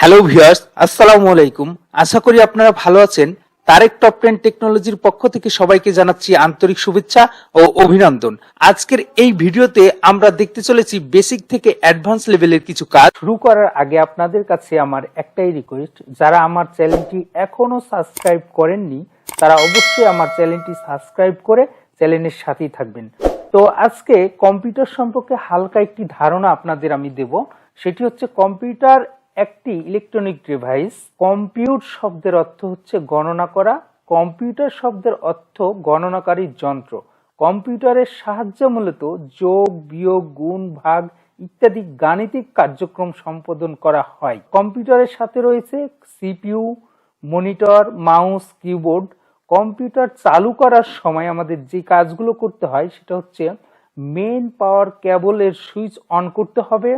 Hello viewers, আসসালামু আলাইকুম। আশা করি আপনারা ভালো আছেন। তারেক টপ 10 টেকনোলজির পক্ষ থেকে সবাইকে জানাচ্ছি আন্তরিক শুভেচ্ছা ও অভিনন্দন। আজকের এই ভিডিওতে আমরা দেখতে চলেছি বেসিক থেকে অ্যাডভান্স লেভেলের কিছু কাজ। শুরু করার আগে আপনাদের কাছে আমার একটাই রিকোয়েস্ট, যারা আমার চ্যানেলটি এখনো সাবস্ক্রাইব করেননি তারা অবশ্যই আমার চ্যানেলটি সাবস্ক্রাইব করে চ্যানেলের সাথেই থাকবেন। তো আজকে কম্পিউটার সম্পর্কে হালকা একটি ধারণা আপনাদের আমি দেব। সেটি হচ্ছে কম্পিউটার একটি ইলেকট্রনিক ডিভাইস। কম্পিউট শব্দের অর্থ হচ্ছে গণনা করা। কম্পিউটার শব্দের অর্থ গণনাকারী যন্ত্র। কম্পিউটারের সাহায্যে মূলত যোগ, বিয়োগ, গুণ, ভাগ ইত্যাদি গাণিতিক কার্যক্রম সম্পাদন করা হয়। কম্পিউটারের সাথে রয়েছে CPU, monitor, mouse, keyboard. Computer চালু করার সময় আমাদের যে কাজগুলো করতে হয় সেটা হচ্ছে মেইন পাওয়ার কেবলের সুইচ অন করতে হবে,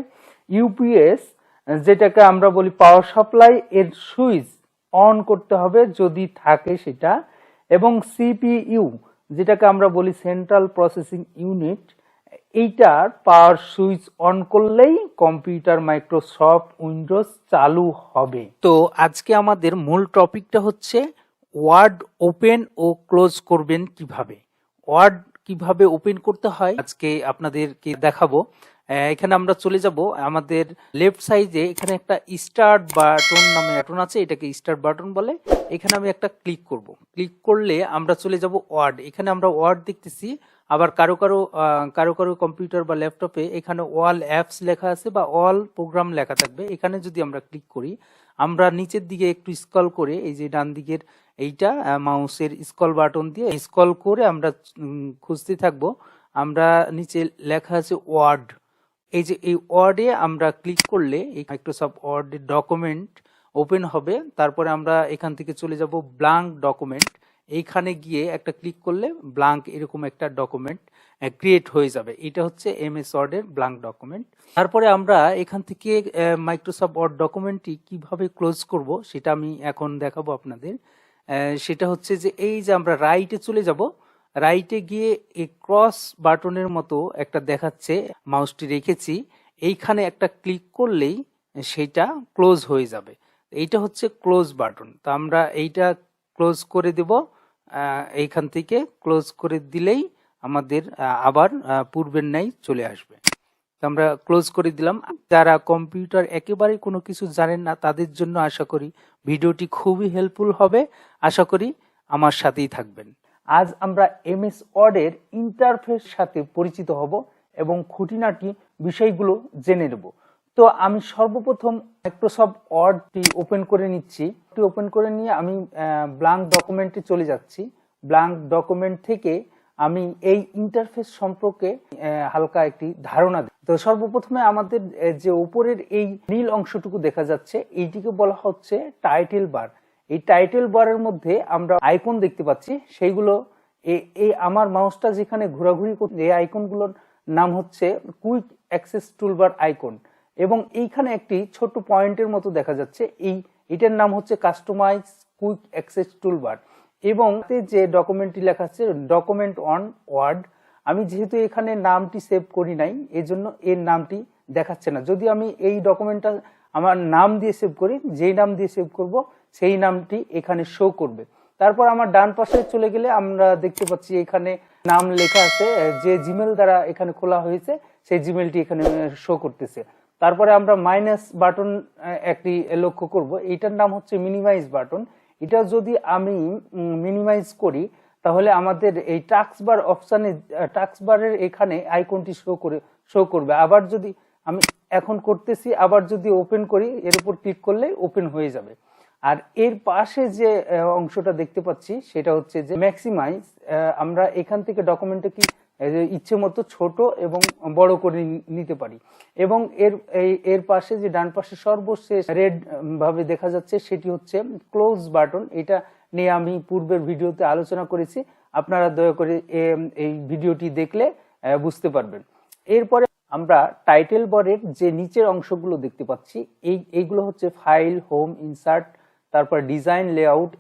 ইউপিএস যেটাকে আমরা বলি পাওয়ার সাপ্লাই এর সুইচ অন করতে হবে যদি থাকে সেটা, এবং সিপিইউ যেটাকে আমরা বলি সেন্ট্রাল প্রসেসিং ইউনিট, এইটার পাওয়ার সুইচ অন করলেই কম্পিউটার মাইক্রোসফট উইন্ডোজ চালু হবে। তো আজকে আমাদের মূল টপিকটা হচ্ছে ওয়ার্ড ওপেন ও ক্লোজ করবেন কিভাবে। ওয়ার্ড কিভাবে ওপেন করতে হয় আজকে আপনাদেরকে দেখাবো। এখানে আমরা চলে যাব আমাদের লেফট সাইডে, এখানে একটা স্টার্ট বাটন নামে বাটন আছে, এটাকে স্টার্ট বাটন বলে। এখানে আমি একটা ক্লিক করব। ক্লিক করলে আমরা চলে যাব ওয়ার্ড। এখানে আমরা ওয়ার্ড দেখতেছি। আবার কারো কারো কম্পিউটার বা ল্যাপটপে এখানে অল অ্যাপস লেখা আছে বা অল প্রোগ্রাম লেখা থাকবে। এখানে যদি আমরা ক্লিক করি, আমরা নিচের দিকে একটু স্ক্রল করে এই যে ডান দিকের এইটা মাউসের স্ক্রল বাটন দিয়ে স্ক্রল করে আমরা খুঁজতে থাকবো। আমরা নিচে লেখা আছে ওয়ার্ড। এই যে এই ওয়ার্ডে আমরা ক্লিক করলে এই মাইক্রোসফট ওয়ার্ডের ডকুমেন্ট ওপেন হবে। তারপরে আমরা এখান থেকে চলে যাব ব্ল্যাঙ্ক ডকুমেন্ট। এইখানে গিয়ে একটা ক্লিক করলে ব্ল্যাঙ্ক এরকম একটা ডকুমেন্ট ক্রিয়েট হয়ে যাবে। এটা হচ্ছে এমএস ওয়ার্ডের ব্ল্যাঙ্ক ডকুমেন্ট। তারপরে আমরা এখান থেকে মাইক্রোসফট ওয়ার্ড ডকুমেন্টটি কিভাবে ক্লোজ করব সেটা আমি এখন দেখাবো আপনাদের। সেটা হচ্ছে যে এই যে আমরা রাইটে চলে যাব, রাইটে গিয়ে এই ক্রস বাটনের মতো একটা দেখাচ্ছে, মাউসটি রেখেছি, এইখানে একটা ক্লিক করলেই সেটা ক্লোজ হয়ে যাবে। এইটা হচ্ছে ক্লোজ বাটন। তো আমরা এইটা ক্লোজ করে দেব। এইখান থেকে ক্লোজ করে দিলেই আমাদের আবার পূর্বের ন্যায় চলে আসবে। আমরা ক্লোজ করে দিলাম। যারা কম্পিউটার একেবারে কোনো কিছু জানেন না তাদের জন্য আশা করি ভিডিওটি খুবই হেল্পফুল হবে। আশা করি আমার সাথেই থাকবেন। আজ আমরা এমএস ওয়ার্ডের ইন্টারফেস সাথে পরিচিত হব এবং খুঁটিনাটি বিষয়গুলো জেনে নেব। তো আমি সর্বপ্রথম মাইক্রোসফট ওয়ার্ডটি ওপেন করে নিচ্ছি। ওপেন করে নিয়ে আমি ব্ল্যাঙ্ক ডকুমেন্টে চলে যাচ্ছি। ব্ল্যাঙ্ক ডকুমেন্ট থেকে আমি এই ইন্টারফেস সম্পর্কে হালকা একটি ধারণা দিই। তো সর্বপ্রথমে আমাদের যে উপরের এই নীল অংশটুকু দেখা যাচ্ছে, এইটিকে বলা হচ্ছে টাইটেল বার। এই টাইটেল বারের মধ্যে আমরা আইকন দেখতে পাচ্ছি, সেইগুলো এই আমার মাউসটা যেখানে ঘোরাঘুরি করছে এই আইকনগুলোর নাম হচ্ছে কুইক অ্যাক্সেস টুলবার আইকন, এবং এইখানে একটি ছোট পয়েন্টের মতো দেখা যাচ্ছে, এটার নাম হচ্ছে কাস্টমাইজ কুইক অ্যাক্সেস টুলবার। এবং যে ডকুমেন্টটি লেখা আছে ডকুমেন্ট অন ওয়ার্ড, আমি যেহেতু এখানে নামটি সেভ করি নাই এজন্য এর নামটি দেখাচ্ছে না। যদি আমি এই ডকুমেন্টটা আমার নাম দিয়ে সেভ করি, যেই নাম দিয়ে সেভ করব সেই নামটি এখানে শো করবে। তারপর আমার ডান পাশে চলে গেলে আমরা দেখতে পাচ্ছি এখানে নাম লেখা আছে, যে জিমেল দ্বারা এখানে খোলা হয়েছে সেই জিমেলটি এখানে শো করতেছে। তারপরে আমরা মাইনাস বাটন একটি লক্ষ্য করব, এইটার নাম হচ্ছে মিনিমাইজ বাটন। এটা যদি আমি মিনিমাইজ করি তাহলে আমাদের এই টাস্ক বার অপশানে টাস্ক বারের এখানে আইকনটি শো করবে। আবার যদি আমি এখন করতেছি, আবার যদি ওপেন করি এর উপর ক্লিক করলে ওপেন হয়ে যাবে। আর এর পাশে যে অংশটা দেখতে পাচ্ছি সেটা হচ্ছে যে ম্যাক্সিমাইজ। আমরা এখান থেকে ডকুমেন্টে কি ইচ্ছে মতো ছোট এবং বড় করে নিতে পারি। এবং এর পাশে যে ডান পাশে সর্বশেষ রেড ভাবে দেখা যাচ্ছে সেটি হচ্ছে ক্লোজ বাটন। এটা নিয়ে আমি পূর্বের ভিডিওতে আলোচনা করেছি, আপনারা দয়া করে এই ভিডিওটি দেখলে বুঝতে পারবেন। এরপরে আমরা টাইটেল বারের যে নিচের অংশগুলো দেখতে পাচ্ছি, এইগুলো হচ্ছে ফাইল, হোম, ইনসার্ট, তারপর ডিজাইন, লেআউট,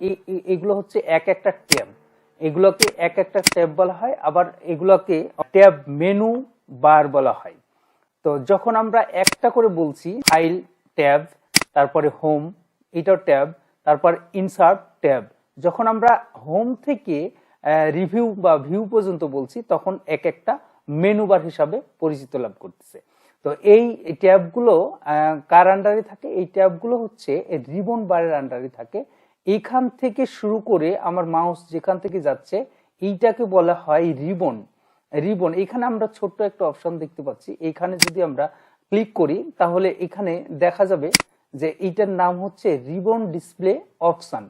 এগুলো হচ্ছে এক একটা ট্যাব। এগুলোকে এক একটা ট্যাব বলা হয়, আবার এগুলোকে ট্যাব মেনু বার বলা হয়। তো যখন আমরা একটা করে বলছি ফাইল ট্যাব, তারপরে হোম, এটাও ট্যাব, তারপর ইনসার্ট ট্যাব। যখন আমরা হোম থেকে রিভিউ বা ভিউ পর্যন্ত বলছি তখন এক একটা মেনু বার হিসাবে পরিচিত লাভ করতেছে। তো এই ট্যাবগুলো কার আন্ডারে থাকে? এই ট্যাবগুলো হচ্ছে রিবন বারের আন্ডারে থাকে। এইখান থেকে শুরু করে আমার মাউস যেখান থেকে যাচ্ছে এইটাকে বলা হয় রিবন। রিবন, এখানে আমরা ছোট্ট একটা অপশন দেখতে পাচ্ছি। এইখানে যদি আমরা ক্লিক করি তাহলে এখানে দেখা যাবে যে এইটার নাম হচ্ছে রিবন ডিসপ্লে অপশন।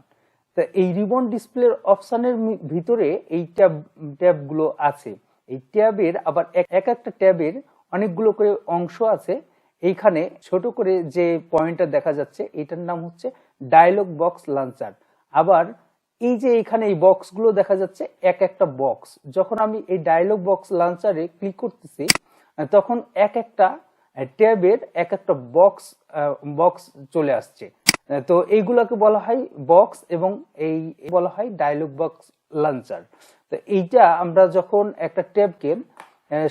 তো এই রিবন ডিসপ্লে অপশনের ভিতরে এই ট্যাবগুলো আছে। এই ট্যাবের আবার এক একটা ট্যাবের অনেকগুলো করে অংশ আছে। এইখানে ছোট করে যে পয়েন্টটা দেখা যাচ্ছে এটার নাম হচ্ছে ডায়লগ বক্স লঞ্চার। আবার এই যে এখানে এই বক্সগুলো দেখা যাচ্ছে এক একটা বক্স। যখন আমি এই ডায়লগ বক্স লঞ্চারে ক্লিক করতেছি তখন এক একটা ট্যাবের এক একটা বক্স চলে আসছে। তো এইগুলোকে বলা হয় বক্স এবং এই বলা হয় ডায়লগ বক্স লঞ্চার। তো এইটা আমরা যখন একটা ট্যাবকে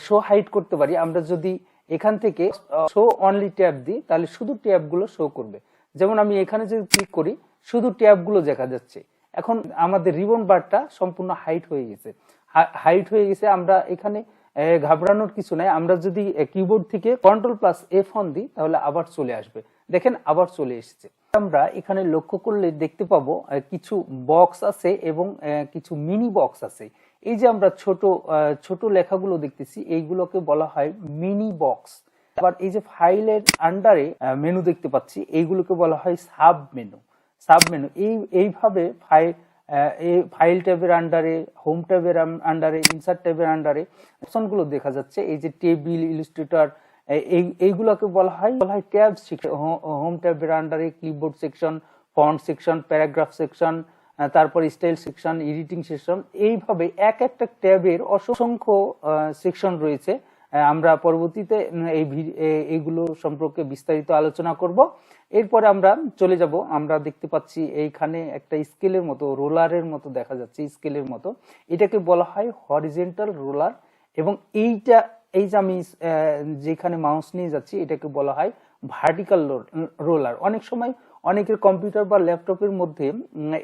শো হাইড করতে পারি, আমরা যদি এখান থেকে শো অনলি ট্যাব দিই তাহলে শুধু ট্যাবগুলো শো করবে। যেমন আমি এখানে যদি ক্লিক করি শুধু ট্যাবগুলো দেখা যাচ্ছে। এখন আমাদের রিবন বারটা সম্পূর্ণ হাইড হয়ে গেছে। আমরা এখানে ঘাবড়ানোর কিছু নাই। আমরা যদি কিবোর্ড থেকে Ctrl+F1 দিই তাহলে আবার চলে আসবে। দেখেন আবার চলে এসেছে। আমরা এখানে লক্ষ্য করলে দেখতে পাবো কিছু বক্স আছে এবং কিছু মিনি বক্স আছে। এই যে আমরা ছোট লেখাগুলো দেখতেছি এইগুলোকে বলা হয় মিনি বক্স। আবার এই যে ফাইলের আন্ডারে মেনু দেখতে পাচ্ছি এইগুলোকে বলা হয় সাব মেনু। এইভাবে ফাইল ট্যাবের আন্ডারে, হোম ট্যাবের আন্ডারে, ইনসার্ট ট্যাবের আন্ডারে অপশনগুলো দেখা যাচ্ছে। এই যে টেবিল, ইলাস্ট্রেটর, এইগুলোকে বলা হয় ট্যাব সেকশন। হোম ট্যাবের আন্ডারে clipboard section, font section, paragraph section, তারপর স্টাইল সেকশন, এডিটিং সেকশন। এইভাবে এক একটা ট্যাবের অসংখ্য সেকশন রয়েছে। আমরা পরবর্তীতে এইগুলো সম্পর্কে বিস্তারিত আলোচনা করব। এরপরে আমরা চলে যাব। আমরা দেখতে পাচ্ছি এইখানে একটা স্কেলের মতো, রোলারের মতো দেখা যাচ্ছে, স্কেলের মতো। এটাকে বলা হয় হরিজন্টাল রোলার। এবং এই যে আমি যেখানে মাউস নিয়ে যাচ্ছি এটাকে বলা হয় ভার্টিক্যাল রোলার। অনেক সময় অনেকের কম্পিউটার বা ল্যাপটপের মধ্যে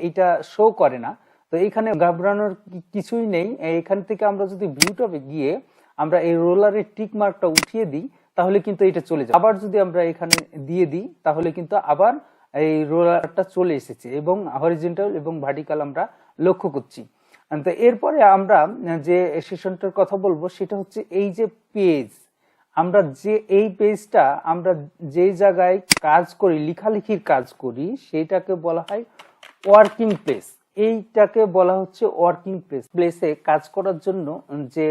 এটা শো করে না। তো এখানে ঘাবড়ানোর কিছুই নেই। এখান থেকে আমরা যদি ভিউ ট্যাবে গিয়ে আমরা এই রোলারের টিক মার্কটা উঠিয়ে দিই তাহলে কিন্তু এটা চলে যাবে। আবার যদি আমরা এখানে দিয়ে দিই তাহলে কিন্তু আবার এই রোলারটা চলে এসেছে এবং হরিজন্টাল এবং ভার্টিক্যাল আমরা লক্ষ্য করছি। তো এরপরে আমরা যে সেশনটার কথা বলবো সেটা হচ্ছে এই যে পেজ। আমরা যে এই পেজটা আমরা যে জায়গায় কাজ করি, লেখালেখির কাজ করি, সেটাকে বলা হয় ওয়ার্কিং প্লেস। এইটাকে বলা হচ্ছে ওয়ার্কিং প্লেসে কাজ করার জন্য যে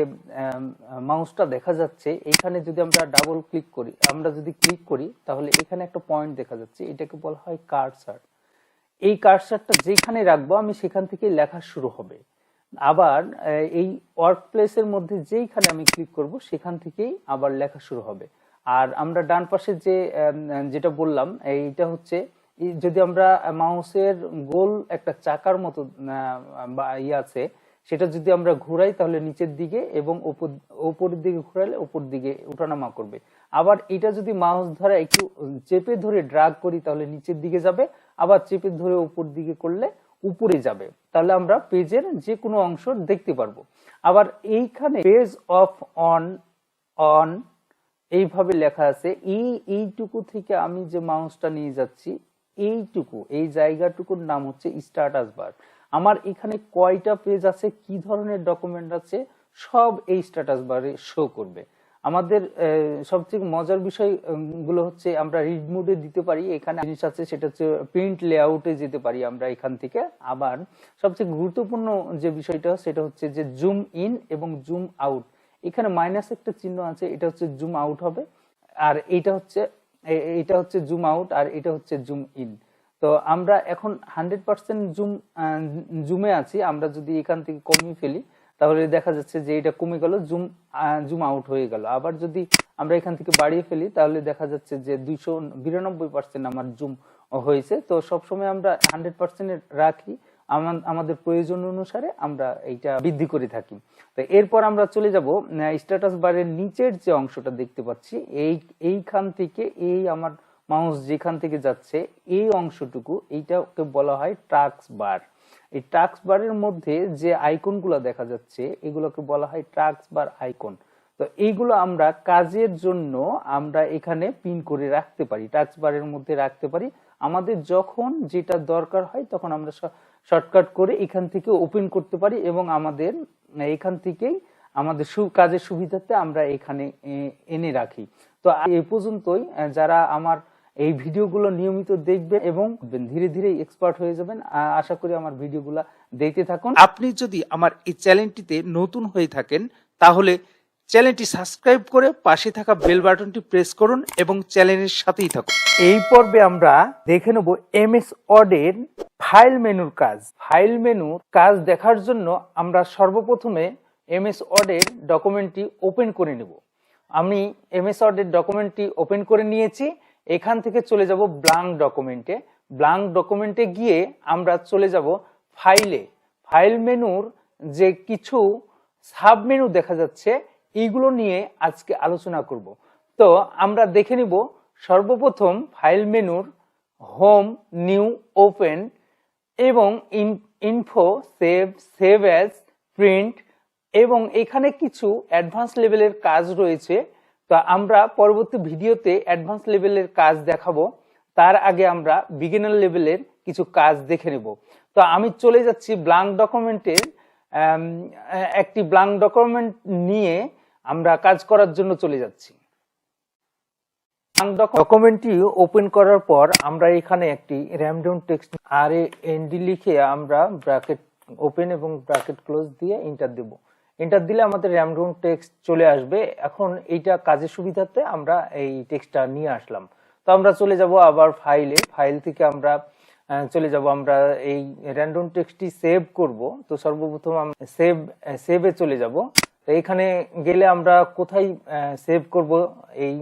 মাউসটা দেখা যাচ্ছে এখানে যদি আমরা ডাবল ক্লিক করি, আমরা যদি ক্লিক করি তাহলে এখানে একটা পয়েন্ট দেখা যাচ্ছে, এটাকে বলা হয় কার্সার। এই কার্সারটা যেখানে রাখবো আমি সেখান থেকে লেখা শুরু হবে। আবার এই ওয়ার্ক প্লেসের মধ্যে যেইখানে আমি ক্লিক করব সেখান থেকেই আবার লেখা শুরু হবে। আর আমরা ডান পাশে যেটা বললাম এইটা হচ্ছে যদি আমরা মাউসের গোল একটা চাকার মতো আছে সেটা যদি আমরা ঘুরাই তাহলে নিচের দিকে এবং উপরের দিকে ঘুরালে উপর দিকে ওঠানামা করবে। আবার এটা যদি মাউস ধরে একটু চেপে ধরে ড্রাগ করি তাহলে নিচের দিকে যাবে, আবার চেপে ধরে উপর দিকে করলে উপরে যাবে। তাহলে আমরা পেজের যে কোনো অংশ দেখতে পারবো। আবার এইখানে পেজ অফ অন এইভাবে লেখা আছে। এইটুকু থেকে আমি যে মাউসটা নিয়ে যাচ্ছি এই জায়গাটুকুর নাম হচ্ছে স্ট্যাটাস বার। আমার এখানে কয়টা পেজ আছে, কি ধরনের ডকুমেন্ট আছে, সব এই স্ট্যাটাস বারে শো করবে। আমাদের সবচেয়ে মজার বিষয় গুলো হচ্ছে আমরা রিড মোডে দিতে পারি। এখানে জিনিস আছে সেটা হচ্ছে প্রিন্ট লেআউটে যেতে পারি আমরা এখান থেকে। আবার সবচেয়ে গুরুত্বপূর্ণ যে বিষয়টা সেটা হচ্ছে যে জুম ইন এবং জুম আউট। এখানে মাইনাস একটা চিহ্ন আছে, এটা হচ্ছে জুম আউট হবে, আর এটা হচ্ছে জুম আউট, আর এটা হচ্ছে জুম ইন। তো আমরা এখন 100% জুমে আছি। আমরা যদি এখান থেকে কমিয়ে ফেলি তাহলে দেখা যাচ্ছে যে এটা কমে গেল, জুম আউট হয়ে গেল। আবার যদি আমরা এখান থেকে বাড়িয়ে ফেলি তাহলে দেখা যাচ্ছে যে 292% আমার জুম হয়েছে। তো সবসময় আমরা 100% রাখি, আমাদের প্রয়োজন অনুসারে আমরা এইটা বৃদ্ধি করে থাকি। তো এরপর আমরা চলে যাব স্ট্যাটাস বারের নিচের যে অংশটা দেখতে পাচ্ছি এইখান থেকে এই আমার মাউস যেখান থেকে যাচ্ছে এই অংশটুকু, এইটাকে বলা হয় টাস্ক বার। এই টাস্ক বারের মধ্যে যে আইকনগুলো দেখা যাচ্ছে এগুলোকে বলা হয় টাস্ক বার আইকন। তো এইগুলো আমরা কাজের জন্য আমরা এখানে পিন করে রাখতে পারি, টাস্ক বারের মধ্যে রাখতে পারি। আমাদের যখন যেটা দরকার হয় তখন আমরা শর্টকাট করে এখান থেকে ওপেন করতে পারি এবং আমাদের এখান থেকেই আমাদের কাজের সুবিধাতে আমরা এখানে এনে রাখি। তো এই পর্যন্তই। যারা আমার এই ভিডিওগুলো নিয়মিত দেখবেন এবং ধীরে ধীরে এক্সপার্ট হয়ে যাবেন, আশা করি আমার ভিডিওগুলো দেখতে থাকুন। আপনি যদি আমার এই চ্যানেলটিতে নতুন হয়ে থাকেন তাহলে চ্যানেলটি সাবস্ক্রাইব করে পাশে থাকা বেল বাটনটি প্রেস করুন এবং চ্যানেলের সাথেই থাকুন। এই পর্বে আমরা দেখে নেব এমএস ওয়ার্ডের ফাইল মেনুর কাজ। ফাইল মেনুর কাজ দেখার জন্য আমরা সর্বপ্রথমে এমএস ওয়ার্ডের ডকুমেন্টটি ওপেন করে নেব। আমি এমএস ওয়ার্ডের ডকুমেন্টটি ওপেন করে নিয়েছি। এখান থেকে চলে যাব ব্ল্যাঙ্ক ডকুমেন্টে। ব্ল্যাঙ্ক ডকুমেন্টে গিয়ে আমরা চলে যাব ফাইলে। ফাইল মেনুর যে কিছু সাব মেনু দেখা যাচ্ছে এইগুলো নিয়ে আজকে আলোচনা করব। তো আমরা দেখে নিব সর্বপ্রথম ফাইল মেনুর হোম, নিউ, ওপেন এবং info, save, save as, print এবং এখানে কিছু অ্যাডভান্স লেভেলের কাজ রয়েছে। তো আমরা পরবর্তী ভিডিওতে অ্যাডভান্স লেভেলের কাজ দেখাবো, তার আগে আমরা বিগিনার লেভেলের কিছু কাজ দেখে নেব। তো আমি চলে যাচ্ছি ব্ল্যাঙ্ক ডকুমেন্টের একটি ব্ল্যাঙ্ক ডকুমেন্ট নিয়ে আমরা কাজ করার জন্য চলে যাচ্ছি। ডকুমেন্টটি ওপেন করার পর আমরা এখানে একটি র্যান্ডম টেক্সট RAND লিখে আমরা ব্র্যাকেট ওপেন এবং ব্র্যাকেট ক্লোজ দিয়ে এন্টার দেব। এন্টার দিলে আমাদের র্যান্ডম টেক্সট চলে আসবে। এখন এইটা কাজের সুবিধাতে আমরা এই টেক্সটটা নিয়ে আসলাম। তো আমরা চলে যাব আবার ফাইলে। ফাইল থেকে আমরা চলে যাব, আমরা এই র্যান্ডম টেক্সটটি সেভ করব। তো সর্বপ্রথম আমরা সেভে চলে যাব। তো এখানে গেলে আমরা কোথায় সেভ করব এই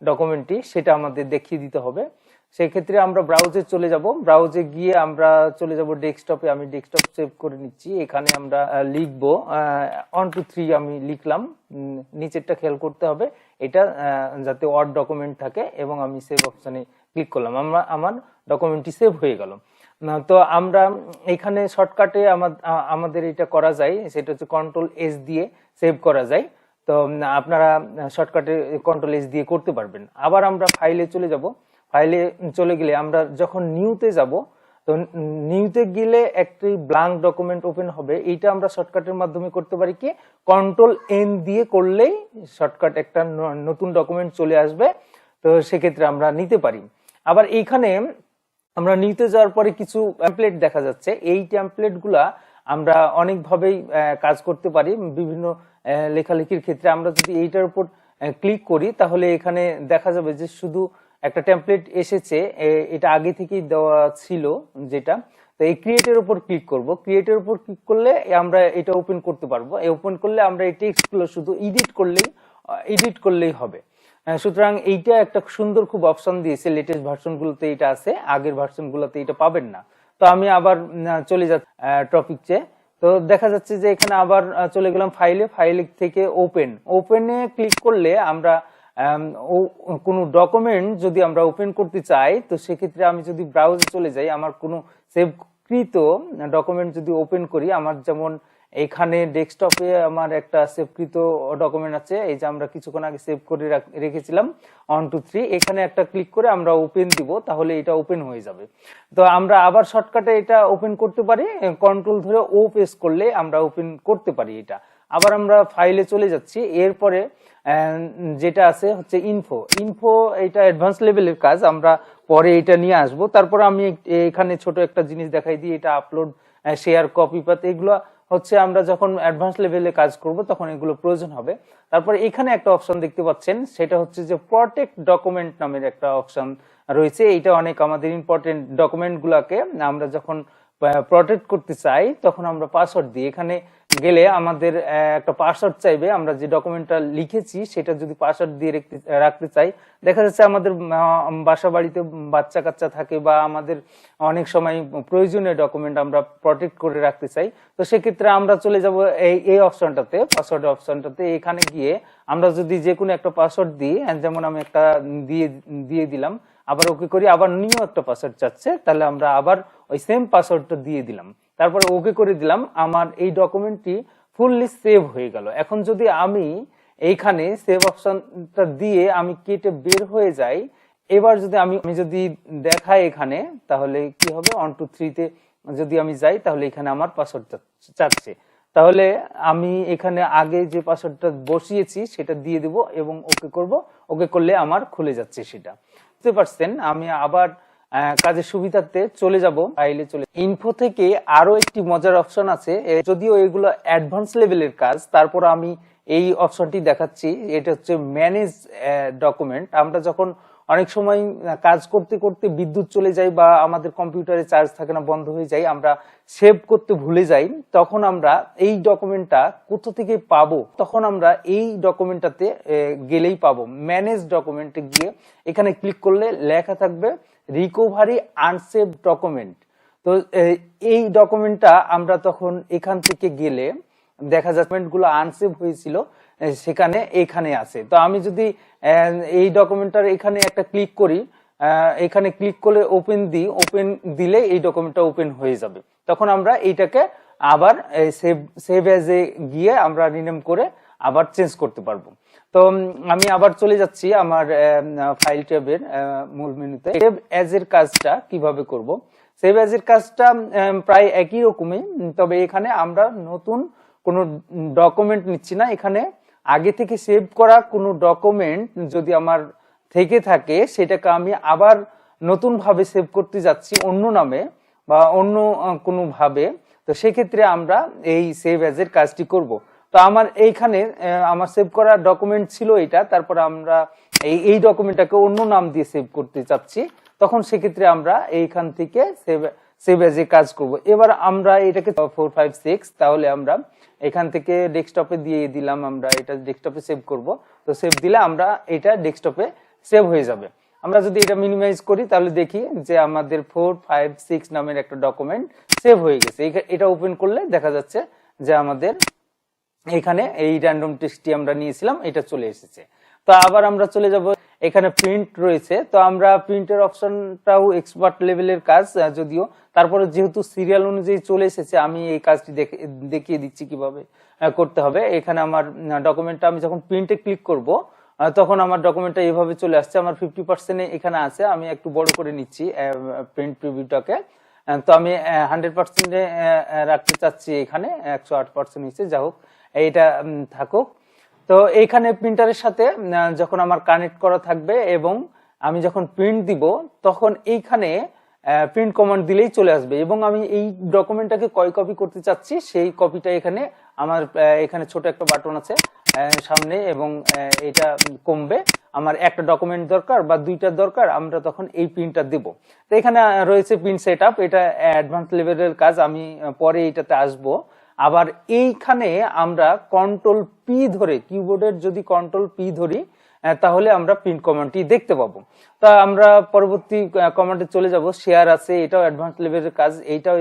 ডকুমেন্টটি সেটা আমাদের দেখিয়ে দিতে হবে। সেই ক্ষেত্রে আমরা ব্রাউজে চলে যাব। ব্রাউজে গিয়ে আমরা চলে যাব ডেস্কটপে। আমি ডেস্কটপ সেভ করে নিচ্ছি। এখানে আমরা লিখব 1 2 3 আমি লিখলাম। নিচেরটা খেয়াল করতে হবে এটা যাতে ওয়ার্ড ডকুমেন্ট থাকে এবং আমি সেভ অপশনে ক্লিক করলাম। আমার ডকুমেন্টটি সেভ হয়ে গেল। তো আমরা এখানে শর্টকাটে আমাদের এটা করা যায়, সেটা হচ্ছে Ctrl+S দিয়ে সেভ করা যায়। তো আপনারা শর্টকাটে Ctrl+S দিয়ে করতে পারবেন। আবার আমরা ফাইলে চলে যাব। ফাইলে চলে গেলে আমরা যখন নিউতে যাব, তো নিউতে গেলে একটি ব্ল্যাঙ্ক ডকুমেন্ট ওপেন হবে। এইটা আমরা শর্টকাটের মাধ্যমে করতে পারি কি, Ctrl+N দিয়ে করলেই শর্টকাট একটা নতুন ডকুমেন্ট চলে আসবে। তো সেক্ষেত্রে আমরা নিতে পারি। আবার এইখানে আমরা নিতে যাওয়ার পরে কিছু টেমপ্লেট দেখা যাচ্ছে। এই টেমপ্লেট গুলা আমরা অনেকভাবেই কাজ করতে পারি বিভিন্ন লেখালেখির ক্ষেত্রে। আমরা যদি এইটার উপর ক্লিক করি তাহলে এখানে দেখা যাবে যে শুধু একটা টেমপ্লেট এসেছে, এটা আগে থেকেই দেওয়া ছিল যেটা। তো এই ক্রিয়েটের উপর ক্লিক করব। ক্রিয়েটের উপর ক্লিক করলে আমরা এটা ওপেন করতে পারবো। ওপেন করলে আমরা এই টেক্সটগুলো শুধু এডিট করলেই হবে। সুতরাং এইটা একটা সুন্দর খুব অপশন দিয়েছে। লেটেস্ট ভার্সনগুলোতে এটা আছে, আগের ভার্সনগুলোতে এটা পাবেন না। তো আমি আবার চলে যাচ্ছি টপিকে। তো দেখা যাচ্ছে যে এখানে আবার চলে গেলাম ফাইলে। ফাইল থেকে ওপেনে ক্লিক করলে আমরা কোনো ডকুমেন্ট যদি আমরা ওপেন করতে চাই, তো সেক্ষেত্রে আমি যদি ব্রাউজে চলে যাই, আমার কোনো সেভকৃত ডকুমেন্ট যদি ওপেন করি, আমার যেমন এখানে ডেস্কটপে আমার একটা সেভকৃত ডকুমেন্ট আছে, এই যে আমরা কিছুক্ষণ আগে সেভ করে রেখেছিলাম 1 2 3। এখানে একটা ক্লিক করে আমরা ওপেন দিব, তাহলে এটা ওপেন হয়ে যাবে। তো আমরা আবার শর্টকাটে এটা ওপেন করতে পারি, কন্ট্রোল ধরে ও প্রেস করলে আমরা ওপেন করতে পারি এটা। আবার আমরা ফাইলে চলে যাচ্ছি। এরপরে যেটা আছে হচ্ছে ইনফো। এটা অ্যাডভান্স লেভেলের কাজ, আমরা পরে এটা নিয়ে আসবো। তারপর আমি এখানে ছোট একটা জিনিস দেখাই দিই, এটা আপলোড, শেয়ার, কপি পাত, এগুলো হচ্ছে আমরা যখন অ্যাডভান্স লেভেলে কাজ করব তখন এগুলো প্রয়োজন হবে। তারপর এখানে একটা অপশন দেখতে পাচ্ছেন, সেটা হচ্ছে যে প্রটেক্ট ডকুমেন্ট নামের একটা অপশন রয়েছে। এটা অনেক আমাদের ইম্পর্টেন্ট ডকুমেন্ট গুলাকে আমরা যখন প্রটেক্ট করতে চাই তখন আমরা পাসওয়ার্ড দিই। এখানে গেলে আমাদের একটা পাসওয়ার্ড চাইবে। আমরা যে ডকুমেন্টটা লিখেছি সেটা যদি পাসওয়ার্ড দিয়ে রাখতে চাই, দেখা যাচ্ছে আমাদের বাসা বাড়িতে বাচ্চা কাচ্চা থাকে বা আমাদের অনেক সময় প্রয়োজনীয় ডকুমেন্ট আমরা প্রটেক্ট করে রাখতে চাই। তো সেক্ষেত্রে আমরা চলে যাব এই অপশনটাতে, পাসওয়ার্ড অপশনটাতে। এখানে গিয়ে আমরা যদি যে কোনো একটা পাসওয়ার্ড দিই, যেমন আমি একটা দিয়ে দিলাম, আবার ওকে করি, আবার নিউ একটা পাসওয়ার্ড চাচ্ছে, তাহলে আমরা আবার ওই সেম পাসওয়ার্ডটা দিয়ে দিলাম, তারপরে ওকে করে দিলাম। আমার এই ডকুমেন্টটি ফুললি সেভ হয়ে গেল। এখন যদি আমি এইখানে সেভ অপশনটা দিয়ে আমি কেটে বের হয়ে যাই, এবার যদি আমি যদি দেখাই এখানে, তাহলে কি হবে, 1 2 3 তে যদি আমি যাই, তাহলে এখানে আমার পাসওয়ার্ড চাচ্ছে। তাহলে আমি এখানে আগে যে পাসওয়ার্ডটা বসিয়েছি সেটা দিয়ে দেব এবং ওকে করব। ওকে করলে আমার খুলে যাচ্ছে সেটা। বুঝতে পারছেন? আমি আবার কাজের সুবিধাতে চলে যাব, ফাইলে চলে ইনফো থেকে আরো একটি মজার অপশন আছে, যদিও এগুলো অ্যাডভান্স লেভেলের কাজ, তারপর আমি এই অপশনটি দেখাচ্ছি। এটা হচ্ছে ম্যানেজ ডকুমেন্ট। আমরা যখন অনেক সময় কাজ করতে করতে বিদ্যুৎ চলে যায় বা আমাদের কম্পিউটারে চার্জ থাকে না, বন্ধ হয়ে যায়, আমরা সেভ করতে ভুলে যাই, তখন আমরা এই ডকুমেন্টটা কোথা থেকে পাবো? তখন আমরা এই ডকুমেন্টটাতে গেলেই পাবো। ম্যানেজ ডকুমেন্টে গিয়ে এখানে ক্লিক করলে লেখা থাকবে রিকভারি আনসেভ ডকুমেন্ট। তো এই ডকুমেন্টটা আমরা তখন এখান থেকে গেলে দেখা যাচ্ছে ডকুমেন্টগুলো আনসেভ হয়েছিল সেখানে এখানে আছে। তো আমি যদি এই ডকুমেন্টটার এখানে একটা ক্লিক করি, এখানে ক্লিক করলে ওপেন দিই, ওপেন দিলে এই ডকুমেন্টটা ওপেন হয়ে যাবে। তখন আমরা এইটাকে আবার সেভ এজ এ গিয়ে আমরা রিনেম করে আবার চেঞ্জ করতে পারবো। তো আমি আবার চলে যাচ্ছি আমার ফাইল ট্যাবের মূল মেনুতে। সেভ এজ এর কাজটা কিভাবে করব? সেভ এজ এর কাজটা প্রায় একই রকমই, তবে এখানে আমরা নতুন কোনো ডকুমেন্ট নিচ্ছি না। এখানে আগে থেকে সেভ করা কোনো ডকুমেন্ট যদি আমার থেকে থাকে, সেটাকে আমি আবার নতুন ভাবে সেভ করতে যাচ্ছি অন্য নামে বা অন্য কোনো ভাবে। তো সেক্ষেত্রে আমরা এই সেভ এজ এর কাজটি করব। তো আমার এইখানে আমার সেভ করা ডকুমেন্ট ছিল এটা, তারপর আমরা এই ডকুমেন্টটাকে অন্য নাম দিয়ে সেভ করতে চাচ্ছি, তখন সেক্ষেত্রে আমরা এইখান থেকে সেভ এজ এ কাজ করব। এবার আমরা এটাকে 4 5 6, তাহলে আমরা এখান থেকে ডেস্কটপে দিয়ে দিলাম, আমরা এটা ডেস্কটপে সেভ করব। তো সেভ দিলে আমরা এটা ডেস্কটপে সেভ হয়ে যাবে। আমরা যদি এটা মিনিমাইজ করি তাহলে দেখি যে আমাদের 4 5 6 নামের একটা ডকুমেন্ট সেভ হয়ে গেছে। এটা ওপেন করলে দেখা যাচ্ছে যে আমাদের এখানে এই র্যান্ডম টেক্সটটি আমরা নিয়েছিলাম, এটা চলে এসেছে। তো আবার আমরা চলে যাব, এখানে প্রিন্ট রয়েছে। তো আমরা প্রিন্টের অপশনটাও এক্সপার্ট লেভেলের কাজ, যদিও তারপরে যেহেতু সিরিয়াল অনুযায়ী চলে এসেছে, আমি এই কাজটি দেখিয়ে দিচ্ছি কিভাবে করতে হবে। এখানে আমার ডকুমেন্টটা আমি যখন প্রিন্টে ক্লিক করব, তখন আমার ডকুমেন্টটা এইভাবে চলে আসছে। আমার 50% এখানে আছে, আমি একটু বড় করে নিচ্ছি প্রিন্ট প্রিভিউটাকে। তো আমি 100% রাখতে চাচ্ছি, এখানে 108% হয়েছে, যা হোক এইটা থাকুক। তো এইখানে প্রিন্টারের সাথে যখন আমার কানেক্ট করা থাকবে এবং আমি যখন প্রিন্ট দিব, তখন এইখানে প্রিন্ট কমান্ড দিলেই চলে আসবে এবং আমি এই ডকুমেন্টটাকে কয় কপি করতে চাচ্ছি সেই কপিটা এখানে আমার এখানে ছোট একটা বাটন আছে সামনে, এবং এটা কমবে। আমার একটা ডকুমেন্ট দরকার বা দুইটা দরকার, আমরা তখন এই প্রিন্টটা দেব। তো এখানে রয়েছে প্রিন্ট সেটআপ, এটা অ্যাডভান্স লেভেলের কাজ, আমি পরে এটাতে আসবো। আবার এইখানে আমরা কন্ট্রোল পি ধরে, কিবোর্ডের যদি কন্ট্রোল পি ধরি, তাহলে আমরা প্রিন্ট কমান্ডটি দেখতে পাবো। তা আমরা পরবর্তী কমান্ডে চলে যাব। শেয়ার আছে, এটাও অ্যাডভান্স লেভেলের কাজ। এইটাও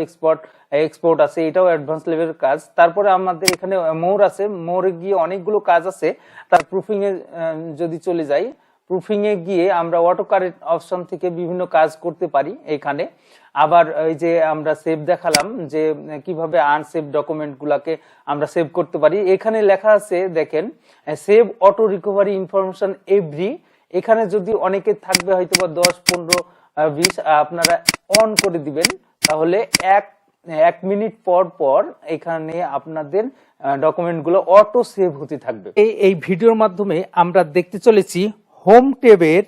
এক্সপোর্ট আছে, এটাও অ্যাডভান্স লেভেলের কাজ। তারপরে আমাদের এখানে মোর আছে, মোরে গিয়ে অনেকগুলো কাজ আছে। তার প্রুফিং এ যদি চলে যাই, প্রুফিং এ গিয়ে আমরা অটো কারেক্ট অপশন থেকে বিভিন্ন কাজ করতে পারি এখানে। আবার এই যে আমরা সেভ দেখালাম যে কিভাবে আনসেভ ডকুমেন্ট গুলাকে আমরা সেভ করতে পারি, এখানে লেখা আছে দেখেন, save auto recovery information every. এখানে যদি অনেকে থাকবে হয়তো বা 10 15 20, আপনারা অন করে দিবেন, তাহলে এক মিনিট পর পর এখানে আপনাদের ডকুমেন্ট গুলো অটো সেভ হতে থাকবে। এই ভিডিওর মাধ্যমে আমরা দেখতে চলেছি হোম ট্যাবের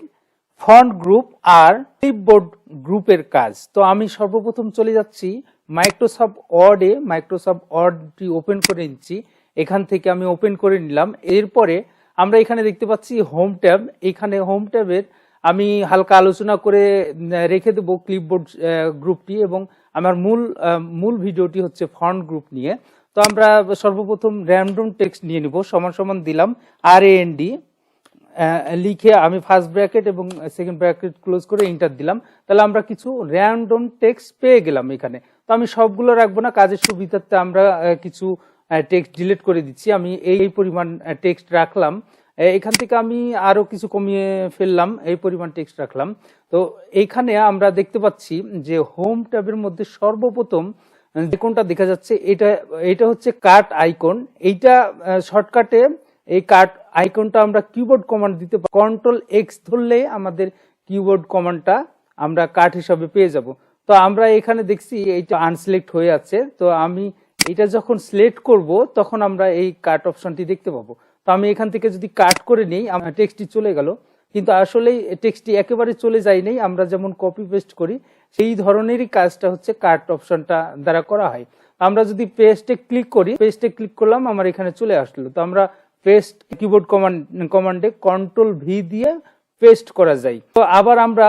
ফন্ট গ্রুপ আর ক্লিপবোর্ড গ্রুপের কাজ। তো আমি সর্বপ্রথম চলে যাচ্ছি মাইক্রোসফট ওয়ার্ডে, মাইক্রোসফট ওয়ার্ডটি ওপেন করে নিচ্ছি। এখান থেকে আমি ওপেন করে নিলাম। এরপরে আমরা এখানে দেখতে পাচ্ছি হোম ট্যাব। এখানে হোম ট্যাবের আমি হালকা আলোচনা করে রেখে দেবো ক্লিপবোর্ড গ্রুপটি, এবং আমার মূল ভিডিওটি হচ্ছে ফন্ট গ্রুপ নিয়ে। তো আমরা সর্বপ্রথম র্যান্ডম টেক্সট নিয়ে নিব, সমান সমান দিলাম RAND লিখে আমি ফার্স্ট ব্র্যাকেট এবং সেকেন্ড ব্র্যাকেট ক্লোজ করে এন্টার দিলাম। তাহলে আমরা কিছু র্যান্ডম টেক্সট পেয়ে গেলাম এখানে। তো আমি সবগুলো রাখবো না, কাজের সুবিধার্থে আমরা কিছু টেক্সট ডিলিট করে দিচ্ছি। আমি এই পরিমাণ টেক্সট রাখলাম। এখান থেকে আমি আরো কিছু কমিয়ে ফেললাম, এই পরিমাণ টেক্সট রাখলাম। তো এইখানে আমরা দেখতে পাচ্ছি যে হোম ট্যাবের মধ্যে সর্বপ্রথম যে কোনটা দেখা যাচ্ছে, এটা এটা হচ্ছে কাট আইকন। এইটা শর্টকাটে এই কাট আইকনটা আমরা কিবোর্ড কমান্ড দিতে পারি। কন্ট্রোল এক্স ধরলে আমাদের কিবোর্ড কমান্ডটা আমরা কাট হিসাবে পেয়ে যাব। তো আমরা এখানে দেখছি এইটা আনসিলেক্ট হয়ে আছে, তো আমি এটা যখন সিলেক্ট করব তখন আমরা এই কাট অপশনটি দেখতে পাবো। তো আমি এখান থেকে যদি কাট করে নিই, আমার টেক্সটটি চলে গেল, কিন্তু আসলে টেক্সটটি একেবারে চলে যায় নাই। আমরা যেমন কপি পেস্ট করি সেই ধরনেরই কাজটা হচ্ছে কাট অপশনটা দ্বারা করা হয়। আমরা যদি পেস্টে ক্লিক করি, পেস্টে ক্লিক করলাম, আমার এখানে চলে আসলো। তো আমরা পেস্ট কিবোর্ড কমান্ডে কন্ট্রোল ভি দিয়ে পেস্ট করা যায়। তো আবার আমরা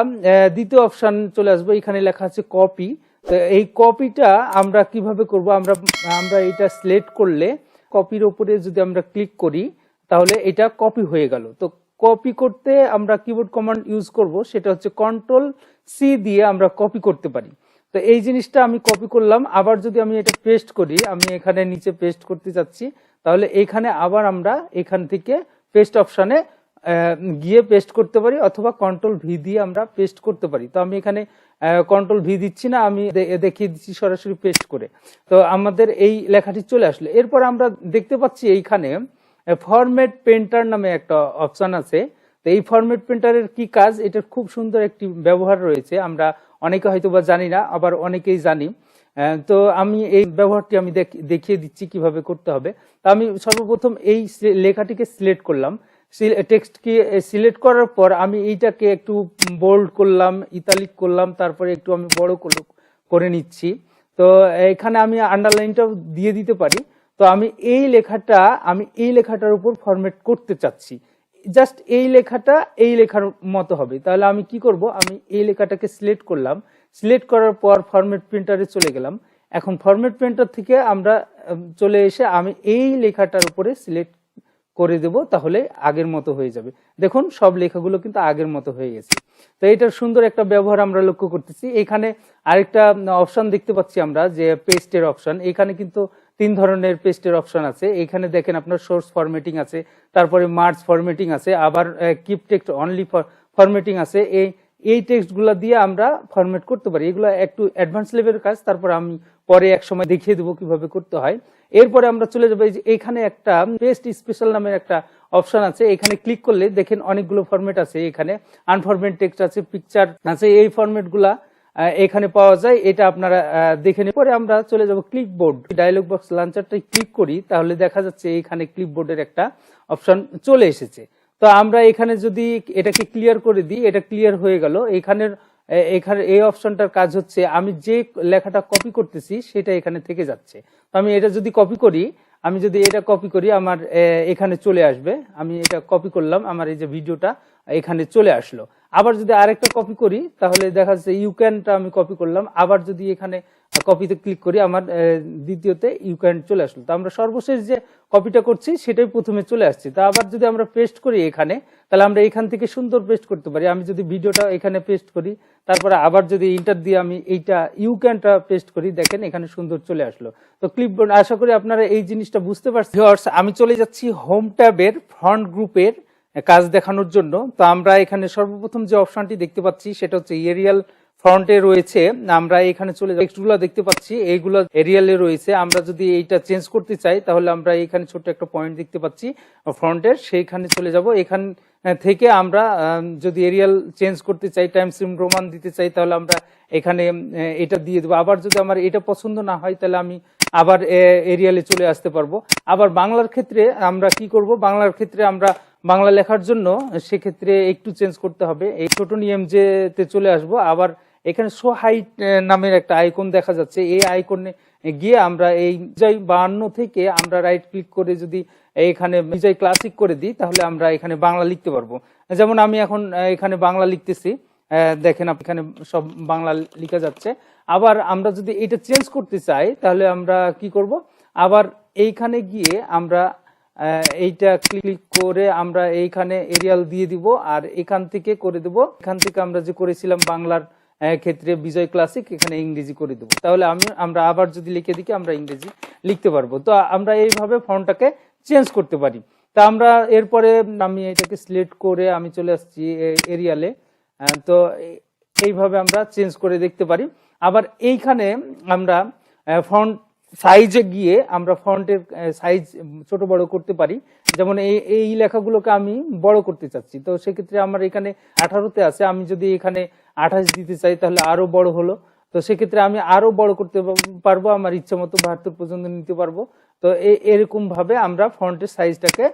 দ্বিতীয় অপশন চলে আসবো, এখানে লেখা আছে কপি। তো এই কপিটা আমরা কিভাবে করব, আমরা আমরা এটা সিলেক্ট করলে কপির উপরে যদি আমরা ক্লিক করি তাহলে এটা কপি হয়ে গেল। তো কপি করতে আমরা কিবোর্ড কমান্ড ইউজ করব, সেটা হচ্ছে কন্ট্রোল সি দিয়ে আমরা কপি করতে পারি। তো এই জিনিসটা আমি কপি করলাম। আবার যদি আমি এটা পেস্ট করি, আমি এখানে নিচে পেস্ট করতে যাচ্ছি, তাহলে এখানে আবার আমরা এখান থেকে পেস্ট অপশনে গিয়ে পেস্ট করতে পারি, অথবা কন্ট্রোল ভি দিয়ে আমরা পেস্ট করতে পারি। তো আমি এখানে কন্ট্রোল ভি দিচ্ছি না, আমি দেখিয়ে দিচ্ছি সরাসরি পেস্ট করে। তো আমাদের এই লেখাটি চলে আসলো। এরপর আমরা দেখতে পাচ্ছি এইখানে ফরম্যাট পেন্টার নামে একটা অপশন আছে। তো এই ফরম্যাট পেন্টারের কি কাজ, এটার খুব সুন্দর একটি ব্যবহার রয়েছে। আমরা অনেকে হয়তো বা জানি না, আবার অনেকেই জানি। তো আমি এই ব্যবহারটি আমি দেখিয়ে দিচ্ছি কিভাবে করতে হবে। তো আমি সর্বপ্রথম এই লেখাটিকে সিলেক্ট করলাম, টেক্সটকে সিলেক্ট করার পর আমি এইটাকে একটু বোল্ড করলাম, ইতালিক করলাম, তারপরে একটু আমি বড় করে নিচ্ছি। তো এখানে আমি আন্ডারলাইনটাও দিয়ে দিতে পারি। তো আমি এই লেখাটার উপর ফরম্যাট করতে চাচ্ছি, জাস্ট এই লেখাটা এই লেখার মতো হবে। তাহলে আমি কি করব, আমি এই লেখাটাকে সিলেক্ট করলাম, সিলেক্ট করার পর ফরম্যাট প্রিন্টারে চলে গেলাম। এখন ফরম্যাট প্রিন্টার থেকে আমরা চলে এসে আমি এই লেখাটার উপরে সিলেক্ট করে দেব, তাহলে আগের মতো হয়ে যাবে। দেখুন সব লেখাগুলো কিন্তু আগের মতো হয়ে গেছে। তো এটার সুন্দর একটা ব্যবহার আমরা লক্ষ্য করতেছি। এখানে আরেকটা অপশন দেখতে পাচ্ছি আমরা, যে পেস্টের অপশন। এখানে কিন্তু 3 ধরনের পেস্টের অপশন আছে। এখানে দেখেন আপনার সোর্স ফরম্যাটিং আছে, তারপরে মার্জ ফরম্যাটিং আছে, আবার কিপ টেক্সট অনলি ফরম্যাটিং আছে। এই টেক্সটগুলো দিয়ে আমরা ফরম্যাট করতে পারি। এগুলো একটু অ্যাডভান্স লেভেলের কাজ, তারপর আমি পরে এক সময় দেখিয়ে দেবো কিভাবে করতে হয়। এরপরে আমরা চলে যাবো, এখানে একটা পেস্ট স্পেশাল নামের একটা অপশন আছে। এখানে ক্লিক করলে দেখেন অনেকগুলো ফরম্যাট আছে। এখানে আনফরম্যাট টেক্সট আছে, পিকচার আছে, এই ফরম্যাট গুলা এখানে পাওয়া যায়। এটা আপনারা দেখে নিন। পরে আমরা চলে যাব ক্লিপবোর্ড। ডায়লগ বক্স লঞ্চারটা ক্লিক করি, তাহলে দেখা যাচ্ছে এখানে ক্লিপবোর্ডের একটা অপশন চলে এসেছে। তো আমরা এখানে যদি এটাকে ক্লিয়ার করে দিই, এটা ক্লিয়ার হয়ে গেল। এখানে এই অপশনটার কাজ হচ্ছে আমি যে লেখাটা কপি করতেছি সেটা এখানে থেকে যাচ্ছে। তো আমি এটা যদি কপি করি, আমার এখানে চলে আসবে। আমি এটা কপি করলাম, আমার এই যে ভিডিওটা এখানে চলে আসলো। আবার যদি আরেকটা কপি করি, তাহলে দেখা যাচ্ছে ইউ ক্যানটা আমি কপি করলাম। আবার যদি এখানে কপিতে ক্লিক করি, আমার দ্বিতীয়তে ইউ ক্যান চলে আসলো। তো আমরা সর্বশেষ যে কপিটা করছি সেটাই প্রথমে চলে আসছে। তা আবার যদি আমরা পেস্ট করি এখানে, তাহলে আমরা এখান থেকে সুন্দর পেস্ট করতে পারি। আমি যদি ভিডিওটা এখানে পেস্ট করি, তারপরে আবার যদি ইন্টার দিয়ে আমি এইটা ইউ ক্যানটা পেস্ট করি, দেখেন এখানে সুন্দর চলে আসলো। তো ক্লিপবোর্ড, আশা করি আপনারা এই জিনিসটা বুঝতে পারছেন। আমি চলে যাচ্ছি হোম ট্যাবের ফ্রন্ট গ্রুপের কাজ দেখানোর জন্য। তো আমরা এখানে সর্বপ্রথম যে অপশনটি দেখতে পাচ্ছি সেটা হচ্ছে এরিয়াল ফ্রন্টে রয়েছে। আমরা এখানে চলে টেক্সটগুলো দেখতে পাচ্ছি, এইগুলো এরিয়ালে রয়েছে। আমরা যদি এইটা চেঞ্জ করতে চাই, তাহলে আমরা এখানে ছোট্ট একটা পয়েন্ট দেখতে পাচ্ছি ফ্রন্টের, সেইখানে চলে যাব। এখান থেকে আমরা যদি এরিয়াল চেঞ্জ করতে চাই, টাইমস রোমান দিতে চাই, তাহলে আমরা এখানে এটা দিয়ে দেবো। আবার যদি আমার এটা পছন্দ না হয়, তাহলে আমি আবার এরিয়ালে চলে আসতে পারবো। আবার বাংলার ক্ষেত্রে আমরা কি করব, বাংলার ক্ষেত্রে আমরা বাংলা লেখার জন্য সেক্ষেত্রে একটু চেঞ্জ করতে হবে। এই ছোট নিয়ম যেতে চলে আসবো। আবার এখানে শো হাইট নামের একটা আইকন দেখা যাচ্ছে, এই আইকনে গিয়ে আমরা এই বিজয় 52 থেকে আমরা রাইট ক্লিক করে যদি এখানে বিজয় ক্লাসিক করে দিই, তাহলে আমরা এখানে বাংলা লিখতে পারবো। যেমন আমি এখন এখানে বাংলা লিখতেছি, দেখেন এখানে সব বাংলা লেখা যাচ্ছে। আবার আমরা যদি এটা চেঞ্জ করতে চাই, তাহলে আমরা কি করব, আবার এইখানে গিয়ে আমরা এইটা ক্লিক করে আমরা এইখানে এরিয়াল দিয়ে দিব, আর এখান থেকে করে দেব, এখান থেকে আমরা যে করেছিলাম বাংলার ক্ষেত্রে বিজয় ক্লাসিক, এখানে ইংরেজি করে দেবো। তাহলে আমরা আবার যদি লিখে দিই, আমরা ইংরেজি লিখতে পারবো। তো আমরা এইভাবে ফন্টটাকে চেঞ্জ করতে পারি। তা আমরা এরপরে আমি এটাকে সিলেক্ট করে আমি চলে আসছি এরিয়ালে। তো এইভাবে আমরা চেঞ্জ করে দেখতে পারি। আবার এইখানে আমরা ফন্ট সাইজে গিয়ে আমরা ফন্টের সাইজ ছোট বড় করতে পারি। যেমন এই লেখাগুলোকে আমি বড় করতে চাচ্ছি, তো সেক্ষেত্রে আমার এখানে 18তে আছে, আমি যদি এখানে 28 দিতে চাই তাহলে আরো বড় হলো। তো সেক্ষেত্রে আমি আরো বড় করতে পারবো, আমার ইচ্ছা মতো 72 পর্যন্ত নিতে পারবো। তো এরকম ভাবে আমরা ফন্টের সাইজটাকে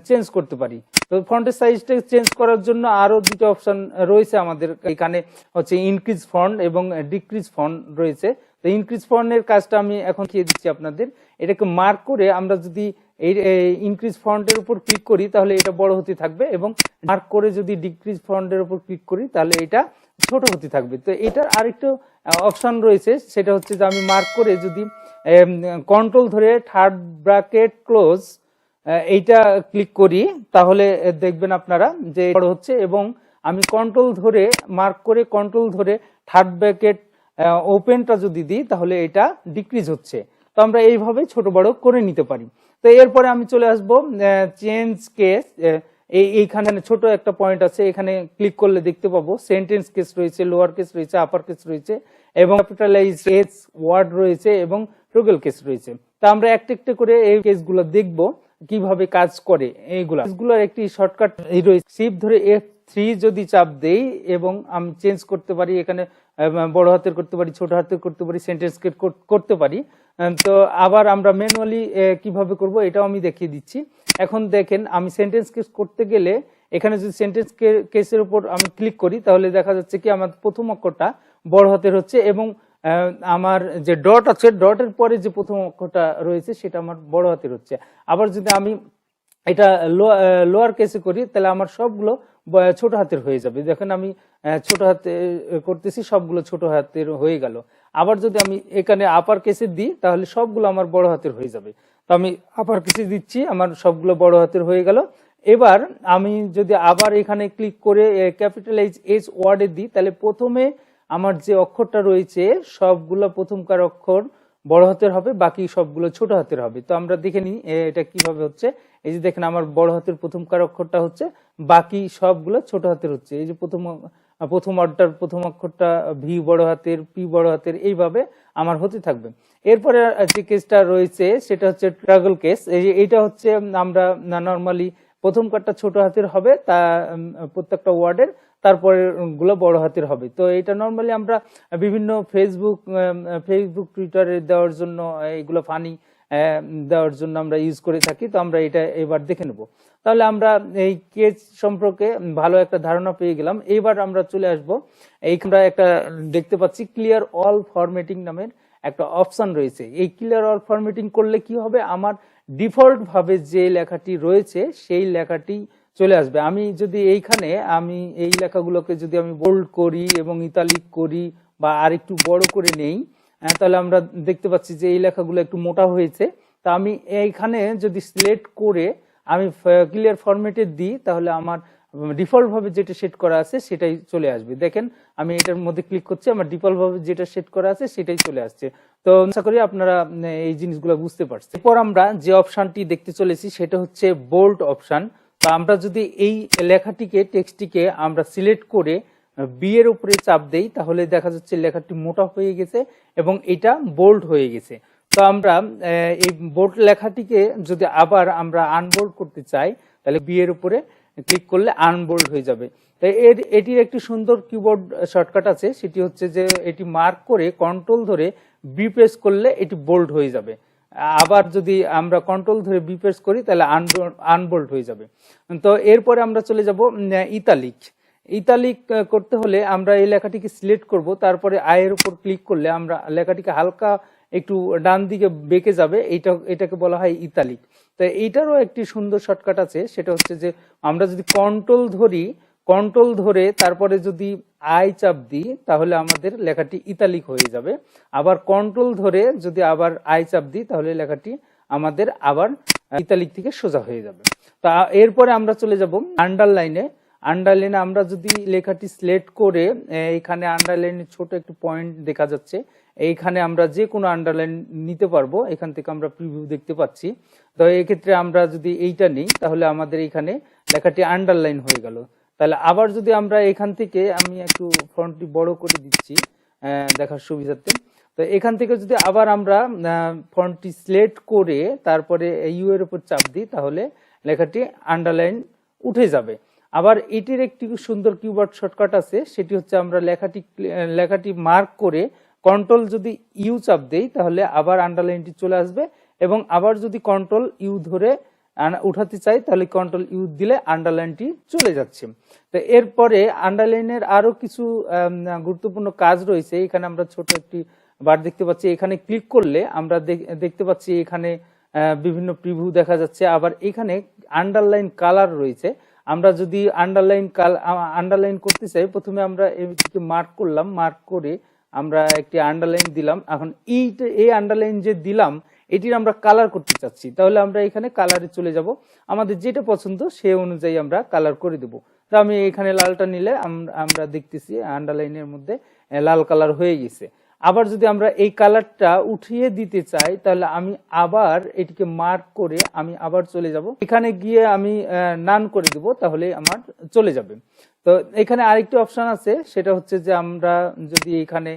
চেঞ্জ করতে পারি। তো ফন্টের সাইজটা চেঞ্জ করার জন্য আরো দুটো অপশন রয়েছে আমাদের এখানে, হচ্ছে ইনক্রিজ ফন্ট এবং ডিক্রিজ ফন্ট রয়েছে। তো ইনক্রিজ ফন্টের কাজটা আমি এখন দিয়ে দিচ্ছি আপনাদের। এটাকে মার্ক করে আমরা যদি এই ইনক্রিজ ফন্টের উপর ক্লিক করি তাহলে এটা বড় হতে থাকবে, এবং মার্ক করে যদি ডিক্রিজ ফন্টের উপর ক্লিক করি তাহলে এটা ছোট হতে থাকবে। তো এটার আরেকটা অপশন রয়েছে, সেটা হচ্ছে যে আমি মার্ক করে যদি কন্ট্রোল ধরে থার্ড ব্র্যাকেট ক্লোজ এইটা ক্লিক করি তাহলে দেখবেন আপনারা যে বড় হচ্ছে, এবং আমি কন্ট্রোল ধরে মার্ক করে কন্ট্রোল ধরে থার্ড ব্র্যাকেট ওপেনটা যদি দিই তাহলে এটা ডিক্রিজ হচ্ছে। তো আমরা এইভাবে ছোট বড় করে নিতে পারি। তো এরপরে আমি চলে আসবো চেঞ্জ কেস। এইখানে ছোট একটা পয়েন্ট আছে, এখানে ক্লিক করলে দেখতে পাবো সেন্টেন্স কেস রয়েছে, লোয়ার কেস রয়েছে, আপার কেস রয়েছে, এবং ক্যাপিটালাইজ কেস ওয়ার্ড রয়েছে, এবং টগল কেস রয়েছে। তা আমরা একটা একটা করে এই কেসগুলো দেখবো কিভাবে কাজ করে। এইগুলোর একটি শর্টকাট রয়েছে, শিফট ধরে F3 যদি চাপ দেই এবং আমি চেঞ্জ করতে পারি, এখানে বড় হাতের করতে পারি, ছোট হাতের করতে পারি, সেন্টেন্স কেস করতে পারি। তো আবার আমরা ম্যানুয়ালি কিভাবে করব এটাও আমি দেখিয়ে দিচ্ছি। এখন দেখেন আমি সেন্টেন্স কেস করতে গেলে এখানে যদি সেন্টেন্স কেসের উপর আমি ক্লিক করি তাহলে দেখা যাচ্ছে কি আমার প্রথম অক্ষরটা বড় হাতের হচ্ছে, এবং আমার যে ডট আছে ডটের পরে যে প্রথম অক্ষরটা রয়েছে সেটা আমার বড় হাতের হচ্ছে। আবার যদি আমি এটা লোয়ার কেসে করি তাহলে আমার সবগুলো ছোট হাতের হয়ে যাবে। দেখেন আমি ছোট হাতে করতেছি, সবগুলো ছোট হাতের হয়ে গেল। আবার যদি আমি এখানে আপার কেসে দিই তাহলে সবগুলো আমার বড় হাতের হয়ে যাবে। তো আমি আপার কেসে দিচ্ছি, আমার সবগুলো বড় হাতের হয়ে গেল। এবার আমি যদি আবার এখানে ক্লিক করে ক্যাপিটালাইজ এস ওয়ার্ডে দিই তাহলে প্রথমে আমার যে অক্ষরটা রয়েছে সবগুলো প্রথমকার অক্ষর বড় হাতের হবে, বাকি সবগুলো ছোট হাতের হবে। তো আমরা দেখে নিই এটা কিভাবে হচ্ছে। এই যে দেখেন আমার বড় হাতের প্রথমকার অক্ষরটা হচ্ছে, বাকি সবগুলো ছোট হাতের হচ্ছে। এই যে প্রথম অর্ডার প্রথম অক্ষরটা ভি বড় হাতের, পি বড় হাতের, এইভাবে আমার হতে থাকবে। এরপরে যে কেসটা রয়েছে সেটা হচ্ছে ট্রাগল কেস। এইটা হচ্ছে আমরা নর্মালি প্রথম কারটা ছোট হাতের হবে, তা প্রত্যেকটা ওয়ার্ডের, তারপরে গুলো বড় হাতের হবে। তো এটা নর্মালি আমরা বিভিন্ন ফেসবুক টুইটারে দেওয়ার জন্য, এগুলো ফানি দেওয়ার জন্য আমরা ইউজ করে থাকি। তো আমরা এটা এবার দেখে নেব। তাহলে আমরা এই কেস সম্পর্কে ভালো একটা ধারণা পেয়ে গেলাম। এবার আমরা চলে আসবো, এইখানে একটা দেখতে পাচ্ছি ক্লিয়ার অল ফরম্যাটিং নামের একটা অপশন রয়েছে। এই ক্লিয়ার অল ফরম্যাটিং করলে কি হবে, আমার ডিফল্ট ভাবে যে লেখাটি রয়েছে সেই লেখাটি চলে আসবে। আমি যদি এইখানে আমি এই লেখাগুলোকে যদি আমি বোল্ড করি এবং ইতালিক করি বা আরেকটু বড় করে নেই, তাহলে আমরা দেখতে পাচ্ছি যে এই লেখাগুলো একটু মোটা হয়েছে। তা আমি এইখানে যদি সিলেক্ট করে আমি ক্লিয়ার ফরম্যাটে দিই তাহলে আমার ডিফল্ট ভাবে যেটা সেট করা আছে সেটাই চলে আসবে। দেখেন আমি এটার মধ্যে ক্লিক করছি, আমার ডিফল্ট ভাবে যেটা সেট করা আছে সেটাই চলে আসছে। তো আশা করি আপনারা এই জিনিসগুলো বুঝতে পারছেন। এরপর আমরা যে অপশনটি দেখতে চলেছি সেটা হচ্ছে বোল্ড অপশন। তো আমরা যদি এই লেখাটিকে টেক্সটটিকে আমরা সিলেক্ট করে বি এর উপরে চাপ দেই তাহলে দেখা যাচ্ছে লেখাটি মোটা হয়ে গেছে এবং এটা বোল্ড হয়ে গেছে। তো আমরা এই বোল্ড লেখাটিকে যদি আবার আমরা আনবোল্ড করতে চাই তাহলে বি এর উপরে ক্লিক করলে আনবোল্ড হয়ে যাবে। এটির একটি সুন্দর কিবোর্ড শর্টকাট আছে, সেটি হচ্ছে যে এটি মার্ক করে কন্ট্রোল ধরে বি প্রেস করলে এটি বোল্ড হয়ে যাবে। আবার যদি আমরা কন্ট্রোল ধরে বি প্রেস করি তাহলে আনবোল্ড হয়ে যাবে। তো এরপরে আমরা চলে যাব ইতালিক। ইতালিক করতে হলে আমরা এই লেখাটিকে সিলেক্ট করব, তারপরে আয়ের উপর ক্লিক করলে আমরা লেখাটিকে হালকা একটু ডান দিকে বেঁকে যাবে, এটাকে বলা হয় ইতালিক। তো এইটারও একটি সুন্দর শর্টকাট আছে, সেটা হচ্ছে যে আমরা যদি কন্ট্রোল ধরে তারপরে যদি আই চাপ দিই তাহলে আমাদের লেখাটি ইতালিক হয়ে যাবে। আবার কন্ট্রোল ধরে যদি আবার আই চাপ দিই তাহলে লেখাটি আমাদের আবার ইতালিক থেকে সোজা হয়ে যাবে। তা এরপরে আমরা চলে যাব আন্ডারলাইনে। আন্ডারলাইনে আমরা যদি লেখাটি সিলেক্ট করে এখানে আন্ডারলাইনে ছোট একটি পয়েন্ট দেখা যাচ্ছে, এইখানে আমরা যে কোনো আন্ডারলাইন নিতে পারবো। এখান থেকে আমরা প্রিভিউ দেখতে পাচ্ছি। তো এই ক্ষেত্রে আমরা যদি এইটা নিই তাহলে আমাদের এখানে লেখাটি আন্ডারলাইন হয়ে গেল। তাহলে আবার যদি আমরা এখান থেকে, আমি একটু ফন্টটি বড় করে দিচ্ছি দেখার সুবিধার্থে, তো এখান থেকে যদি আবার আমরা ফন্টটি সিলেক্ট করে তারপরে ইউ এর উপর চাপ দিই তাহলে লেখাটি আন্ডারলাইন উঠে যাবে। আবার এটির একটি সুন্দর কিবোর্ড শর্টকাট আছে, সেটি হচ্ছে আমরা লেখাটি মার্ক করে কন্ট্রোল যদি ইউ চাপ দেই তাহলে আবার আন্ডারলাইনটি চলে আসবে, এবং আবার যদি কন্ট্রোল ইউ ধরে উঠাতে চাই তাহলে কন্ট্রোল ইউ দিলে আন্ডারলাইনটি চলে যাচ্ছে। তো এরপরে আন্ডারলাইনের আরো কিছু গুরুত্বপূর্ণ কাজ রয়েছে। এখানে আমরা ছোট একটি বার দেখতে পাচ্ছি, এখানে ক্লিক করলে আমরা দেখতে পাচ্ছি এখানে বিভিন্ন প্রিভিউ দেখা যাচ্ছে। আবার এখানে আন্ডারলাইন কালার রয়েছে। আমরা যদি আন্ডারলাইন করতে চাই, প্রথমে আমরা এটিকে মার্ক করলাম, মার্ক করে আমরা একটি আন্ডারলাইন দিলাম। এখন এই আন্ডারলাইন যে দিলাম এটির আমরা কালার করতে চাচ্ছি, তাহলে আমরা এখানে কালারে চলে যাব, আমাদের যেটা পছন্দ সে অনুযায়ী আমরা কালার করে দেব। তো আমি এখানে লালটা নিলে আমরা দেখতেছি আন্ডারলাইনের মধ্যে লাল কালার হয়ে গেছে। আবার যদি আমরা এই কালারটা উঠিয়ে দিতে চাই তাহলে আমি আবার এটিকে মার্ক করে আমি আবার চলে যাব, এখানে গিয়ে আমি নান করে দেব, তাহলে আমার চলে যাবে। তো এখানে আরেকটি অপশন আছে, সেটা হচ্ছে যে আমরা যদি এখানে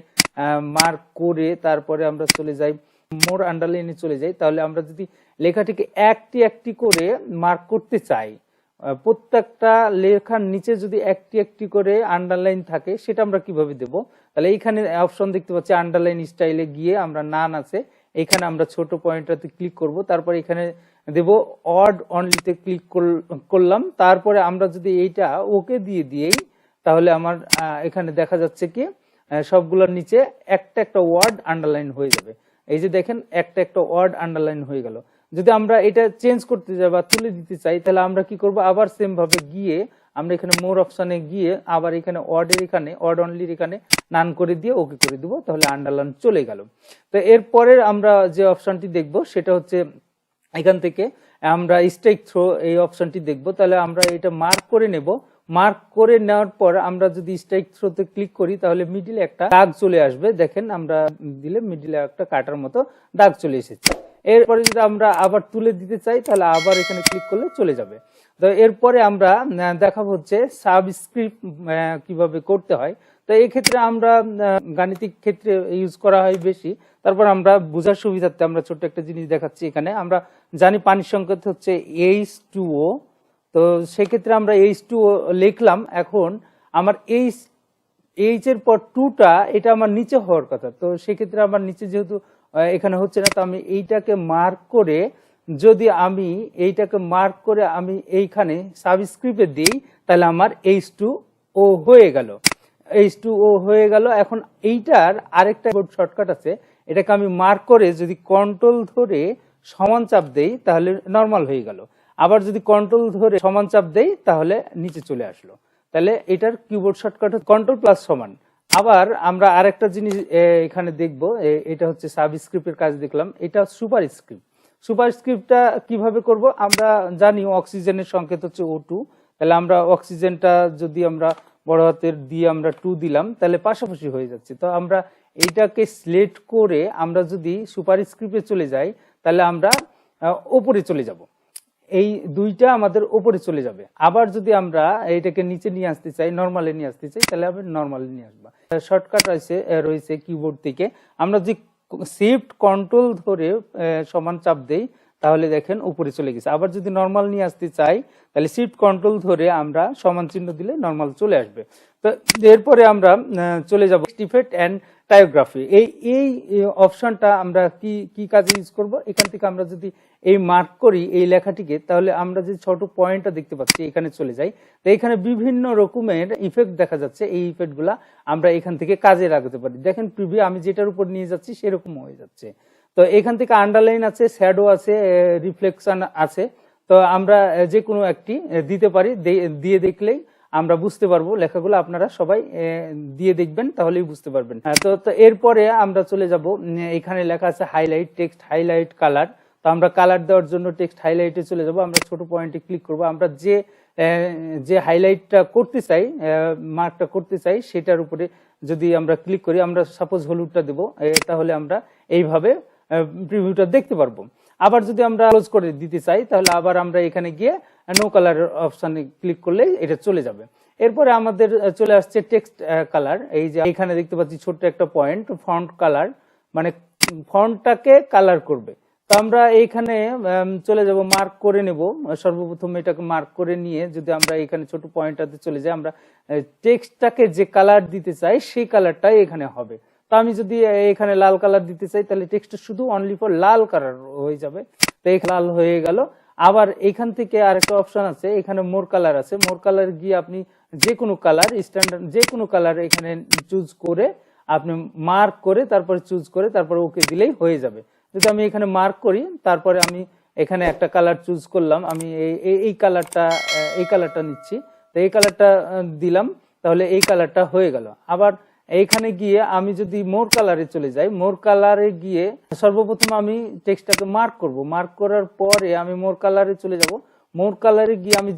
মার্ক করে তারপরে আমরা চলে যাই মোর আন্ডারলাইনে চলে যাই, তাহলে আমরা যদি লেখাটিকে একটি একটি করে মার্ক করতে চাই, প্রত্যেকটা লেখার নিচে যদি একটি একটি করে আন্ডারলাইন থাকে, সেটা আমরা কিভাবে দেব? তাহলে এইখানে অপশন দেখতে পাচ্ছি আন্ডারলাইন স্টাইলে গিয়ে আমরা নান আছে, এখানে আমরা ছোট পয়েন্টটাতে ক্লিক করব, তারপর এখানে দেব অড অনলিতে ক্লিক করলাম। তারপরে আমরা যদি এইটা ওকে দিয়ে দিই তাহলে আমার এখানে দেখা যাচ্ছে কি সবগুলোর নিচে একটা একটা ওয়ার্ড আন্ডারলাইন হয়ে যাবে। এই যে দেখেন একটা একটা ওয়ার্ড আন্ডারলাইন হয়ে গেল। যদি আমরা এটা চেঞ্জ করতে চাই বা তুলে দিতে চাই তাহলে আমরা কি করব, আবার সেম ভাবে গিয়ে আমরা এখানে মোর অপশনে গিয়ে আবার এখানে ওয়ার্ডের এখানে ওয়ার্ড অনলির এখানে নান করে দিয়ে ওকে করে দিব, তাহলে আন্ডারলাইন চলে গেল। তো এরপরের আমরা যে অপশনটি দেখব সেটা হচ্ছে এখান থেকে আমরা স্ট্রাইক থ্রো এই অপশনটি দেখব। তাহলে আমরা এটা মার্ক করে নেব, মার্ক করে নেওয়ার পর আমরা যদি স্ট্রাইক থ্রোতে ক্লিক করি তাহলে মিডিলে একটা দাগ চলে আসবে। দেখেন আমরা দিলে মিডিলে একটা কাটার মতো দাগ চলে এসেছে। এরপরে যদি আমরা আবার তুলে দিতে চাই তাহলে আবার এখানে ক্লিক করলে চলে যাবে। তো এরপরে আমরা দেখাবো হচ্ছে সাবস্ক্রিপ্ট কিভাবে করতে হয়। তো এই ক্ষেত্রে আমরা গাণিতিক ক্ষেত্রে ইউজ করা হয় বেশি। তারপর আমরা বোঝার সুবিধার্থে আমরা ছোট্ট একটা জিনিস দেখাচ্ছি। এখানে আমরা জানি পানির সংকেত হচ্ছে H2O, তো সেক্ষেত্রে আমরা H2O লিখলাম। এখন আমার এইচ এর পর 2টা এটা আমার নিচে হওয়ার কথা, তো সেক্ষেত্রে আমার নিচে যেহেতু এখানে হচ্ছে না, তো আমি এইটাকে মার্ক করে আমি এইখানে সাবস্ক্রিপ্টে দিই তাহলে আমার H2O হয়ে গেল, H2O হয়ে গেল। এখন এইটার আরেকটা শর্টকাট আছে, এটাকে আমি মার্ক করে যদি কন্ট্রোল ধরে সমান চাপ দেই তাহলে নর্মাল হয়ে গেল, আবার যদি কন্ট্রোল ধরে সমান চাপ দেই তাহলে নিচে চলে আসলো। তাহলে এটার কিবোর্ড শর্টকাট কন্ট্রোল প্লাস সমান। আবার আমরা আরেকটা জিনিস এখানে দেখব, এটা হচ্ছে সাবস্ক্রিপ্টের কাজ দেখলাম, এটা সুপারস্ক্রিপ্ট। সুপারস্ক্রিপ্টটা কিভাবে করব? আমরা জানি অক্সিজেনের সংকেত হচ্ছে O2, তাহলে আমরা অক্সিজেনটা যদি আমরা বড় হাতের দিয়ে আমরা 2 দিলাম তাহলে পাশাপাশি হয়ে যাচ্ছে। তো আমরা এইটাকে সিলেক্ট করে আমরা যদি সুপারস্ক্রিপ্টে চলে যাই তাহলে আমরা উপরে চলে যাব, এই দুইটা আমাদের উপরে চলে যাবে। আবার যদি আমরা এইটাকে নিচে নিয়ে আসতে চাই, নরমালে নিয়ে আসতে চাই, তাহলে আমরা নরমালে নিয়ে আসবো। শর্টকাট রয়েছে কিবোর্ড থেকে, আমরা যে শিফট কন্ট্রোল ধরে সমান চাপ দেই তাহলে দেখেন উপরে চলে গেছে। আবার যদি নরমাল নিয়ে আসতে চাই তাহলে শিফট কন্ট্রোল ধরে আমরা সমান চিহ্ন দিলে নরমাল চলে আসবে। তো এরপরে আমরা চলে যাব ইফেক্ট এন্ড টাইপোগ্রাফি। এই অপশনটা আমরা কি কাজে ইউজ করব? এখান থেকে আমরা যদি এই মার্ক করি এই লেখাটিকে, তাহলে আমরা যে ছোট পয়েন্টটা দেখতে পাচ্ছি এখানে চলে যাই। তো এখানে বিভিন্ন রকমের ইফেক্ট দেখা যাচ্ছে, এই ইফেক্টগুলা আমরা এখান থেকে কাজে লাগাতে পারি। দেখেন প্রিভিউ আমি যেটার উপর নিয়ে যাচ্ছি সেরকম হয়ে যাচ্ছে। তো এখান থেকে আন্ডারলাইন আছে, শ্যাডো আছে, রিফ্লেকশন আছে। তো আমরা যে কোনো একটি দিতে পারি, দিয়ে দেখলেই আমরা বুঝতে পারবো। লেখাগুলো আপনারা সবাই দিয়ে দেখবেন তাহলেই বুঝতে পারবেন। তো এরপরে আমরা চলে যাব, এখানে লেখা আছে হাইলাইট, টেক্সট হাইলাইট, কালার। তো আমরা কালার দেওয়ার জন্য টেক্সট হাইলাইটে চলে যাব, আমরা ছোট পয়েন্টে ক্লিক করব। আমরা যে যে হাইলাইটটা করতে চাই, মার্কটা করতে চাই, সেটার উপরে যদি আমরা ক্লিক করি, আমরা সাপোজ হলুদটা দেব, তাহলে আমরা এইভাবে প্রিভিউটা দেখতে পারবো। আবার যদি আমরা ক্লোজ করে দিতে চাই, তাহলে আবার আমরা এখানে গিয়ে নো কালার অপশানে ক্লিক করলেই এটা চলে যাবে। এরপরে আমাদের চলে আসছে টেক্সট কালার। এই যে এখানে দেখতে পাচ্ছি ছোট্ট একটা পয়েন্ট, ফন্ট কালার, মানে ফন্টটাকে কালার করবে। তো আমরা এইখানে চলে যাব, মার্ক করে নেব। সর্বপ্রথম এটাকে মার্ক করে নিয়ে যদি আমরা এখানে ছোট পয়েন্টটাতে চলে যাই, আমরা টেক্সটটাকে যে কালার দিতে চাই সেই কালারটাই এখানে হবে। তো আমি যদি এখানে লাল কালার দিতে চাই, তাহলে টেক্সটটা শুধু অনলি ফর লাল কালার হয়ে যাবে। তো এই লাল হয়ে গেল। আবার এখান থেকে আরেকটা অপশন আছে, এখানে মোর কালার আছে। মোর কালার গিয়ে আপনি যে কোনো কালার, স্ট্যান্ডার্ড যে কোনো কালার এখানে চুজ করে আপনি মার্ক করে তারপরে চুজ করে তারপরে ওকে দিলেই হয়ে যাবে। যদি আমি এখানে মার্ক করি, তারপরে আমি এখানে একটা কালার চুজ করলাম, আমি এই কালারটা নিচ্ছি। তো এই কালারটা দিলাম, তাহলে এই কালারটা হয়ে গেল। আবার এইখানে গিয়ে আমি যদি মোর কালারে চলে যাই, মোর কালারে গিয়ে সর্বপ্রথম আমি টেক্সটটাকে মার্ক করব। মার্ক করার পরে আমি মোর কালারে চলে যাব। মোর কালারে গিয়ে আমি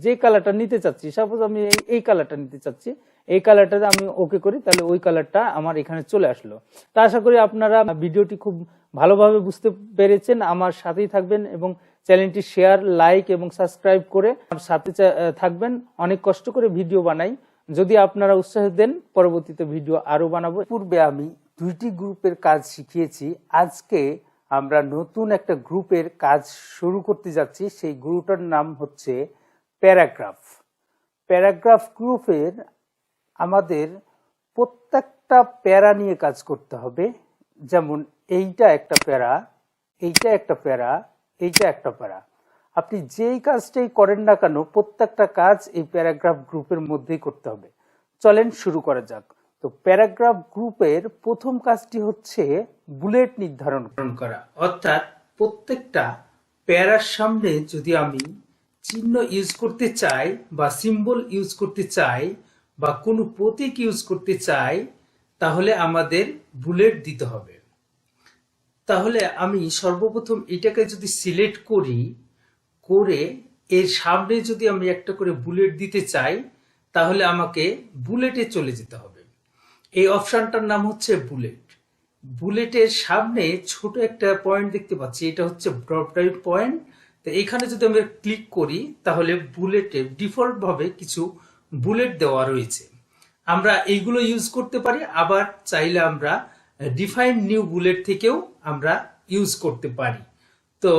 যে কালারটা নিতে চাচ্ছি, সাপোজ আমি এই কালারটা নিতে চাচ্ছি, এই কালারটা আমি ওকে করি, তাহলে ওই কালারটা আমার এখানে চলে আসলো। তা আশা করি আপনারা ভিডিওটি খুব ভালোভাবে বুঝতে পেরেছেন। আমার সাথেই থাকবেন এবং চ্যানেলটি শেয়ার, লাইক এবং সাবস্ক্রাইব করে আমার সাথে থাকবেন। অনেক কষ্ট করে ভিডিও বানাই, যদি আপনারা উৎসাহ দেন পরবর্তীতে ভিডিও আরো বানাবো। পূর্বে আমি 2টি গ্রুপের কাজ শিখিয়েছি। আজকে আমরা নতুন একটা গ্রুপের কাজ শুরু করতে যাচ্ছি। সেই গ্রুপটার নাম হচ্ছে প্যারাগ্রাফ। প্যারাগ্রাফ গ্রুপের আমাদের প্রত্যেকটা প্যারা নিয়ে কাজ করতে হবে। যেমন এইটা একটা প্যারা, এইটা একটা প্যারা, এইটা একটা প্যারা। আপনি যেই কাজটাই করেন না কেন, প্রত্যেকটা কাজ এই প্যারাগ্রাফ গ্রুপের মধ্যেই করতে হবে। চলেন শুরু করা যাক। তো প্যারাগ্রাফ গ্রুপের প্রথম কাজটি হচ্ছে বুলেট নির্ধারণ করা। অর্থাৎ প্রত্যেকটা প্যারার সামনে যদি আমি চিহ্ন ইউজ করতে চাই বা সিম্বল ইউজ করতে চাই বা কোনো প্রতীক ইউজ করতে চাই, তাহলে আমাদের বুলেট দিতে হবে। তাহলে আমি সর্বপ্রথম এটাকে যদি সিলেক্ট করি, করে এর সামনে যদি আমি একটা করে বুলেট দিতে চাই, তাহলে আমাকে বুলেটে চলে যেতে হবে। এই অপশনটার নাম হচ্ছে বুলেট। বুলেটের সামনে ছোট একটা পয়েন্ট দেখতে পাচ্ছি, এটা হচ্ছে ড্রপ ডাউন পয়েন্ট। তো এখানে যদি আমি ক্লিক করি, তাহলে বুলেটে ডিফল্ট ভাবে কিছু বুলেট দেওয়া রয়েছে। আমরা এইগুলো ইউজ করতে পারি, আবার চাইলে আমরা ডিফাইন নিউ বুলেট থেকেও আমরা ইউজ করতে পারি। তো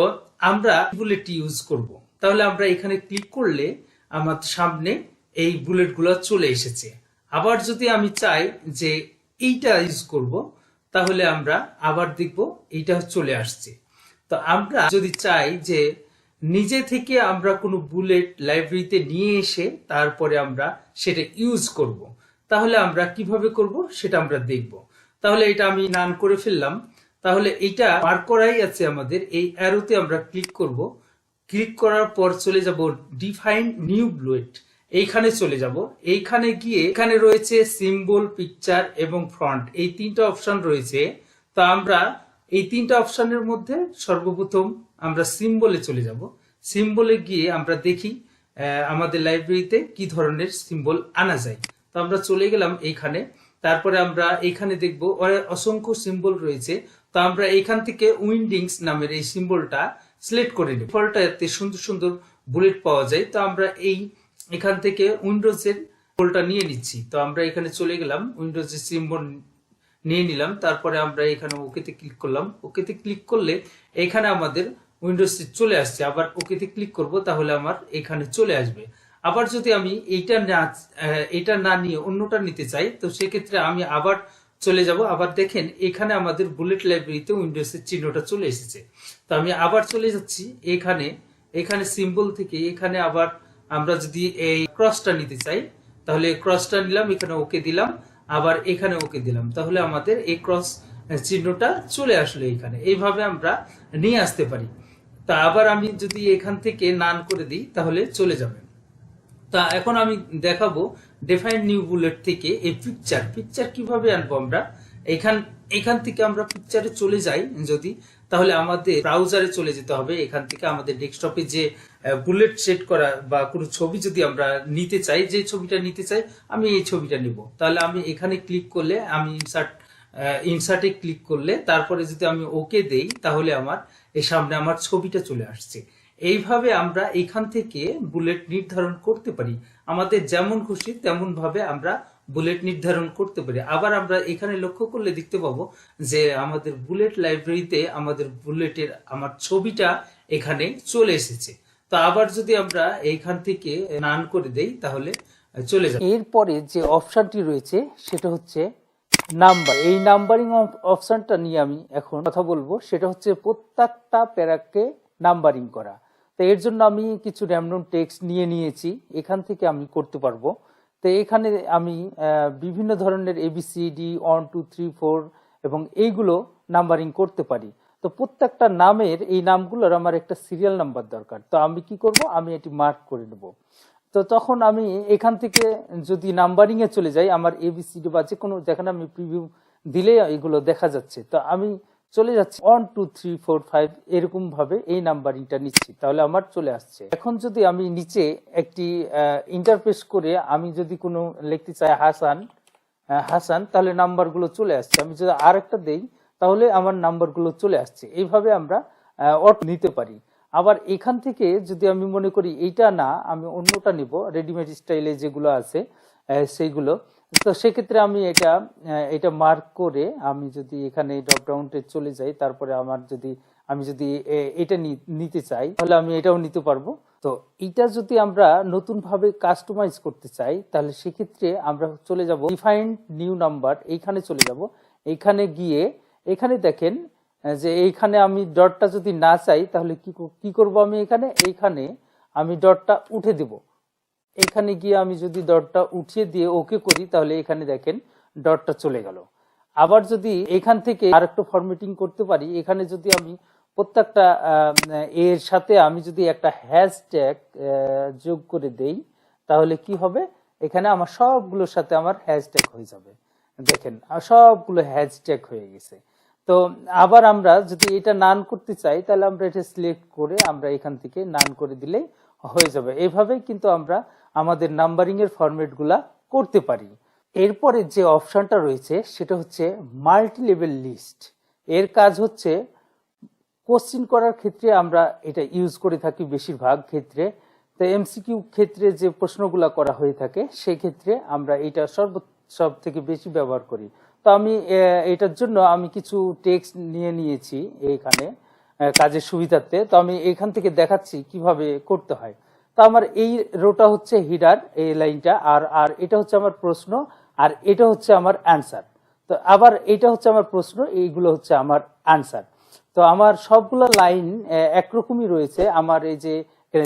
আমরা বুলেট ইউজ করব। তাহলে আমরা এখানে ক্লিক করলে আমার সামনে এই বুলেটগুলো চলে এসেছে। আবার যদি আমি চাই যে এইটা ইউজ করব, তাহলে আমরা আবার দেখব এইটা চলে আসছে। তো আমরা যদি চাই যে নিজে থেকে আমরা কোনো বুলেট লাইব্রেরিতে নিয়ে এসে তারপরে আমরা সেটা ইউজ করব, তাহলে আমরা কিভাবে করব সেটা আমরা দেখব। তাহলে এটা আমি নান করে ফেললাম। তাহলে এটা মার্ক করাই আছে আমাদের। এই অ্যারোতে আমরা ক্লিক করব। ক্লিক করার পর চলে যাব ডিফাইন নিউ বুলেট, এইখানে চলে যাব। এইখানে গিয়ে এখানে রয়েছে সিম্বল, পিকচার এবং ফন্ট, এই তিনটা অপশন রয়েছে। তো আমরা এই তিনটা অপশনের মধ্যে সর্বপ্রথম আমরা সিম্বলে চলে যাব। সিম্বলে গিয়ে আমরা দেখি আমাদের লাইব্রেরিতে কি ধরনের সিম্বল আনা যায়। তো আমরা চলে গেলাম এইখানে। তারপরে আমরা এইখানে দেখব অসংখ্য সিম্বল রয়েছে। তো আমরা এইখান থেকে উইন্ডিংস নামের এই সিম্বলটা সিলেক্ট করে নিই। ফলটাতে সুন্দর সুন্দর বুলেট পাওয়া যায়। তো আমরা এখান থেকে উইন্ডোজের সিম্বলটা নিয়ে নিচ্ছি। তো আমরা এখানে চলে গেলাম, উইন্ডোজের সিম্বল নিয়ে নিলাম। তারপরে আমরা এখানে ওকেতে ক্লিক করলাম। ওকেতে ক্লিক করলে এখানে আমাদের উইন্ডোজ চলে আসছে। আবার ওকেতে ক্লিক করব, তাহলে আমার এখানে চলে আসবে। আবার যদি আমি এটা না নিয়ে অন্যটা নিতে চাই, তো সেক্ষেত্রে আমি আবার চলে যাব। আবার দেখেন এখানে আমাদের বুলেট লাইব্রেরিতে উইন্ডোজের চিহ্নটা চলে এসেছে। তো আমি আবার চলে যাচ্ছি এখানে সিম্বল থেকে এখানে আবার আমরা যদি এই ক্রসটা নিতে চাই, তাহলে ক্রসটা নিলাম, এখানে ওকে দিলাম, আবার এখানে ওকে দিলাম, তাহলে আমাদের এই ক্রস চিহ্নটা চলে আসলো এখানে। এইভাবে আমরা নিয়ে আসতে পারি। তা আবার আমি যদি এখান থেকে নান করে দিই, তাহলে চলে যাবে। তা এখন আমি দেখাবো ডিফাইন নিউ বুলেট থেকে এই পিকচার কিভাবে আনবো আমরা। এখান থেকে আমরা পিকচারে চলে যাই যদি, তাহলে আমাদের ব্রাউজারে চলে যেতে হবে। এখান থেকে আমাদের ডেস্কটপে যে বুলেট সেট করা বা কোনো ছবি যদি আমরা নিতে চাই, যে ছবিটা নিতে চাই, আমি এই ছবিটা নিব, তাহলে আমি এখানে ক্লিক করলে, আমি ইনসার্টে ক্লিক করলে তারপরে যদি আমি ওকে দেই, তাহলে আমার এই সামনে আমার ছবিটা চলে আসছে। এইভাবে আমরা এখান থেকে বুলেট নির্ধারণ করতে পারি। আমাদের যেমন খুশি তেমন ভাবে আমরা বুলেট নির্ধারণ করতে পারি। আবার আমরা এখানে লক্ষ্য করলে দেখতে পাবো যে আমাদের বুলেট লাইব্রেরিতে আমাদের বুলেটের আমার ছবিটা এখানে চলে এসেছে। তো আবার যদি আমরা এইখান থেকে নান করে দেই, তাহলে চলে যাবে। এরপরে যে অপশনটি রয়েছে সেটা হচ্ছে নাম্বার। এই নাম্বারিং অপশনটা নিয়ে আমি এখন কথা বলবো। সেটা হচ্ছে প্রত্যেকটা প্যারাকে নাম্বারিং করা। তো এর জন্য আমি কিছু র্যান্ডম টেক্সট নিয়ে নিয়েছি, এখান থেকে আমি করতে পারবো। তো এখানে আমি বিভিন্ন ধরনের ABCD 1 2 3 4 এবং এইগুলো নাম্বারিং করতে পারি। তো প্রত্যেকটা নামের এই নামগুলোর আমার একটা সিরিয়াল নাম্বার দরকার। তো আমি কি করব, আমি এটি মার্ক করে নেব। তো তখন আমি এখান থেকে যদি নাম্বারিং এ চলে যাই, আমার ABCD বা যে কোনো, যেখানে আমি প্রিভিউ দিলে এগুলো দেখা যাচ্ছে, তো আমি চলে যাচ্ছি 1 2 3 4 5 এরকম ভাবে এই নাম্বারিংটা নিচ্ছি, তাহলে আমার চলে আসছে। এখন যদি আমি নিচে একটি ইন্টারফেস করে আমি যদি কোনো লিখতে চাই হাসান, তাহলে নাম্বারগুলো চলে আসছে। আমি যদি আরেকটা দেই, তাহলে আমার নাম্বারগুলো চলে আসছে। এইভাবে আমরা নিতে পারি। আবার এখান থেকে যদি আমি মনে করি এইটা না, আমি অন্যটা নিব, রেডিমেড স্টাইলে যেগুলো আছে সেইগুলো, তো সেক্ষেত্রে আমি এটা মার্ক করে আমি যদি এখানে ড্রপডাউনটে চলে যাই, তারপরে আমি যদি এটা নিতে চাই, তাহলে আমি এটাও নিতে পারবো। তো এটা যদি আমরা নতুন ভাবে কাস্টমাইজ করতে চাই, তাহলে সেক্ষেত্রে আমরা চলে যাব ডিফাইন্ড নিউ নাম্বার, এইখানে চলে যাব। এইখানে গিয়ে এখানে দেখেন যে এইখানে আমি ডটটা যদি না চাই, তাহলে কি করব, আমি এইখানে আমি ডটটা উঠে দেব। এখানে গিয়ে আমি যদি ডটটা উঠিয়ে দিয়ে ওকে করি, তাহলে এখানে দেখেন ডটটা চলে গেল। আবার যদি এখান থেকে আরেকটু ফরম্যাটিং করতে পারি, এখানে যদি আমি প্রত্যেকটা এর সাথে আমি যদি একটা হ্যাশট্যাগ যোগ করে দেই, তাহলে কি হবে, এখানে আমার সবগুলোর সাথে আমার হ্যাশট্যাগ হয়ে যাবে। দেখেন সবগুলো হ্যাশট্যাগ হয়ে গেছে। তো আবার আমরা যদি এটা নান করতে চাই, তাহলে আমরা এটা সিলেক্ট করে আমরা এখান থেকে নান করে দিলেই হয়ে যাবে। এইভাবে কিন্তু আমরা আমাদের নাম্বারিং এর ফরম্যাট গুলা করতে পারি। এরপরে যে অপশনটা রয়েছে সেটা হচ্ছে মাল্টি লেভেল লিস্ট। এর কাজ হচ্ছে কোশ্চিন করার ক্ষেত্রে আমরা এটা ইউজ করে থাকি বেশিরভাগ ক্ষেত্রে। তো এমসিকিউ ক্ষেত্রে যে প্রশ্নগুলা করা হয়ে থাকে, সেই ক্ষেত্রে আমরা এটা সব থেকে বেশি ব্যবহার করি। তো আমি এটার জন্য আমি কিছু টেক্সট নিয়ে নিয়েছি এখানে কাজের সুবিধার্থে। তো আমি এখান থেকে দেখাচ্ছি কিভাবে করতে হয়। তো আমার এই রোটা হচ্ছে হিডার, এই লাইনটা, আর এটা হচ্ছে আমার প্রশ্ন, আর এটা হচ্ছে আমার অ্যান্সার। তো আবার এটা হচ্ছে আমার প্রশ্ন, এইগুলো হচ্ছে আমার অ্যান্সার। তো আমার সবগুলো লাইন একরকমই রয়েছে। আমার এই যে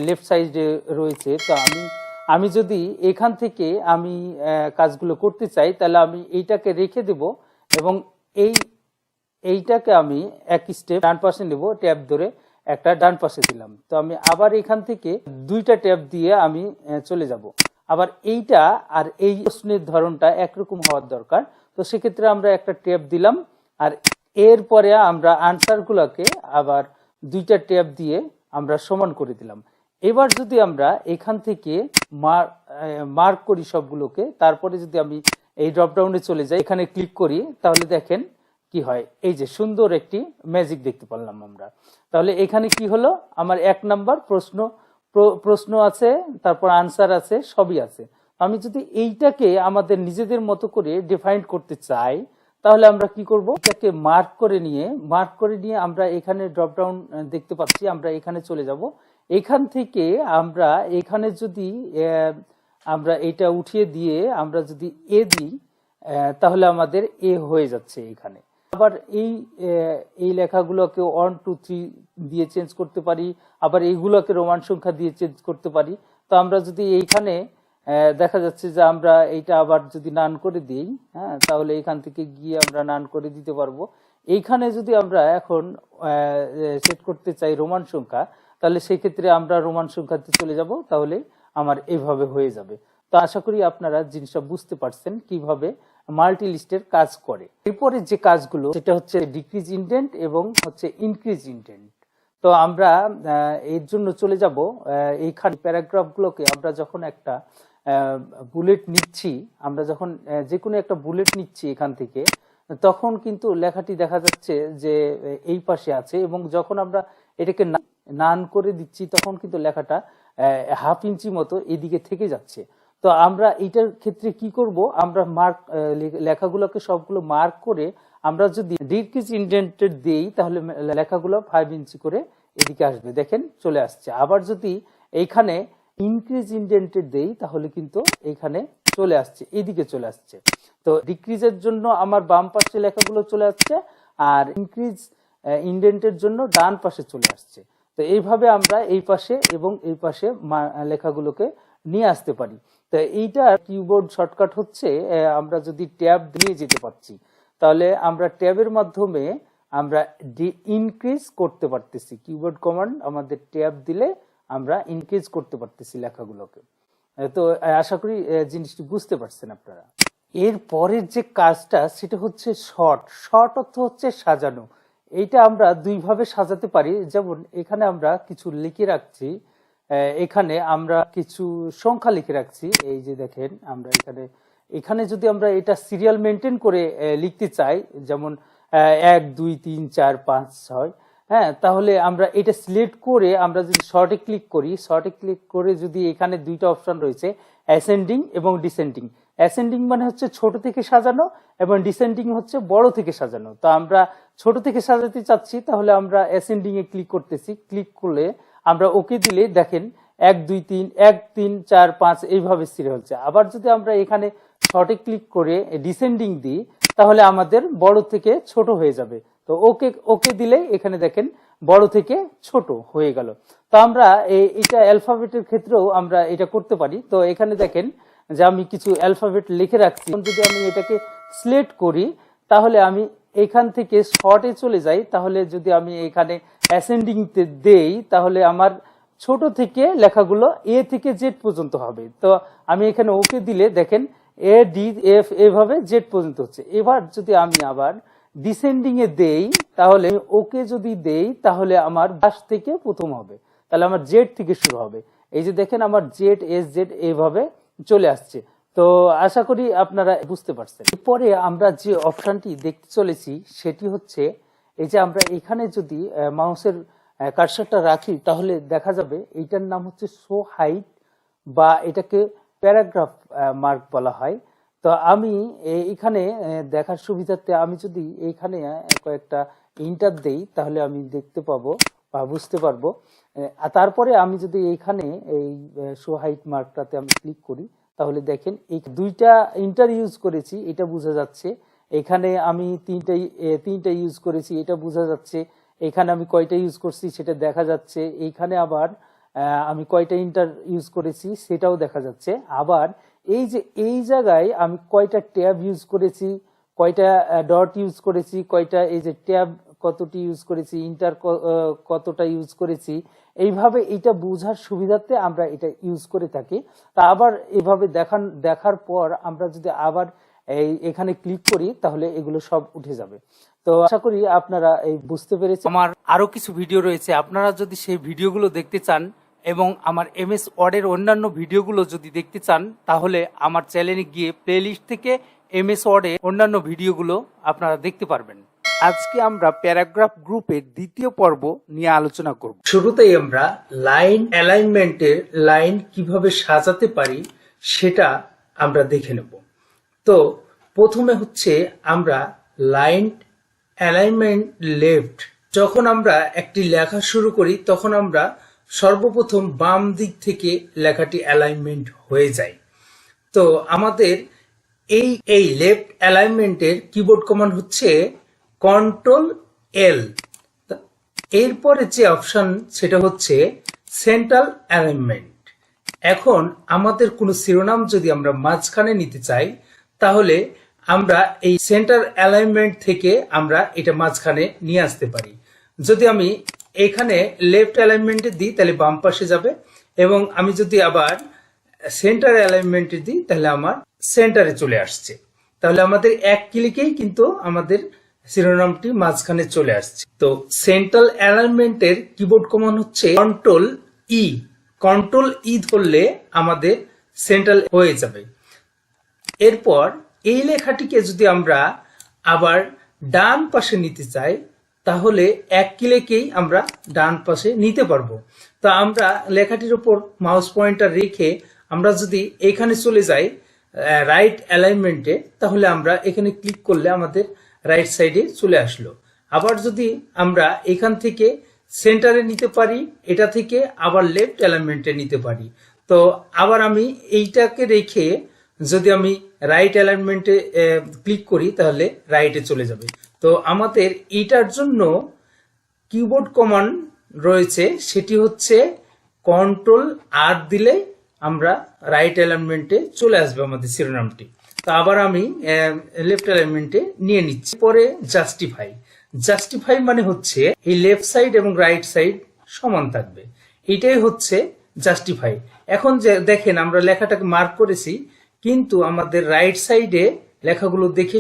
লেফট সাইডে রয়েছে, তো আমি যদি এখান থেকে আমি কাজগুলো করতে চাই, তাহলে আমি এইটাকে রেখে দেব এবং এইটাকে আমি এক স্টেপ ডান পাশে নেব, ট্যাব ধরে একটা ডান পাশে দিলাম। তো আমি আবার এখান থেকে দুইটা ট্যাব দিয়ে আমি চলে যাব। আবার এইটা আর এই প্রশ্নের ধরনটা একরকম হওয়ার দরকার। তো সেক্ষেত্রে আমরা একটা ট্যাব দিলাম, আর এরপরে আমরা আনসার গুলাকে আবার দুইটা ট্যাব দিয়ে আমরা সমান করে দিলাম। এবার যদি আমরা এখান থেকে মার্ক করি সবগুলোকে, তারপরে যদি আমি এই ড্রপডাউনে চলে যাই, এখানে ক্লিক করি, তাহলে দেখেন কি হয়, এই যে সুন্দর একটি ম্যাজিক দেখতে পারলাম আমরা। তাহলে এখানে কি হলো, আমার 1 নাম্বার প্রশ্ন আছে, তারপর আনসার আছে, সবই আছে। আমি যদি এইটাকে আমাদের নিজেদের মতো করে ডিফাইন করতে চাই, তাহলে আমরা কি করব, এটাকে মার্ক করে নিয়ে আমরা এখানে ড্রপডাউন দেখতে পাচ্ছি, আমরা এখানে চলে যাব। এখান থেকে আমরা এখানে যদি আমরা এটা উঠিয়ে দিয়ে আমরা যদি এ দিই, তাহলে আমাদের এ হয়ে যাচ্ছে এখানে। আবার এই লেখাগুলোকে 1 2 3 দিয়ে চেঞ্জ করতে পারি, আবার এইগুলোকে রোমান সংখ্যা দিয়ে চেঞ্জ করতে পারি। তো আমরা যদি এইখানে দেখা যাচ্ছে যে আমরা এইটা আবার যদি নান করে দিই, হ্যাঁ, তাহলে এখান থেকে গিয়ে আমরা নান করে দিতে পারবো। এইখানে যদি আমরা এখন সেট করতে চাই রোমান সংখ্যা, তাহলে সেই ক্ষেত্রে আমরা রোমান সংখ্যাতে চলে যাব, তাহলে আমার এইভাবে হয়ে যাবে। তো আশা করি আপনারা জিনিসটা বুঝতে পারছেন কিভাবে মাল্টি লিস্টের কাজ করে। এরপরে যে কাজগুলো সেটা হচ্ছে ডিক্রিজ ইনডেন্ট এবং হচ্ছে ইনক্রিজ ইনডেন্ট। তো আমরা এর জন্য চলে যাব এইখানে প্যারাগ্রাফগুলোকে আমরা যখন একটা বুলেট নিচ্ছি, আমরা যখন যে কোনো একটা বুলেট নিচ্ছি এখান থেকে, তখন কিন্তু লেখাটি দেখা যাচ্ছে যে এই পাশে আছে, এবং যখন আমরা এটাকে নান করে দিচ্ছি তখন কিন্তু লেখাটা হাফ ইঞ্চি মতো এদিকে থেকে যাচ্ছে। তো আমরা এটার ক্ষেত্রে কি করব, আমরা মার্ক লেখাগুলোকে সবগুলো মার্ক করে আমরা যদি ডিক্রিজ ইনডেন্টেড দেই তাহলে লেখাগুলো 5 ইঞ্চি করে এদিকে আসবে, দেখেন চলে আসছে। আবার যদি এইখানে ইনক্রিজ ইনডেন্টেড দেই তাহলে কিন্তু এখানে চলে আসছে, এদিকে চলে আসছে। তো ডিক্রিজের জন্য আমার বাম পাশে লেখাগুলো চলে আসছে, আর ইনক্রিজ ইনডেন্টের জন্য ডান পাশে চলে আসছে। তো এইভাবে আমরা এই পাশে এবং এই পাশে লেখাগুলোকে নিয়ে আসতে পারি। তো এইটা কিবোর্ড শর্টকাট হচ্ছে, আমরা যদি ট্যাব দিয়ে যেতে পারছি তাহলে আমরা ট্যাবের মাধ্যমে আমরা ইনক্রিজ করতে পারতেছি। কিবোর্ড কমান্ড আমাদের ট্যাব দিলে আমরা ইনক্রিজ করতে পারতেছি লেখাগুলোকে। তো আশা করি জিনিসটি বুঝতে পারছেন আপনারা। এর পরের যে কাজটা সেটা হচ্ছে শর্ট। শর্ট অর্থ হচ্ছে সাজানো। এইটা আমরা দুইভাবে সাজাতে পারি। যেমন এখানে আমরা কিছু লিখে রাখছি, এখানে আমরা কিছু সংখ্যা লিখে রাখছি, এই যে দেখেন আমরা এখানে যদি আমরা এটা সিরিয়াল মেনটেন করে লিখতে চাই, যেমন 1 2 3 4 5 6, হ্যাঁ, তাহলে আমরা এটা সিলেক্ট করে আমরা যদি শর্টে ক্লিক করি, শর্টে ক্লিক করে যদি এখানে দুইটা অপশন রয়েছে, অ্যাসেন্ডিং এবং ডিসেন্ডিং। অ্যাসেন্ডিং মানে হচ্ছে ছোট থেকে সাজানো, এবং ডিসেন্ডিং হচ্ছে বড় থেকে সাজানো। তো আমরা ছোট থেকে সাজাতে চাচ্ছি, তাহলে আমরা অ্যাসেন্ডিং এ ক্লিক করতেছি। ক্লিক করলে আমরা ওকে দিলে দেখেন 1 2 3 1 3 4 5 এইভাবে সিরিয়াল হচ্ছে। আবার যদি আমরা এখানে শর্টে ক্লিক করে ডিসেন্ডিং দিই তাহলে আমাদের বড় থেকে ছোট হয়ে যাবে। তো ওকে দিলেই এখানে দেখেন বড় থেকে ছোট হয়ে গেল। তো আমরা এটা অ্যালফাবেটের ক্ষেত্রেও আমরা এটা করতে পারি। তো এখানে দেখেন যে আমি কিছু অ্যালফাবেট লিখে রাখছি, যদি আমি এটাকে সিলেক্ট করি তাহলে আমি এখান থেকে শর্টে চলে যাই, তাহলে যদি আমি এখানে অ্যাসেন্ডিং তে দেই তাহলে আমার ছোট থেকে লেখাগুলো এ থেকে জেড পর্যন্ত হবে। তো আমি এখানে ওকে দিলে দেখেন এ ডি এফ এভাবে জেড পর্যন্ত হচ্ছে। এবার যদি আমি আবার ডিসেন্ডিং এ দেই তাহলে ওকে যদি দেই তাহলে আমার বাস থেকে প্রথম হবে, তাহলে আমার জেড থেকে শুরু হবে। এই যে দেখেন আমার জেড এস জেড এইভাবে চলে আসছে। তো আশা করি আপনারা বুঝতে পারছেন। এরপরে আমরা যে অপশনটি দেখতে চলেছি সেটি হচ্ছে, এই যে আমরা এখানে যদি মাউসের কার্সারটা রাখি তাহলে দেখা যাবে এইটার নাম হচ্ছে শো হাইট, বা এটাকে প্যারাগ্রাফ মার্ক বলা হয়। তো আমি এখানে দেখার সুবিধার্থে আমি যদি এইখানে কয়েকটা ইন্টার দেই তাহলে আমি দেখতে পাবো বা বুঝতে পারবো। তারপরে আমি যদি এইখানে এই শো হাইট মার্কটাতে আমি ক্লিক করি তাহলে দেখেন এই দুইটা ইন্টার ইউজ করেছি এটা বোঝা যাচ্ছে, এখানে আমি তিনটা ইউজ করেছি এটা বোঝা যাচ্ছে, এখানে আমি কয়টা ইউজ করছি সেটা দেখা যাচ্ছে, এইখানে আবার আমি কয়টা ইন্টার ইউজ করেছি সেটাও দেখা যাচ্ছে। আবার এই যে এই জায়গায় আমি কয়টা ট্যাব ইউজ করেছি, কয়টা ডট ইউজ করেছি, কয়টা এই যে ট্যাব কতটি ইউজ করেছি, ইন্টার কতটা ইউজ করেছি, এইভাবে এটা বোঝার সুবিধার্থে আমরা এটা ইউজ করে থাকি। তা আবার এভাবে দেখার পর আমরা যদি আবার এখানে ক্লিক করি তাহলে এগুলো সব উঠে যাবে। তো আশা করি আপনারা এই বুঝতে পেরেছেন। আমার আরো কিছু ভিডিও রয়েছে, আপনারা যদি সেই ভিডিওগুলো দেখতে চান এবং আমার এমএস ওয়ার্ডের অন্যান্য ভিডিওগুলো যদি দেখতে চান তাহলে আমার চ্যানেলে গিয়ে প্লেলিস্ট থেকে এমএস ওয়ার্ডের অন্যান্য ভিডিওগুলো আপনারা দেখতে পারবেন। আজকে আমরা প্যারাগ্রাফ গ্রুপের দ্বিতীয় পর্ব নিয়ে আলোচনা করব। শুরুতেই আমরা লাইন অ্যালাইনমেন্টের লাইন কিভাবে সাজাতে পারি সেটা আমরা দেখে নেব। তো প্রথমে হচ্ছে আমরা লাইন অ্যালাইনমেন্ট লেফট, যখন আমরা একটি লেখা শুরু করি তখন আমরা সর্বপ্রথম বাম দিক থেকে লেখাটি অ্যালাইনমেন্ট হয়ে যায়। তো আমাদের এই লেফট অ্যালাইনমেন্টের কিবোর্ড কমান্ড হচ্ছে কন্ট্রোল এল। এরপরে যে অপশন সেটা হচ্ছে সেন্ট্রাল অ্যালাইনমেন্ট। এখন আমাদের কোনো শিরোনাম যদি আমরা মাঝখানে নিতে চাই তাহলে আমরা এই সেন্টার অ্যালাইনমেন্ট থেকে আমরা এটা মাঝখানে নিয়ে আসতে পারি। যদি আমি এখানে লেফট অ্যালাইনমেন্টে দিই তাহলে বাম পাশে যাবে, এবং আমি যদি আবার সেন্টার অ্যালাইনমেন্টে দিই তাহলে আমার সেন্টারে চলে আসছে। তাহলে আমাদের এক ক্লিকেই কিন্তু আমাদের শিরোনামটি মাঝখানে চলে আসছে। তো সেন্ট্রাল অ্যালাইনমেন্টের কিবোর্ড কমান্ড হচ্ছে কন্ট্রোল ই ধরলে আমাদের সেন্ট্রাল হয়ে যাবে। এরপর এই লেখাটিকে যদি আমরা আবার ডান পাশে নিতে চাই তাহলে এক ক্লিকেই আমরা ডান পাশে নিতে পারবো। তো আমরা লেখাটির উপর মাউস পয়েন্টার রেখে আমরা যদি এখানে চলে যাই রাইট অ্যালাইনমেন্টে, তাহলে আমরা এখানে ক্লিক করলে আমাদের রাইট সাইডে চলে আসলো। আবার যদি আমরা এখান থেকে সেন্টারে নিতে পারি, এটা থেকে আবার লেফট অ্যালাইনমেন্টে নিতে পারি। তো আবার আমি এইটাকে রেখে যদি আমি রাইট অ্যালাইনমেন্টে ক্লিক করি তাহলে রাইটে চলে যাবে। তো আমাদের এটার জন্য কিবোর্ড কমান্ড রয়েছে, সেটি হচ্ছে কন্ট্রোল দিলে আমরা রাইট অ্যালাইনমেন্টে চলে আসবে আমাদের শিরোনামটি। তো আবার আমি লেফট অ্যালাইনমেন্টে নিয়ে নিচ্ছি। পরে জাস্টিফাই মানে হচ্ছে এই লেফট সাইড এবং রাইট সাইড সমান থাকবে, এটাই হচ্ছে জাস্টিফাই। এখন যে দেখেন আমরা লেখাটাকে মার্ক করেছি, কিন্তু আমাদের রাইট সাইডে লেখাগুলো দেখে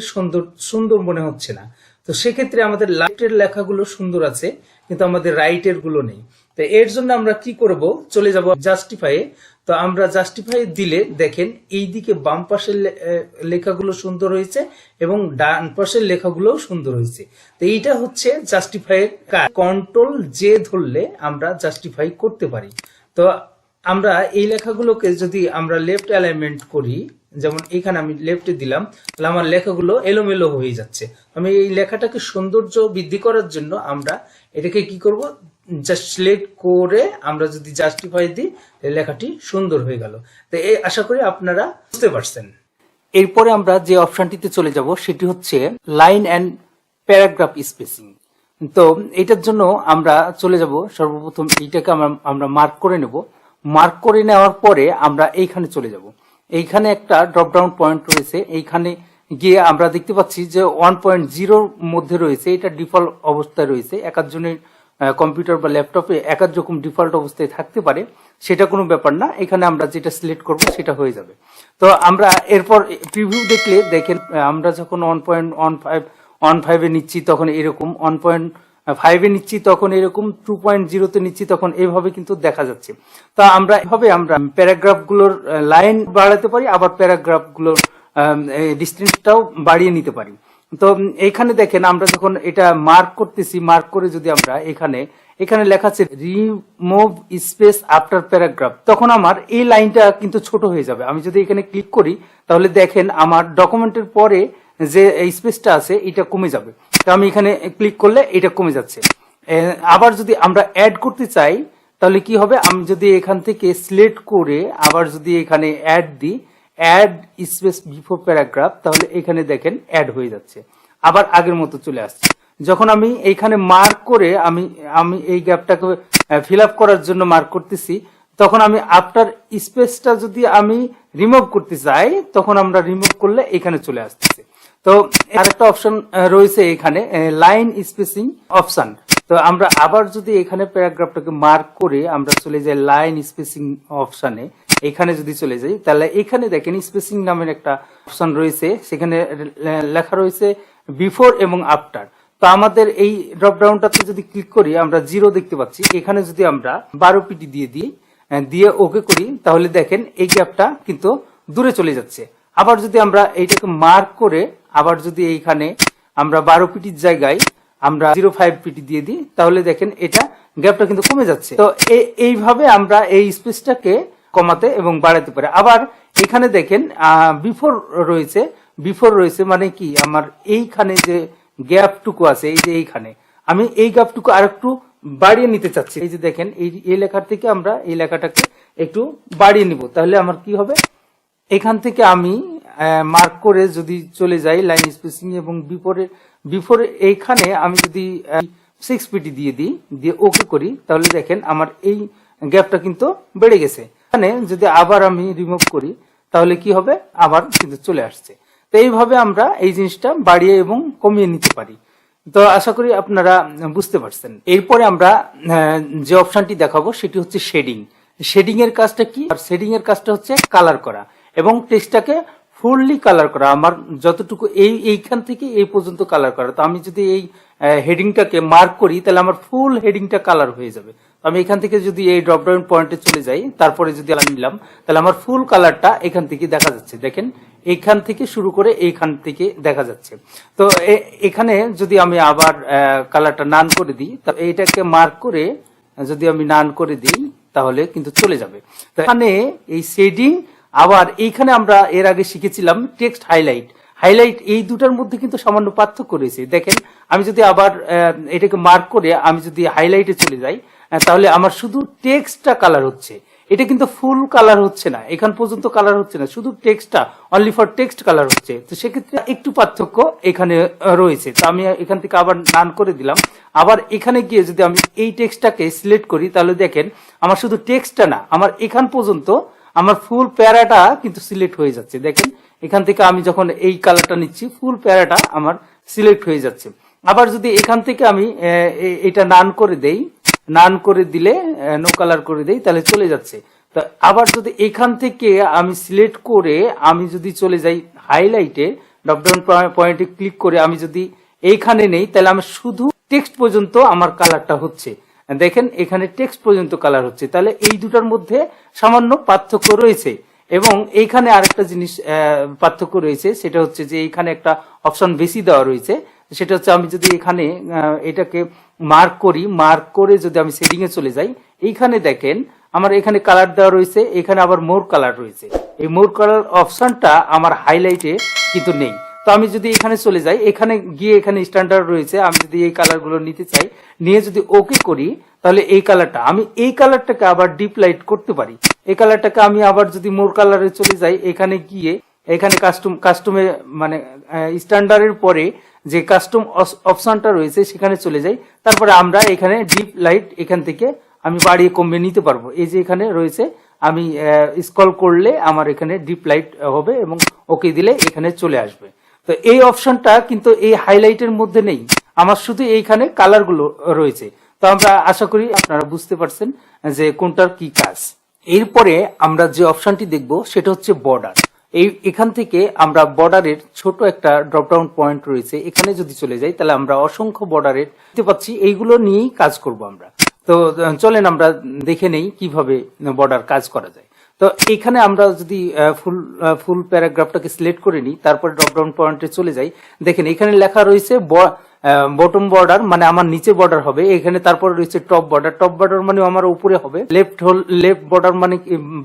সুন্দর মনে হচ্ছে না। তো সেক্ষেত্রে আমাদের লেফটের লেখাগুলো সুন্দর আছে, কিন্তু আমাদের রাইটের গুলো নেই। তো এর জন্য আমরা কি করব, চলে যাব জাস্টিফাই। তো আমরা জাস্টিফাই দিলে দেখেন এইদিকে বাম পাশের লেখাগুলো সুন্দর হয়েছে এবং ডান পাশের লেখাগুলো সুন্দর হয়েছে। তো এইটা হচ্ছে জাস্টিফাইয়ের কাজ। কন্ট্রোল জে ধরলে আমরা জাস্টিফাই করতে পারি। তো আমরা এই লেখাগুলোকে যদি আমরা লেফট অ্যালাইনমেন্ট করি, যেমন এখানে আমি লেফটে দিলাম, তাহলে আমার লেখাগুলো এলোমেলো হয়ে যাচ্ছে। আমি এই লেখাটাকে সৌন্দর্য বৃদ্ধি করার জন্য আমরা এটাকে কি করব, জাস্ট সিলেক্ট করে আমরা যদি জাস্টিফাই দিই লেখাটি সুন্দর হয়ে গেল। তো এই আশা করি আপনারা বুঝতে পারছেন। এরপরে আমরা যে অপশনটিতে চলে যাব সেটি হচ্ছে লাইন অ্যান্ড প্যারাগ্রাফ স্পেসিং। তো এটার জন্য আমরা চলে যাব, সর্বপ্রথম এইটাকে আমরা মার্ক করে নেব। মার্ক করে নেওয়ার পরে আমরা এইখানে চলে যাব। এইখানে একটা ড্রপ ডাউন পয়েন্ট রয়েছে, এইখানে গিয়ে আমরা দেখতে পাচ্ছি যে 1.0 মধ্যে রয়েছে, এটা ডিফল্ট অবস্থায় রয়েছে। একজনের কম্পিউটার বা ল্যাপটপে এক রকম ডিফল্ট অবস্থায় থাকতে পারে, সেটা কোনো ব্যাপার না। এখানে আমরা যেটা সিলেক্ট করব সেটা হয়ে যাবে। তো আমরা এরপর প্রিভিউ দেখলে দেখেন আমরা যখন 1.15 নিচ্ছি তখন এরকম, 1.5 নিচ্ছি তখন এরকম, 2.0 নিচ্ছি তখন এইভাবে কিন্তু দেখা যাচ্ছে। তা আমরা এভাবে আমরা প্যারাগ্রাফ গুলোর লাইন বাড়াতে পারি, আবার প্যারাগ্রাফ গুলোর ডিস্টেন্সটাও বাড়িয়ে নিতে পারি। তো এইখানে দেখেন আমরা যখন এটা মার্ক করতেছি, মার্ক করে যদি আমরা এখানে লেখা আছে রিমুভ স্পেস আফটার প্যারাগ্রাফ, তখন আমার এই লাইনটা কিন্তু ছোট হয়ে যাবে। আমি যদি এখানে ক্লিক করি তাহলে দেখেন আমার ডকুমেন্টের পরে যে স্পেসটা আছে এটা কমে যাবে। তো আমি এখানে ক্লিক করলে এটা কমে যাচ্ছে। আবার যদি আমরা অ্যাড করতে চাই তাহলে কি হবে, আমি যদি এখান থেকে সিলেক্ট করে আবার যদি এখানে অ্যাড দিই, অ্যাড স্পেস বিফোর প্যারাগ্রাফ, তাহলে এখানে দেখেন অ্যাড হয়ে যাচ্ছে, আবার আগের মতো চলে আসছে। যখন আমি এইখানে মার্ক করে আমি এই গ্যাপটাকে ফিল আপ করার জন্য মার্ক করতেছি, তখন আমি আফটার স্পেসটা যদি আমি রিমুভ করতে চাই তখন আমরা রিমুভ করলে এখানে চলে আসতেছে। তো আরেকটা অপশন রয়েছে এখানে লাইন স্পেসিং অপশন। তো আমরা আবার যদি এখানে প্যারাগ্রাফটাকে মার্ক করে আমরা চলে যাই লাইন স্পেসিং অপশনে, এখানে যদি চলে যাই তাহলে এখানে দেখেন স্পেসিং নামের একটা অপশন রয়েছে, সেখানে লেখা রয়েছে বিফোর এবং আফটার। তো আমাদের এই ড্রপ ডাউনটাতে যদি ক্লিক করি আমরা 0 দেখতে পাচ্ছি, এখানে যদি আমরা 12 পিটি দিয়ে ওকে করি তাহলে দেখেন এই গ্যাপটা কিন্তু দূরে চলে যাচ্ছে। আবার যদি আমরা এইটাকে মার্ক করে আবার যদি এইখানে আমরা 12 পিটির জায়গায় আমরা 05 পিটি দিয়ে দিই তাহলে দেখেন এটা গ্যাপটা কিন্তু কমে যাচ্ছে। তো এইভাবে আমরা এই স্পেসটাকে কমাতে এবং বাড়াতে পারি। আবার এখানে দেখেন বিফোর রয়েছে মানে কি, আমার এইখানে যে গ্যাপটুকু আছে, এই যে এইখানে আমি এই গ্যাপটুকু আরেকটু বাড়িয়ে নিতে চাচ্ছি। এই যে দেখেন এই লেখার থেকে আমরা এই লেখাটাকে একটু বাড়িয়ে নিব, তাহলে আমার কি হবে, এখান থেকে আমি মার্ক করে যদি চলে যাই লাইন স্পেসিং এবং বিফোর এইখানে আমি যদি 6 পিটি দিয়ে ওকে করি তাহলে দেখেন আমার এই গ্যাপটা কিন্তু বেড়ে গেছে। এখানে যদি আবার আমি রিমুভ করি তাহলে কি হবে, আবার কিন্তু চলে আসছে। তো এইভাবে আমরা এই জিনিসটা বাড়িয়ে এবং কমিয়ে নিতে পারি। তো আশা করি আপনারা বুঝতে পারছেন। এরপরে আমরা যে অপশনটি দেখাবো সেটি হচ্ছে শেডিং। শেডিং এর কাজটা কি? আর শেডিং এর কাজটা হচ্ছে কালার করা এবং টেক্সটটাকে ফুললি কালার করা, আমার যতটুকু এইখান থেকে এই পর্যন্ত কালার করা। তো আমি যদি এই হেডিংটাকে মার্ক করি তাহলে আমার ফুল হেডিংটা কালার হয়ে যাবে। আমি এখান থেকে যদি এই ড্রপ ডাউন পয়েন্টে চলে যাই, তারপরে যদি আমি নিলাম, তাহলে আমার ফুল কালারটা এখান থেকে দেখা যাচ্ছে। দেখেন এইখান থেকে শুরু করে এইখান থেকে দেখা যাচ্ছে। তো এখানে যদি আমি আবার কালারটা নান করে দিই, এইটাকে মার্ক করে যদি আমি নান করে দিই তাহলে কিন্তু চলে যাবে। তো এখানে এই শেডিং, আবার এইখানে আমরা এর আগে শিখেছিলাম টেক্সট হাইলাইট। হাইলাইট এই দুটার মধ্যে কিন্তু সামান্য পার্থক্য রয়েছে। দেখেন আমি যদি আবার এটাকে মার্ক করে আমি যদি হাইলাইটে চলে যাই, তাহলে আমার শুধু টেক্সটটা কালার হচ্ছে, এটা কিন্তু ফুল কালার হচ্ছে না, এখান পর্যন্ত কালার হচ্ছে না, শুধু টেক্সটটা, অনলি ফর টেক্সট কালার হচ্ছে। তো সেক্ষেত্রে একটু পার্থক্য এখানে রয়েছে। তো আমি এখান থেকে আবার নান করে দিলাম। আবার এখানে গিয়ে যদি আমি এই টেক্সটটাকে সিলেক্ট করি, তাহলে দেখেন আমার শুধু টেক্সটটা না, আমার এখান পর্যন্ত আমার ফুল প্যারাটা কিন্তু সিলেক্ট হয়ে যাচ্ছে। দেখেন এখান থেকে আমি যখন এই কালারটা নিচ্ছি, ফুল প্যারাটা আমার সিলেক্ট হয়ে যাচ্ছে। আবার যদি এখান থেকে আমি এটা নান করে দেই, নান করে দিলে নো কালার করে দেই, তাহলে চলে যাচ্ছে। তো আবার যদি এখান থেকে আমি সিলেক্ট করে আমি যদি চলে যাই হাইলাইটে, ড্রপডাউন পয়েন্টে ক্লিক করে আমি যদি এইখানে নেই, তাহলে আমার শুধু টেক্সট পর্যন্ত আমার কালারটা হচ্ছে। দেখেন এখানে টেক্সট পর্যন্ত কালার হচ্ছে। তাহলে এই দুটার মধ্যে সামান্য পার্থক্য রয়েছে। এবং এইখানে আরেকটা জিনিস পার্থক্য রয়েছে, সেটা হচ্ছে যে এইখানে একটা অপশন বেশি দেওয়া রয়েছে। সেটা হচ্ছে আমি যদি এখানে এটাকে মার্ক করি, মার্ক করে যদি আমি সেটিং এ চলে যাই, এইখানে দেখেন আমার এখানে কালার দেওয়া রয়েছে, এখানে আবার মোর কালার রয়েছে। এই মোর কালার অপশনটা আমার হাইলাইটে কিন্তু নেই। তো আমি যদি এখানে চলে যাই, এখানে গিয়ে এখানে স্ট্যান্ডার্ড রয়েছে, আমি যদি এই কালার গুলো নিতে চাই, নিয়ে যদি ওকে করি, তাহলে এই কালারটা, আমি এই কালারটাকে আবার ডিপ লাইট করতে পারি। এই কালারটাকে আমি আবার যদি মোর কালারে চলে যাই, এখানে গিয়ে এখানে কাস্টমে মানে স্ট্যান্ডার্ডের পরে যে কাস্টম অপশনটা রয়েছে সেখানে চলে যাই। তারপরে আমরা এখানে ডিপ লাইট এখান থেকে আমি বাড়িয়ে কমিয়ে নিতে পারবো। এই যে এখানে রয়েছে, আমি স্ক্রল করলে আমার এখানে ডিপ লাইট হবে এবং ওকে দিলে এখানে চলে আসবে। তো এই অপশনটা কিন্তু এই হাইলাইটের মধ্যে নেই, আমার শুধু এইখানে কালার গুলো রয়েছে। তো আমরা আশা করি আপনারা বুঝতে পারছেন যে কোনটার কি কাজ। এরপরে আমরা যে অপশনটি দেখব সেটা হচ্ছে বর্ডার। এখান থেকে আমরা বর্ডারের ছোট একটা ড্রপডাউন পয়েন্ট রয়েছে, এখানে যদি চলে যাই তাহলে আমরা অসংখ্য বর্ডারের দেখতে পাচ্ছি। এইগুলো নিয়েই কাজ করব আমরা। তো চলেন আমরা দেখে নেই কিভাবে বর্ডার কাজ করা যায়। তো এখানে আমরা যদি ফুল প্যারাগ্রাফটাকে সিলেক্ট করে নিই, তারপরে ড্রপডাউন পয়েন্টে চলে যাই, দেখেন এখানে লেখা রয়েছে বটম বর্ডার, মানে আমার নিচে বর্ডার হবে। এখানে তারপরে রয়েছে টপ বর্ডার, টপ বর্ডার মানে আমার উপরে হবে। লেফট বর্ডার মানে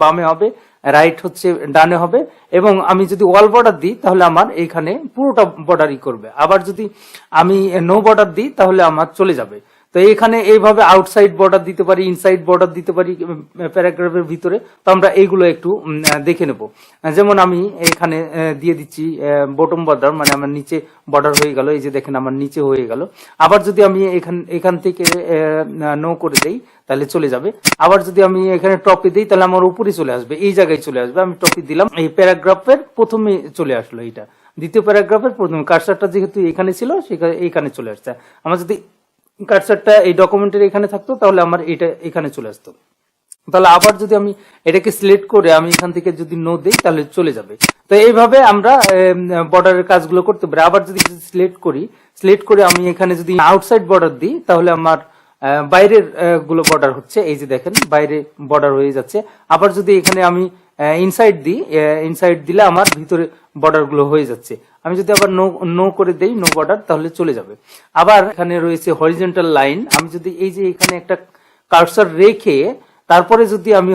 বামে হবে, রাইট হচ্ছে ডানে হবে। এবং আমি যদি ওয়াল বর্ডার দিই তাহলে আমার এখানে পুরোটা বর্ডারই করবে। আবার যদি আমি নো বর্ডার দিই তাহলে আমার চলে যাবে। তো এখানে এইভাবে আউটসাইড বর্ডার দিতে পারি, ইনসাইড বর্ডার দিতে পারি প্যারাগ্রাফের ভিতরে। তো আমরা এইগুলো একটু দেখে নেব। যেমন আমি এখানে দিয়ে দিচ্ছি বটম বর্ডার, মানে আমার নিচে বর্ডার হয়ে গেল। এই যে দেখেন আমার নিচে হয়ে গেল। আবার যদি আমি এখান থেকে নো করে দেই তাহলে চলে যাবে। আবার যদি আমি এখানে টপে দিই তাহলে আমার উপরে চলে আসবে, এই জায়গায় চলে আসবে। আমি টপে দিলাম, এই প্যারাগ্রাফের প্রথমে চলে আসলো, এইটা দ্বিতীয় প্যারাগ্রাফের প্রথমে। কার্সারটা যেহেতু এখানে ছিল সেখানে এইখানে চলে আসছে। আমার যদি কার্সারটা এই ডকুমেন্টের এখানে থাকতো তাহলে আমার এটা এখানে চলে আসতো। তাহলে আবার যদি আমি এটাকে সিলেক্ট করে আমি এখান থেকে যদি নো দিই তাহলে চলে যাবে। তো এইভাবে আমরা বর্ডারের কাজগুলো করতে পারি। আবার যদি সিলেক্ট করে আমি এখানে যদি আউটসাইড বর্ডার দিই তাহলে আমার বাইরের গুলো বর্ডার হচ্ছে, এই যে দেখেন বাইরে বর্ডার হয়ে যাচ্ছে। আবার যদি এখানে আমি ইনসাইড দিই, ইনসাইড দিলে আমার ভিতরে বর্ডার গুলো হয়ে যাচ্ছে। আমি যদি আবার নো করে দেই, নো বর্ডার, তাহলে চলে যাবে। আবার এখানে রয়েছে হরিজন্টাল লাইন। আমি যদি এই যে এখানে একটা কার্সার রেখে তারপরে যদি আমি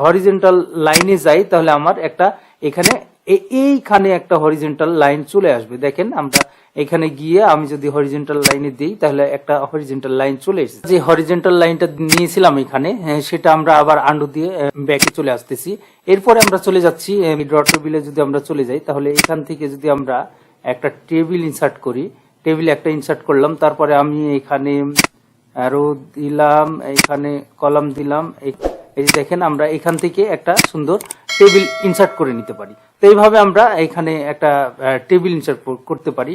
হরিজন্টাল লাইনে যাই তাহলে আমার একটা এখানে এইখানে একটা হরিজন্টাল লাইন চলে আসবে। দেখেন আমরা এখানে গিয়ে আমি যদি হরিজন্টাল লাইনে দিই তাহলে একটা হরিজন্টাল লাইন চলে এসেছে। যে হরিজন্টাল লাইনটা নিয়েছিলাম এখানে, সেটা আমরা আবার আন্ডু দিয়ে ব্যাকে চলে আসতেছি। এরপরে আমরা চলে যাচ্ছি ড্র টেবিলে। যদি আমরা চলে যাই তাহলে এখান থেকে যদি আমরা একটা টেবিল ইনসার্ট করি, টেবিল একটা ইনসার্ট করলাম, তারপরে আমি এখানে অ্যারো দিলাম, এখানে কলাম দিলাম। এই যে দেখেন আমরা এখান থেকে একটা সুন্দর টেবিল ইনসার্ট করে নিতে পারি। তো এইভাবে আমরা এখানে একটা টেবিল ইনসার্ট করতে পারি।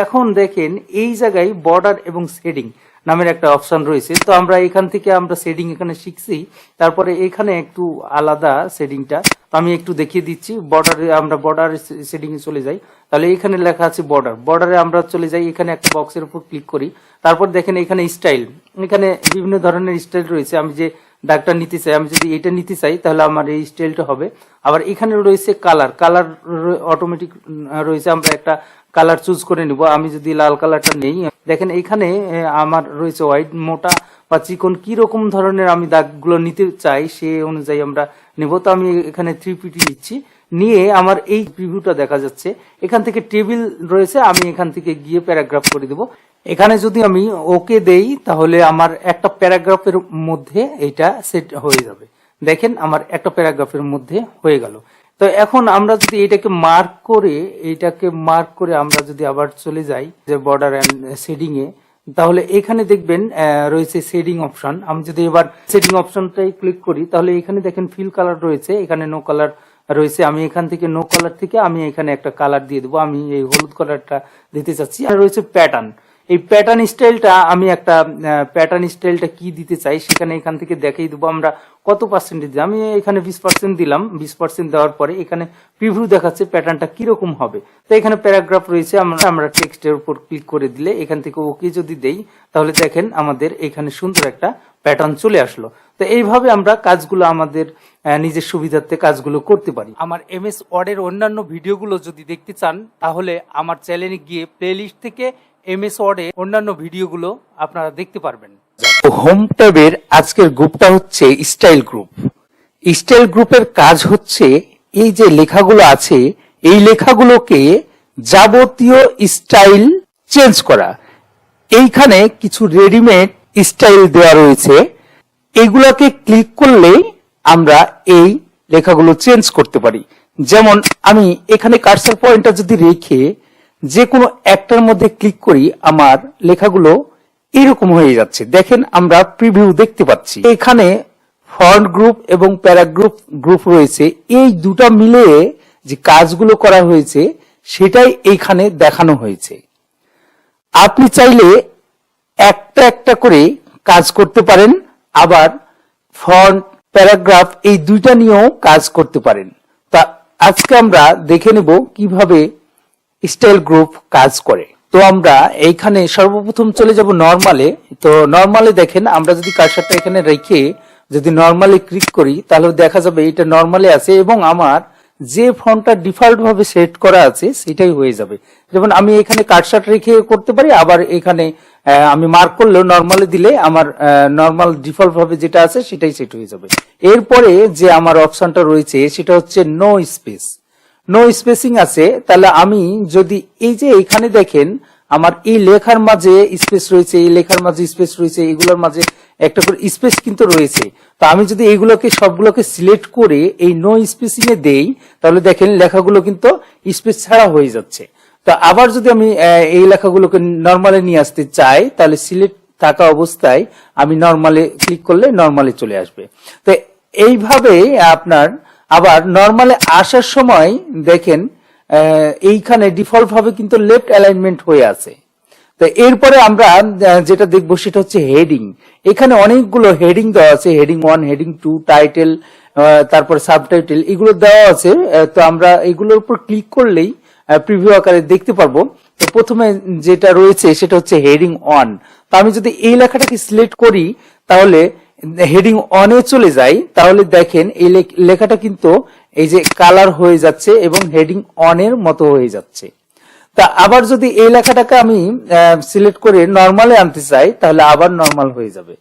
এখন দেখেন এই জায়গায় বর্ডার এবং শেডিং নামের একটা অপশন রয়েছে। তো আমরা এখান থেকে আমরা শেডিং এখানে শিখছি, তারপরে এখানে একটু আলাদা শেডিংটা তো আমি একটু দেখিয়ে দিচ্ছি। বর্ডারে আমরা বর্ডার শেডিং এ চলে যাই, তাহলে এখানে লেখা আছে বর্ডার, বর্ডারে আমরা চলে যাই, এখানে একটা বক্সের উপর ক্লিক করি, তারপর দেখেন এখানে স্টাইল, এখানে বিভিন্ন ধরনের স্টাইল রয়েছে। আমি যে দাগটা নিতে চাই, আমি যদি এটা নিতে চাই তাহলে আমার এই স্টাইলটা হবে। আবার এখানে রয়েছে কালার, কালার অটোমেটিক রয়েছে, আমরা একটা কালার চুজ করে নিব। আমি যদি লাল কালারটা নেই, দেখেন এখানে আমার রয়েছে হোয়াইট, মোটা বা চিকন, কি রকম ধরনের আমি দাগগুলো নিতে চাই সে অনুযায়ী আমরা নেব। তো আমি এখানে 3PT নিচ্ছি, নিয়ে আমার এই প্রিভিউটা দেখা যাচ্ছে। এখান থেকে টেবিল রয়েছে, আমি এখান থেকে গিয়ে প্যারাগ্রাফ করে দেব। এখানে যদি আমি ওকে দেই তাহলে আমার একটা প্যারাগ্রাফের মধ্যে এটা সেট হয়ে যাবে। দেখেন আমার একটা প্যারাগ্রাফের মধ্যে হয়ে গেল। তো এখন আমরা যদি এটাকে মার্ক করে আমরা যদি আবার চলে যাই যে বর্ডার এন্ড শেডিং এ, তাহলে এখানে দেখবেন রয়েছে শেডিং অপশন। আমি যদি এবার শেডিং অপশনটাই ক্লিক করি তাহলে এখানে দেখেন ফিল কালার রয়েছে, এখানে নো কালার রয়েছে। আমি এখান থেকে নো কালার থেকে আমি এখানে একটা কালার দিয়ে দেবো, আমি এই হলুদ কালারটা দিতে চাচ্ছি। আর রয়েছে প্যাটার্ন, এই প্যাটার্ন স্টাইলটা আমি একটা প্যাটার্ন স্টাইলটা কি দিতে চাই সেখানে এখান থেকে দেখিয়ে দেবো আমরা কত পার্সেন্টেজ। আমি এখানে 20% দিলাম, 20% দেওয়ার পরে এখানে প্রিভিউ দেখাচ্ছে প্যাটার্নটা কিরকম হবে। তো এখানে প্যারাগ্রাফ রয়েছে, আমরা টেক্সটের উপর ক্লিক করে দিলে এখান থেকে ওকে যদি দেই তাহলে দেখেন আমাদের এখানে সুন্দর একটা প্যাটার্ন চলে আসলো। তো এইভাবে আমরা কাজগুলো আমাদের নিজের সুবিধার্থে কাজগুলো করতে পারি। আমার MS ওয়ার্ডের অন্যান্য ভিডিওগুলো যদি দেখতে চান তাহলে আমার চ্যানেলে গিয়ে প্লেলিস্ট থেকে MS ওয়ার্ডের অন্যান্য ভিডিওগুলো আপনারা দেখতে পারবেন। হোম ট্যাবের আজকের গ্রুপটা হচ্ছে স্টাইল গ্রুপ। স্টাইল গ্রুপের কাজ হচ্ছে এই যে লেখাগুলো আছে এই লেখাগুলোকে যাবতীয় স্টাইল চেঞ্জ করা। এইখানে কিছু রেডিমেড স্টাইল দেওয়া রয়েছে, এইগুলাকে ক্লিক করলে আমরা এই লেখাগুলো চেঞ্জ করতে পারি। যেমন আমি এখানে কার্সার পয়েন্টটা যদি রেখে যে কোনো একটার মধ্যে ক্লিক করি আমার লেখাগুলো এরকম হয়ে যাচ্ছে। দেখেন আমরা প্রিভিউ দেখতে পাচ্ছি। এখানে ফন্ট গ্রুপ এবং প্যারাগ্রাফ গ্রুপ রয়েছে, এই দুটা মিলে যে কাজগুলো করা হয়েছে সেটাই এইখানে দেখানো হয়েছে। আপনি চাইলে একটা একটা করে কাজ করতে পারেন, আবার ফন্ট প্যারাগ্রাফ এই দুইটা নিয়েও কাজ করতে পারেন। তা আজকে আমরা দেখে নেব কিভাবে স্টাইল গ্রুপ কাজ করে। তো আমরা এইখানে সর্বপ্রথম চলে যাব নরমালে। তো নরমালে দেখেন আমরা যদি কার্সারটা এখানে রেখে যদি নরমালে ক্লিক করি তাহলে দেখা যাবে এটা নরমালে আছে এবং আমার যে ফন্টটা ডিফল্ট ভাবে সেট করা আছে সেটাই হয়ে যাবে। যেমন আমি এখানে কার্সার রেখে করতে পারি, আবার এখানে আমি মার্ক করলেও নরমালে দিলে আমার নরমাল ডিফল্ট ভাবে যেটা আছে সেটাই সেট হয়ে যাবে। এরপরে যে আমার অপশনটা রয়েছে সেটা হচ্ছে নো স্পেস, নো স্পেসিং আছে। তাহলে আমি যদি এই যে এখানে দেখেন আমার এই লেখার মাঝে স্পেস রয়েছে, এই লেখার মাঝে স্পেস রয়েছে, এগুলোর মাঝে একটা করে স্পেস কিন্তু রয়েছে। তো আমি যদি এইগুলোকে সবগুলোকে সিলেক্ট করে এই নো স্পেসিং এ দেই তাহলে দেখেন লেখাগুলো কিন্তু স্পেস ছাড়া হয়ে যাচ্ছে। তো আবার যদি আমি এই লেখাগুলোকে নরমালে নিয়ে আসতে চাই তাহলে সিলেক্ট থাকা অবস্থায় আমি নরমালে ক্লিক করলে নরমালে চলে আসবে। তো এইভাবে আপনার আবার নরমালে আসার সময় দেখেন এইখানে ডিফল্ট ভাবে কিন্তু লেফট অ্যালাইনমেন্ট হয়ে আছে। তো এরপরে আমরা যেটা দেখবো সেটা হচ্ছে হেডিং। এখানে অনেকগুলো হেডিং দেওয়া আছে, হেডিং 1, হেডিং 2, টাইটেল, তারপরে সাবটাইটেল, এগুলো দেওয়া আছে। তো আমরা এগুলোর উপর ক্লিক করলেই প্রিভিউ আকারে দেখতে পারবো। তো প্রথমে যেটা রয়েছে সেটা হচ্ছে হেডিং 1। তো আমি যদি এই লেখাটাকে সিলেক্ট করি তাহলে হেডিং 1 এ চলে যাই, তাহলে দেখেন এই লেখাটা কিন্তু এই যে কালার হয়ে যাচ্ছে এবং হেডিং 1 এর মতো হয়ে যাচ্ছে। তা আবার যদি এই লেখাটাকে আমি সিলেক্ট করে নরমালে আনতে চাই তাহলে আবার নরমাল হয়ে যাবে।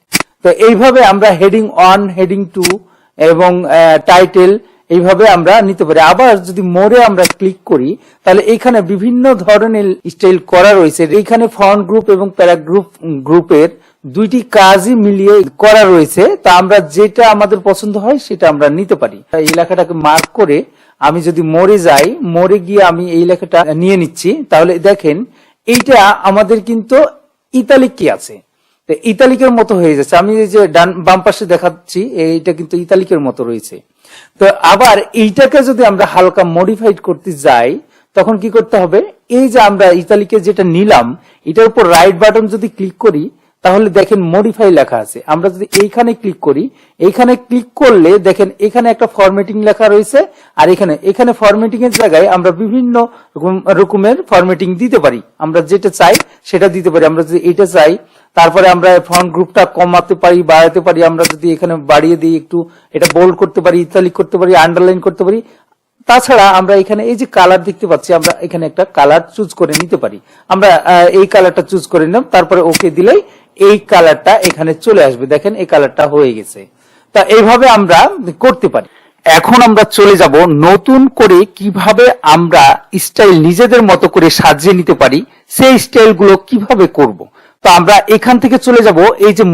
তো এইভাবে আমরা হেডিং 1, হেডিং 2 এবং টাইটেল এইভাবে আমরা নিতে পারি। আবার যদি মোরে আমরা ক্লিক করি তাহলে এখানে বিভিন্ন ধরনের স্টাইল করা রয়েছে। এইখানে ফন্ট গ্রুপ এবং প্যারাগ্রাফ গ্রুপের দুইটি কাজই মিলিয়ে করা রয়েছে। তা আমরা যেটা আমাদের পছন্দ হয় সেটা আমরা নিতে পারি। এই লেখাটাকে মার্ক করে আমি যদি মোরে যাই, মোরে গিয়ে আমি এই লেখাটা নিয়ে নিচ্ছি, তাহলে দেখেন এইটা আমাদের কিন্তু ইতালিক কি আছে, ইতালিকের মতো হয়ে যাচ্ছে। আমি এই যে বাম পাশে দেখাচ্ছি এইটা কিন্তু ইতালিকের মতো রয়েছে। তো আবার এইটাকে যদি আমরা হালকা মডিফাইড করতে যাই তখন কি করতে হবে, এই যে আমরা ইতালিকে যেটা নিলাম এটার উপর রাইট বাটন যদি ক্লিক করি তাহলে দেখেন মডিফাই লেখা আছে। আমরা যদি এইখানে ক্লিক করি, এইখানে ক্লিক করলে দেখেন এখানে একটা ফরম্যাটিং লেখা রয়েছে, আর এখানে ফরম্যাটিং এর জায়গায় আমরা বিভিন্ন রকমের ফরম্যাটিং দিতে পারি। আমরা যেটা চাই সেটা দিতে পারি। আমরা যদি এটা চাই, তারপরে আমরা ফন্ট গ্রুপটা কমাতে পারি, বাড়াতে পারি। আমরা যদি এখানে বাড়িয়ে দিই, একটু এটা বোল্ড করতে পারি, ইতালিক করতে পারি, আন্ডারলাইন করতে পারি। তাছাড়া আমরা এখানে এই যে কালার দেখতে পাচ্ছি, আমরা এখানে একটা কালার চুজ করে নিতে পারি। আমরা এই কালারটা চুজ করে নিলাম, তারপরে ওকে দিলেই এই কালারটা এখানে চলে আসবে। দেখেন এই কালারটা হয়ে গেছে। তা এইভাবে আমরা করতে পারি। এখন আমরা চলে যাব নতুন করে কিভাবে আমরা স্টাইল নিজেদের মতো করে সাজিয়ে নিতে পারি, সেই স্টাইলগুলো কিভাবে করব। তো আমরা এখান থেকে চলে যাব এই যে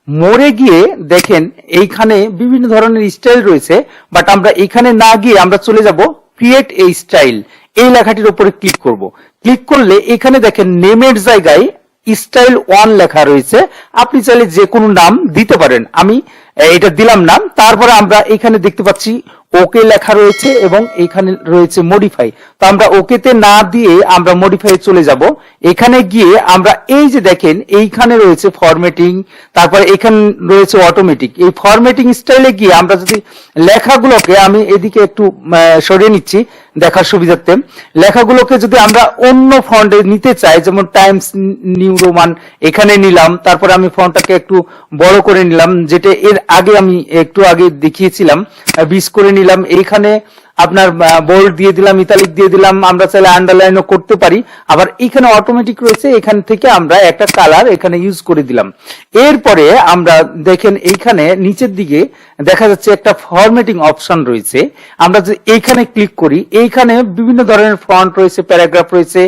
মোড়ে গিয়ে দেখেন এইখানে বিভিন্ন ধরনের স্টাইল রয়েছে, বাট আমরা এখানে না গিয়ে আমরা চলে যাব ক্রিয়েট এ স্টাইল, এই লেখাটির উপরে ক্লিক করব। ক্লিক করলে এখানে দেখেন নেমের জায়গায় স্টাইল 1 লেখা রয়েছে। আপনি চাইলে যে কোনো নাম দিতে পারেন, আমি এটা দিলাম নাম। তারপরে আমরা এখানে দেখতে পাচ্ছি ওকে লেখা রয়েছে এবং এখানে রয়েছে মডিফাই। তো আমরা ওকেতে না দিয়ে আমরা মডিফাই চলে যাব। এখানে গিয়ে আমরা এই যে দেখেন এইখানে রয়েছে ফরম্যাটিং, তারপরে এখানে রয়েছে অটোমেটিক। এই ফরম্যাটিং স্টাইলে গিয়ে আমরা যদি লেখাগুলোকে, আমি এদিকে একটু সরিয়ে নিচ্ছি দেখার সুবিধার্থে, লেখাগুলোকে যদি আমরা অন্য ফন্টে নিতে চাই, যেমন টাইমস নিউ রোমান এখানে নিলাম, তারপরে আমি ফন্টটাকে একটু বড় করে নিলাম, যেটা এর আগে আমি একটু আগে দেখিয়েছিলাম, 20 করে নিলাম। এইখানে আপনার বোল্ড দিয়ে দিলাম, ইতালিক দিয়ে দিলাম। আমরা চাইলে আন্ডারলাইনও করতে পারি। আবার এখানে অটোমেটিক রয়েছে, এখান থেকে আমরা একটা কালার এখানে ইউজ করে দিলাম। এরপরে আমরা দেখেন এইখানে নিচের দিকে দেখা যাচ্ছে একটা ফরম্যাটিং অপশন রয়েছে। আমরা যদি এইখানে ক্লিক করি, এইখানে বিভিন্ন ধরনের ফন্ট রয়েছে, প্যারাগ্রাফ রয়েছে,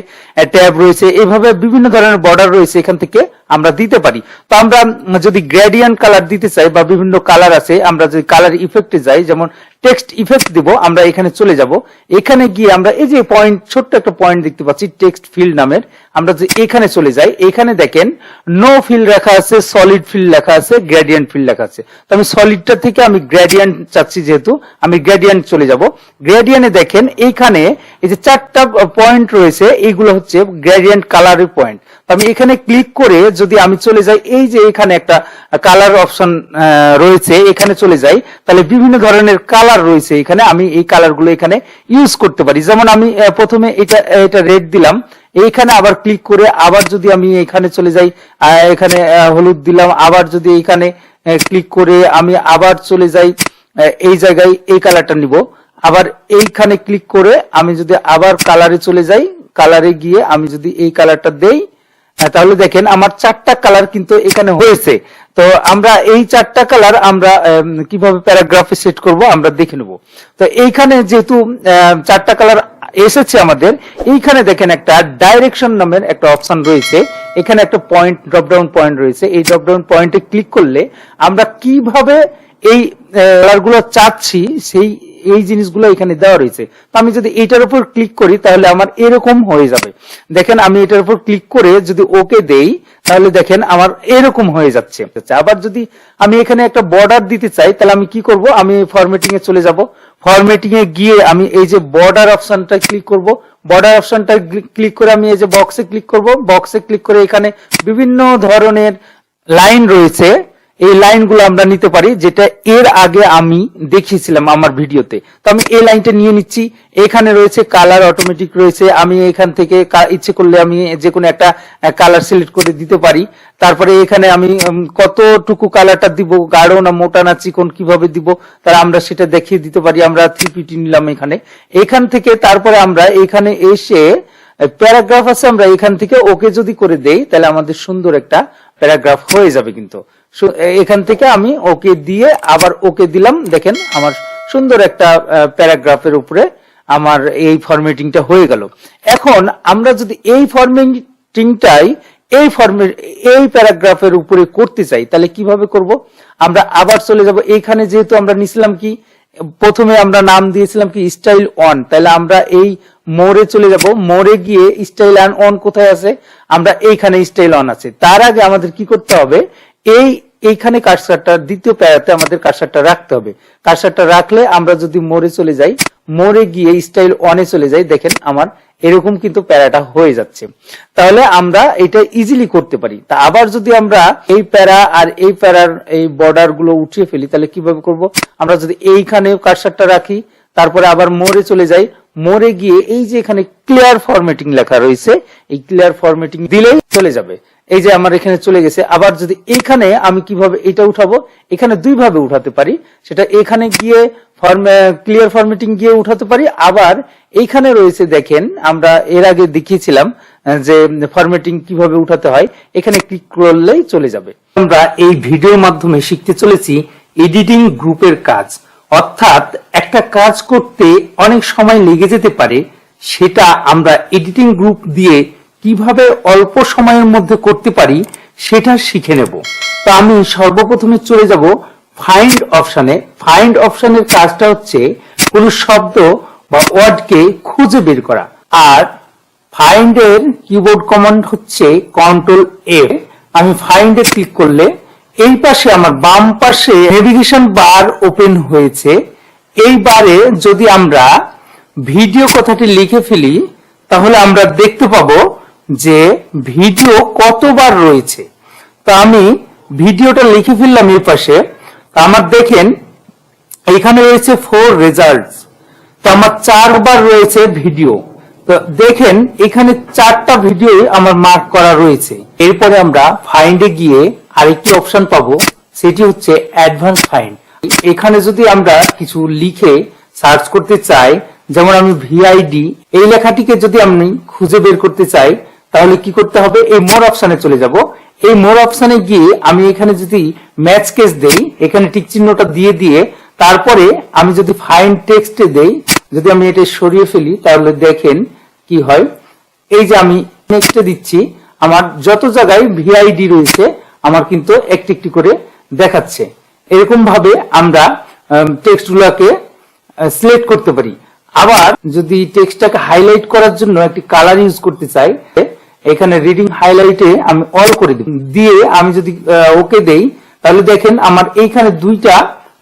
ট্যাব রয়েছে, এভাবে বিভিন্ন ধরনের বর্ডার রয়েছে, এখান থেকে আমরা দিতে পারি। তো আমরা যদি গ্রেডিয়েন্ট কালার দিতে চাই বা বিভিন্ন কালার আছে, আমরা যদি কালার ইফেক্টে যাই, যেমন টেক্সট ইফেক্ট দিব, আমরা এখানে চলে যাব। এখানে গিয়ে আমরা এই যে পয়েন্ট, ছোট্ট একটা পয়েন্ট দেখতে পাচ্ছি টেক্সট ফিল্ড নামের, আমরা যদি এখানে চলে যাই, এখানে দেখেন নো ফিল লেখা আছে, সলিড ফিল লেখা আছে, গ্রেডিয়েন্ট ফিল লেখা আছে। তো আমি সলিডটা থেকে আমি গ্রেডিয়েন্ট চাচ্ছি, যেহেতু আমি গ্রেডিয়েন্ট চলে যাব। গ্রেডিয়েন্টে দেখেন এইখানে এই যে 4টা পয়েন্ট রয়েছে, এইগুলো হচ্ছে গ্রেডিয়েন্ট কালারের পয়েন্ট। আমি এখানে ক্লিক করে যদি আমি চলে যাই, এই যে এখানে একটা কালার অপশন রয়েছে, এখানে চলে যাই, তাহলে বিভিন্ন ধরনের কালার রয়েছে এখানে। আমি এই কালারগুলো এখানে ইউজ করতে পারি। যেমন আমি প্রথমে এটা রেড দিলাম, এইখানে আবার ক্লিক করে আবার যদি আমি এখানে চলে যাই, এখানে হলুদ দিলাম। আবার যদি এখানে ক্লিক করে আমি আবার চলে যাই এই জায়গায়, এই কালারটা নিব। আবার এইখানে ক্লিক করে আমি যদি আবার কালারে চলে যাই, কালারে গিয়ে আমি যদি এই কালারটা দেই, তাহলে দেখেন আমার 4টা কালার কিন্তু এখানে হয়েছে। তো আমরা এই 4টা কালার আমরা কিভাবে প্যারাগ্রাফে সেট করব আমরা দেখে নেব। তো এইখানে যেহেতু 4টা কালার এসেছে আমাদের, এইখানে দেখেন একটা ডাইরেকশন নামের একটা অপশন রয়েছে, এখানে একটা পয়েন্ট, ড্রপডাউন পয়েন্ট রয়েছে। এই ড্রপডাউন পয়েন্টে ক্লিক করলে আমরা কিভাবে এই কালারগুলো চাচ্ছি এই জিনিসগুলো এখানে দেওয়া রয়েছে। তো আমি যদি এটার উপর ক্লিক করি তাহলে আমার এরকম হয়ে যাবে। দেখেন আমি এটার উপর ক্লিক করে যদি ওকে দেই, তাহলে দেখেন আমার এরকম হয়ে যাচ্ছে। আবার যদি আমি এখানে একটা বর্ডার দিতে চাই, তাহলে আমি কি করব, আমি ফরম্যাটিং এ চলে যাব। ফরম্যাটিং এ গিয়ে আমি এই যে বর্ডার অপশনটা ক্লিক করব। বর্ডার অপশনটা ক্লিক করে আমি এই যে বক্সে ক্লিক করব। বক্সে ক্লিক করে এখানে বিভিন্ন ধরনের লাইন রয়েছে, এই লাইনগুলো আমরা নিতে পারি, যেটা এর আগে আমি দেখিয়েছিলাম আমার ভিডিওতে। তো আমি এই লাইনটা নিয়ে নিচ্ছি। এখানে রয়েছে কালার অটোমেটিক রয়েছে, আমি এখান থেকে ইচ্ছে করলে আমি যে কোনো একটা কালার সিলেক্ট করে দিতে পারি। তারপরে এখানে আমি কতটুকু কালারটা দিব, গাঢ় না মোটা না চিকন কিভাবে দিব, তারা আমরা সেটা দেখিয়ে দিতে পারি। আমরা 3PT নিলাম এখান থেকে। তারপরে আমরা এখানে এসে প্যারাগ্রাফ আছে, আমরা এখান থেকে ওকে যদি করে দেই, তাহলে আমাদের সুন্দর একটা প্যারাগ্রাফ হয়ে যাবে। কিন্তু এখান থেকে আমি ওকে দিয়ে আবার ওকে দিলাম, দেখেন আমার সুন্দর একটা প্যারাগ্রাফের উপরে আমার এই ফরম্যাটিংটা হয়ে গেল। এখন আমরা যদি এই ফরম্যাটিংটাই এই প্যারাগ্রাফের উপরে করতে চাই, তাহলে কিভাবে করব, আমরা আবার চলে যাব। এইখানে যেহেতু আমরা নিছিলাম কি, প্রথমে আমরা নাম দিয়েছিলাম কি স্টাইল 1, তাহলে আমরা এই মোড়ে চলে যাব। মোড়ে গিয়ে স্টাইল 1 কোথায় আছে, আমরা এইখানে স্টাইল 1 আছে। তার আগে আমাদের কি করতে হবে, এইখানে কার্সারটা দ্বিতীয় প্যারাতে আমাদের কার্সারটা রাখতে হবে। কার্সারটা রাখলে আমরা যদি মোড়ে চলে যাই, মোড়ে গিয়ে স্টাইল অনে চলে যাই, দেখেন আমার এরকম কিন্তু প্যারাটা হয়ে যাচ্ছে। তাহলে আমরা এটা ইজিলি করতে পারি। তা আবার যদি আমরা এই প্যারা আর এই প্যারার এই বর্ডার গুলো উঠিয়ে ফেলি, তাহলে কিভাবে করব? আমরা যদি এইখানে কার্সারটা রাখি, তারপরে আবার মোড়ে চলে যাই, মোড়ে গিয়ে এই যে এখানে ক্লিয়ার ফরম্যাটিং লেখা রয়েছে, এই ক্লিয়ার ফরম্যাটিং দিলেই চলে যাবে। এই যে আমার এখানে চলে গেছে। আবার যদি এখানে আমি কিভাবে এটা উঠাবো, এখানে দুই ভাবে উঠাতে পারি। সেটা এখানে গিয়ে ক্লিয়ার ফরম্যাটিং গিয়ে উঠাতে পারি, আবার এইখানে রয়েছে দেখেন আমরা এর আগে দেখিয়েছিলাম যে ফরম্যাটিং কিভাবে উঠাতে হয়, এখানে ক্লিক করলেই চলে যাবে। আমরা এই ভিডিওর মাধ্যমে শিখতে চলেছি এডিটিং গ্রুপের কাজ, অর্থাৎ একটা কাজ করতে অনেক সময় লেগে যেতে পারে, সেটা আমরা এডিটিং গ্রুপ দিয়ে কিভাবে অল্প সময়ের মধ্যে করতে পারি সেটা শিখে নেব। তো আমি সর্বপ্রথমে চলে যাব ফাইন্ড অপশনে। ফাইন্ড অপশনের কাজটা হচ্ছে কোনো শব্দ বা ওয়ার্ডকে খুঁজে বের করা, আর ফাইন্ড এর কিবোর্ড কমান্ড হচ্ছে কন্ট্রোল এফ। আমি ফাইন্ড এ ক্লিক করলে এই পাশে আমার বাম পাশে নেভিগেশন বার ওপেন হয়েছে। এই বারে যদি আমরা ভিডিও কথাটি লিখে ফেলি, তাহলে আমরা দেখতে পাবো যে ভিডিও কতবার রয়েছে। তো আমি ভিডিওটা লিখে ফেললাম এই পাশে। তো আমার দেখেন এখানে রয়েছে 4 রেজাল্টস। তো আমার 4 বার রয়েছে ভিডিও। তো দেখেন এখানে 4টা ভিডিও আমার মার্ক করা রয়েছে। এরপরে আমরা ফাইন্ডে গিয়ে আরেকটি অপশন পাবো, সেটি হচ্ছে অ্যাডভান্স ফাইন্ড। এখানে যদি আমরা কিছু লিখে সার্চ করতে চাই, যেমন আমি ভিআইডি এই লেখাটিকে যদি আমি খুঁজে বের করতে চাই, তাহলে কি করতে হবে? এই মোর অপশনে চলে যাব। এই মোর অপশনে গিয়ে আমি এখানে যদি ম্যাচ কেস দেই, এখানে টিক চিহ্নটা দিয়ে তারপরে আমি যদি ফাইন্ড টেক্সটে দেই, যদি আমি এটা সরিয়ে ফেলি, তাহলে দেখেন কি হয়। এই যে আমি নেক্সটে দিচ্ছি, আমার যত জায়গায় ভিআইডি রয়েছে আমার কিন্তু একটি একটি করে দেখাচ্ছে। এরকম ভাবে আমরা টেক্সট গুলাকে সিলেক্ট করতে পারি। আবার যদি টেক্সটটাকে হাইলাইট করার জন্য একটি কালার ইউজ করতে চাই, এখানে রিডিং হাইলাইটে আমি অল করে দিই, দিয়ে আমি যদি ওকে দেই, তাহলে দেখেন আমার এইখানে 2টা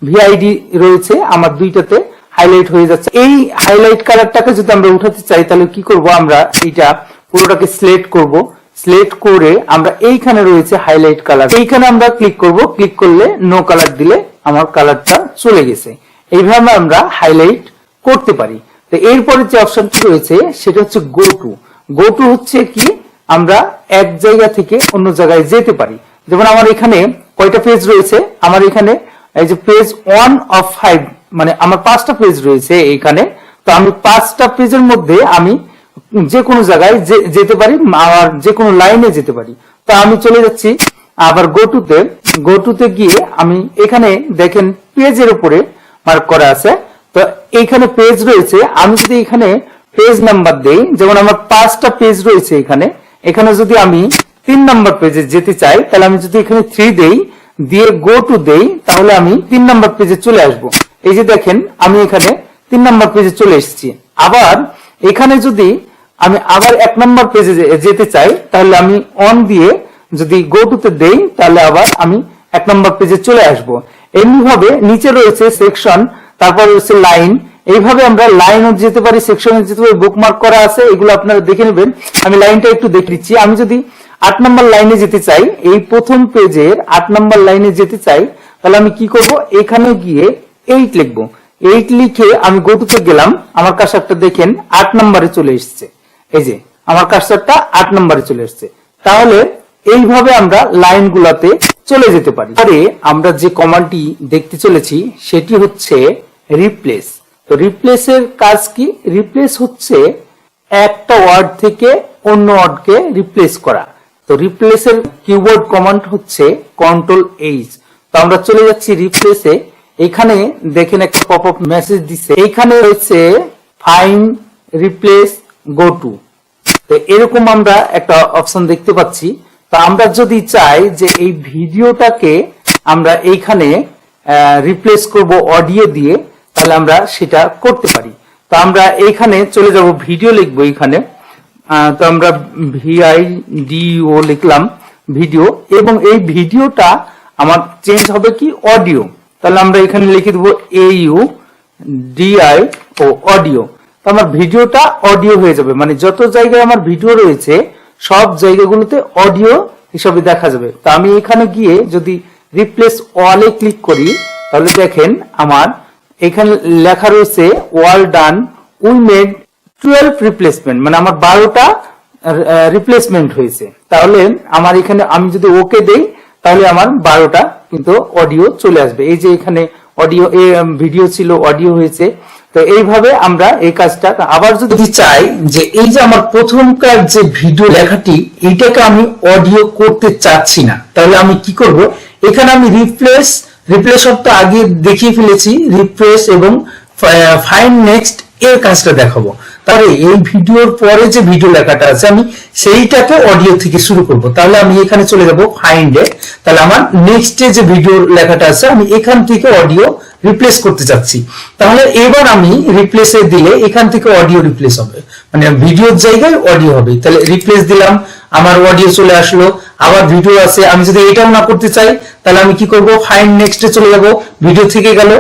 ভিআইডি রয়েছে, আমার 2টাতে হাইলাইট হয়ে যাচ্ছে। এই হাইলাইট কালারটাকে যদি আমরা উঠাতে চাই, তাহলে কি করব? আমরা এটা পুরোটাকে সিলেক্ট করব। সিলেক্ট করে আমরা এইখানে রয়েছে হাইলাইট কালার, এইখানে আমরা ক্লিক করব। ক্লিক করলে নো কালার দিলে আমার কালারটা চলে গেছে। এইভাবে আমরা হাইলাইট করতে পারি। তো এরপরে যে অপশনটি রয়েছে সেটা হচ্ছে গো টু। গো টু হচ্ছে কি, আমরা এক জায়গা থেকে অন্য জায়গায় যেতে পারি। যেমন আমার এখানে কয়টা পেজ রয়েছে? আমার এখানে এই যে পেজ 1 of 5, মানে আমার 5টা পেজ রয়েছে এখানে। তো আমি 5টা পেজের মধ্যে আমি যে কোনো জায়গায় যেতে পারি, আর যে কোনো লাইনে যেতে পারি। তো আমি চলে যাচ্ছি আবার গো টুতে গিয়ে আমি এখানে দেখেন পেজের উপরে মার্ক করা আছে। তো এইখানে পেজ রয়েছে, আমি যদি এখানে পেজ নাম্বার দেই, যেমন আমার 5টা পেজ রয়েছে এখানে, এখানে যদি আমি 3 নাম্বার পেজে যেতে চাই, তাহলে আমি যদি এখানে 3 দেই, দিয়ে গো টু দেই, তাহলে আমি 3 নাম্বার পেজে চলে আসব। এই যে দেখেন আমি এখানে 3 নাম্বার পেজে চলে এসেছি। আবার এখানে যদি আমি আবার 1 নাম্বার পেজে যেতে চাই, তাহলে আমি অন দিয়ে যদি গো টুতে দেই, তাহলে আবার আমি 1 নাম্বার পেজে চলে আসব। এমনি ভাবে নিচে রয়েছে সেকশন, তারপর রয়েছে লাইন। এইভাবে আমরা লাইনও যেতে পারি, সেকশনে যেতে পারি, বুকমার্ক করা আছে, এগুলো আপনারা দেখে নেবেন। আমি লাইনটা একটু দেখে দিচ্ছি। আমি যদি 8 নাম্বার লাইনে যেতে চাই, এই প্রথম পেজের 8 নাম্বার লাইনে যেতে চাই, তাহলে আমি কি করব? এখানে গিয়ে 8 লিখবো। 8 লিখে আমি গো টুতে গেলাম, আমার কার্সারটা দেখেন 8 নাম্বারে চলে এসেছে। এই যে আমার কার্সারটা 8 নাম্বারে চলে এসেছে। তাহলে এইভাবে আমরা লাইন গুলাতে চলে যেতে পারি। আরে আমরা যে কমান্ডটি দেখতে চলেছি সেটি হচ্ছে রিপ্লেস। তো রিপ্লেসের কাজ কি? রিপ্লেস হচ্ছে একটা ওয়ার্ড থেকে অন্য ওয়ার্ডকে রিপ্লেস করা। তো রিপ্লেসের কিবোর্ড কমান্ড হচ্ছে কন্ট্রোল এইচ। তো আমরা চলে যাচ্ছি রিপ্লেসে। এখানে দেখেন একটা পপ আপ মেসেজ দিচ্ছে, এইখানে হচ্ছে ফাইন্ড রিপ্লেস গো টু। তো এরকম আমরা একটা অপশন দেখতে পাচ্ছি। তো আমরা যদি চাই যে এই ভিডিওটাকে আমরা এইখানে রিপ্লেস করব অডিও দিয়ে, তাহলে আমরা সেটা করতে পারি। তো আমরা এইখানে চলে যাব, ভিডিও লিখবো এখানে। তো আমরা ভিআইডিও লিখলাম ভিডিও, এবং এই ভিডিওটা আমার চেঞ্জ হবে কি অডিও। তাহলে আমরা এখানে লিখে দেবো AUDI ও অডিও। তো আমার ভিডিওটা অডিও হয়ে যাবে, মানে যত জায়গায় আমার ভিডিও রয়েছে সব জায়গাগুলোতে অডিও হিসাবে দেখা যাবে। তো আমি এখানে গিয়ে যদি রিপ্লেস অলে ক্লিক করি তাহলে দেখেন আমার এখানে লেখা রয়েছে ওয়াল ডান, উই মেড 12 রিপ্লেসমেন্ট, মানে আমার 12টা রিপ্লেসমেন্ট হয়েছে। তাহলে আমার এখানে আমি যদি ওকে দেই তাহলে আমার 12টা কিন্তু অডিও চলে আসবে। এই যে এখানে অডিও ভিডিও ছিল অডিও হয়েছে। তো এইভাবে আমরা এই কাজটা আবার যদি চাই যে এই যে আমার প্রথমকার যে ভিডিও লেখাটি এইটাকে আমি অডিও করতে চাচ্ছি না, তাহলে আমি কি করব, এখানে আমি রিপ্লেস শব্দটা আগে দেখিয়ে ফেলেছি, রিপ্লেস এবং ফাইন্ড নেক্সট এর কাজটা দেখাবো। তাহলে এই ভিডিওর পরে যে ভিডিও লেখাটা আছে আমি সেইটাকে অডিও থেকে শুরু করব। তাহলে আমি এখানে চলে যাব ফাইন্ডে, তাহলে আমার নেক্সটে যে ভিডিও লেখাটা আছে আমি এখান থেকে অডিও রিপ্লেস করতে চাচ্ছি। তাহলে এবার আমি রিপ্লেসে দিলে এখান থেকে অডিও রিপ্লেস হবে, মানে ভিডিওর জায়গায় অডিও হবে। তাহলে রিপ্লেস দিলাম, আমার অডিও চলে আসলো। আবার ভিডিও আছে, আমি যদি এটাও না করতে চাই তাহলে আমি কি করব, ফাইন্ড নেক্সটে চলে যাব, ভিডিও থেকে গেল।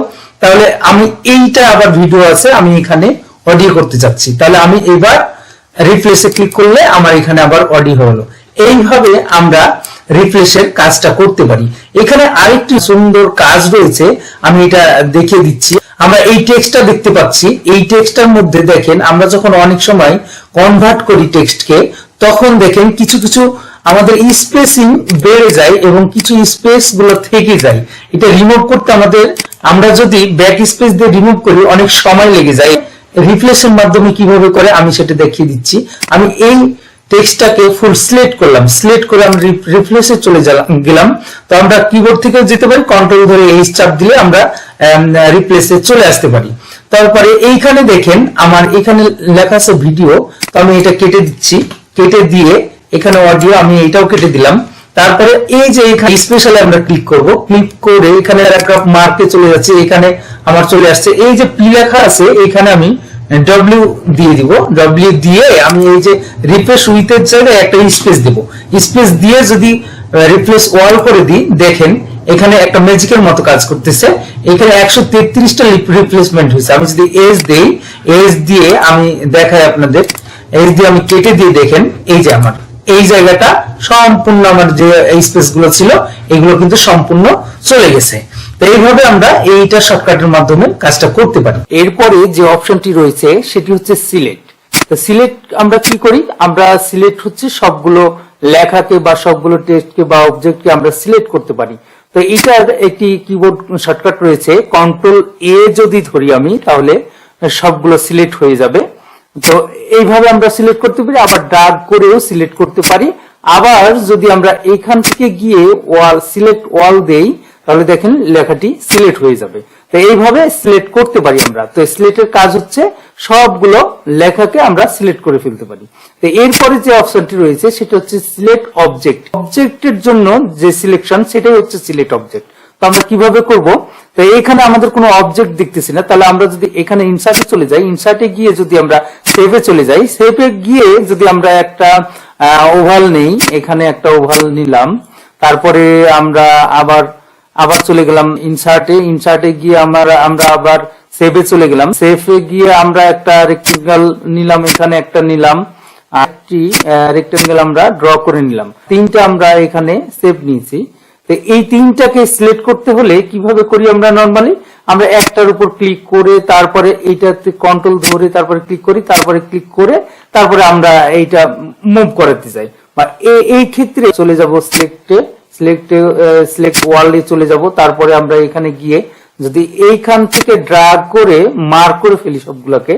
তাহলে আমি এইটা আবার ভিডিও আছে আমি এখানে অডিও করতে চাচ্ছি, তাহলে আমি এবার রিপ্লেসে ক্লিক করলে আমার এখানে আবার অডিও হলো। এইভাবে আমরা রিপ্লেসের কাজটা করতে পারি। এখানে আরেকটি সুন্দর কাজ রয়েছে, আমি এটা দেখিয়ে দিচ্ছি। আমরা এই টেক্সটটা দেখতে পাচ্ছি, এই টেক্সটটার মধ্যে দেখেন আমরা যখন অনেক সময় কনভার্ট করি টেক্সটকে তখন দেখেন কিছু কিছু আমাদের স্পেসিং বেড়ে যায় এবং কিছু স্পেস গুলো থেকে যায়। এটা রিমুভ করতে আমরা যদি ব্যাক স্পেস দিয়ে রিমুভ করি অনেক সময় লেগে যায়। রিপ্লেসের মাধ্যমে কিভাবে করে আমি সেটা দেখিয়ে দিচ্ছি। আমি এই টেক্সটটাকে ফুল সিলেক্ট করলাম, সিলেক্ট করে আমি রিপ্লেসে চলে গেলাম। তো আমরা কিবোর্ড থেকে যেতে পারি, কন্ট্রোল ধরে এইচ চাপ দিলে আমরা রিপ্লেসে চলে আসতে পারি। তারপরে এইখানে দেখেন আমার এখানে লেখা আছে ভিডিও, তো আমি এটা কেটে দিচ্ছি, কেটে দিয়ে এখানে অডিও আমি এটাও কেটে দিলাম। তারপরে এই যে এখানে স্পেশালি আমরা ক্লিক করব, ক্লিক করে এখানে প্যারাগ্রাফ মার্কে চলে যাচ্ছে, এখানে আমার চলে আসছে এই যে পি লেখা আছে, এখানে আমি ডব্লিউ দিয়ে দিব। ডব্লিউ দিয়ে আমি এই যে রিফ্রেশ উইথের জায়গায় একটা স্পেস দেব, স্পেস দিয়ে যদি রিপ্লেস অল করে দিই দেখেন এখানে একটা ম্যাজিকের মতো কাজ করতেছে। এখানে 133টা রিপ্লেসমেন্ট হয়েছে। আমি যদি এজ দেই, এজ দিয়ে আমি দেখাই আপনাদের, এজ দিয়ে আমি কেটে দিয়ে দেখেন এই যে আমার এই জায়গাটা সম্পূর্ণ আমার যে স্পেস গুলো ছিল এগুলো কিন্তু সম্পূর্ণ চলে গেছে। তো এইভাবে আমরা এইটা শর্টকাটের মাধ্যমে কাজটা করতে পারি। এরপরে যে অপশনটি রয়েছে সেটি হচ্ছে সিলেক্ট। তো সিলেক্ট আমরা কি করি, আমরা সিলেক্ট হচ্ছে সবগুলো লেখাকে বা সবগুলো টেক্সটকে বা অবজেক্টকে আমরা সিলেক্ট করতে পারি। তো এটার একটি কিবোর্ড শর্টকাট রয়েছে, কন্ট্রোল এ যদি ধরি আমি তাহলে সবগুলো সিলেক্ট হয়ে যাবে। তো এইভাবে আমরা সিলেক্ট করতে পারি, আবার ড্র্যাগ করেও সিলেক্ট করতে পারি। আবার যদি আমরা এখান থেকে গিয়ে সিলেক্ট অল দেই তাহলে দেখেন লেখাটি সিলেক্ট হয়ে যাবে। তো এইভাবে সিলেক্ট করতে পারি আমরা। তো সিলেক্টের কাজ হচ্ছে সবগুলো লেখাকে আমরা সিলেক্ট করে ফেলতে পারি। তো এরপরে যে অপশনটি রয়েছে সেটা হচ্ছে সিলেক্ট অবজেক্ট। অবজেক্টের জন্য যে সিলেকশন সেটাই হচ্ছে সিলেক্ট অবজেক্ট। তো আমরা কিভাবে করব, তো এখানে আমাদের কোনো অবজেক্ট দেখতেছি না, তাহলে আমরা যদি এখানে ইনসার্টে চলে যাই, ইনসার্টে গিয়ে যদি আমরা সেভে চলে যাই, সেভে গিয়ে যদি আমরা একটা ওভাল নেই, এখানে একটা ওভাল নিলাম, তারপরে আমরা আবার চলে গেলাম ইনসার্টে, ইনসার্টে গিয়ে আমরা আবার সেভে চলে গেলাম, সেভে গিয়ে আমরা একটা রেক্টেঙ্গেল নিলাম, এখানে একটা নিলাম, একটি রেক্টেঙ্গেল আমরা ড্র করে নিলাম, তিনটা আমরা এখানে সেভ নিয়েছি। তো এই তিনটাকে সিলেক্ট করতে হলে কিভাবে করি আমরা নরমালি, আমরা একটার উপর ক্লিক করে তারপরে এইটাতে কন্ট্রোল ধরে তারপরে ক্লিক করি, তারপরে ক্লিক করে তারপরে আমরা এইটা মুভ করাতে চাই। বা এই ক্ষেত্রে চলে যাব সিলেক্ট ওয়ার্ল্ডে চলে যাব, তারপরে আমরা এখানে গিয়ে যদি এইখান থেকে ড্র্যাগ করে মার্ক করে ফেলি সবগুলোকে,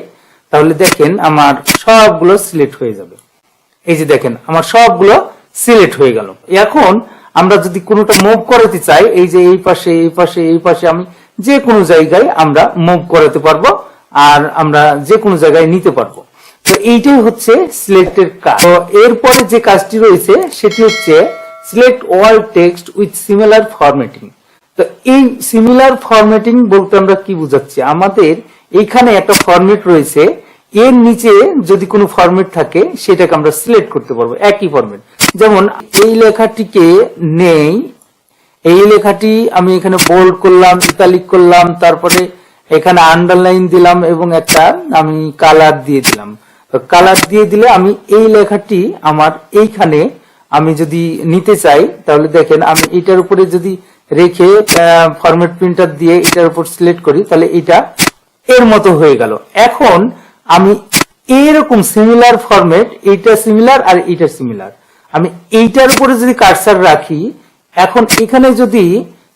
তাহলে দেখেন আমার সবগুলো সিলেক্ট হয়ে যাবে। এই যে দেখেন আমার সবগুলো সিলেক্ট হয়ে গেল। এখন আমরা যদি কোনোটা মুভ করাতে চাই, এই যে এই পাশে এই পাশে এই পাশে আমি যে কোনো জায়গায় আমরা মুভ করাতে পারবো আর আমরা যে কোনো জায়গায় নিতে পারবো। তো এইটাই হচ্ছে সিলেক্টের কাজ। তো এরপরে যে কাজটি রয়েছে সেটি হচ্ছে select all text with similar formatting. তো এই সিমিলার ফরম্যাটিং বলতে আমরা কি বুঝাচ্ছি, আমাদের এইখানে একটা ফরম্যাট রয়েছে, এর নিচে যদি কোনো ফরম্যাট থাকে সেটাকে আমরা সিলেক্ট করতে পারবো একই ফরম্যাট। যেমন এই লেখাটিকে নেই, এই লেখাটি আমি এখানে বোল্ড করলাম, ইতালিক করলাম, তারপরে এখানে আন্ডারলাইন দিলাম এবং একটা আমি কালার দিয়ে দিলাম। তো কালার দিয়ে দিলে আমি এই লেখাটি আমার এইখানে আমি যদি নিতে চাই তাহলে দেখেন আমি এটার উপরে যদি রেখে ফরম্যাট প্রিন্টার দিয়ে এটার উপর সিলেক্ট করি তাহলে এটা এর মতো হয়ে গেল। এখন আমি এইরকম সিমিলার ফরম্যাট, এইটা সিমিলার আর এইটা সিমিলার, আমি এইটার উপরে যদি কার্সার রাখি, এখন এখানে যদি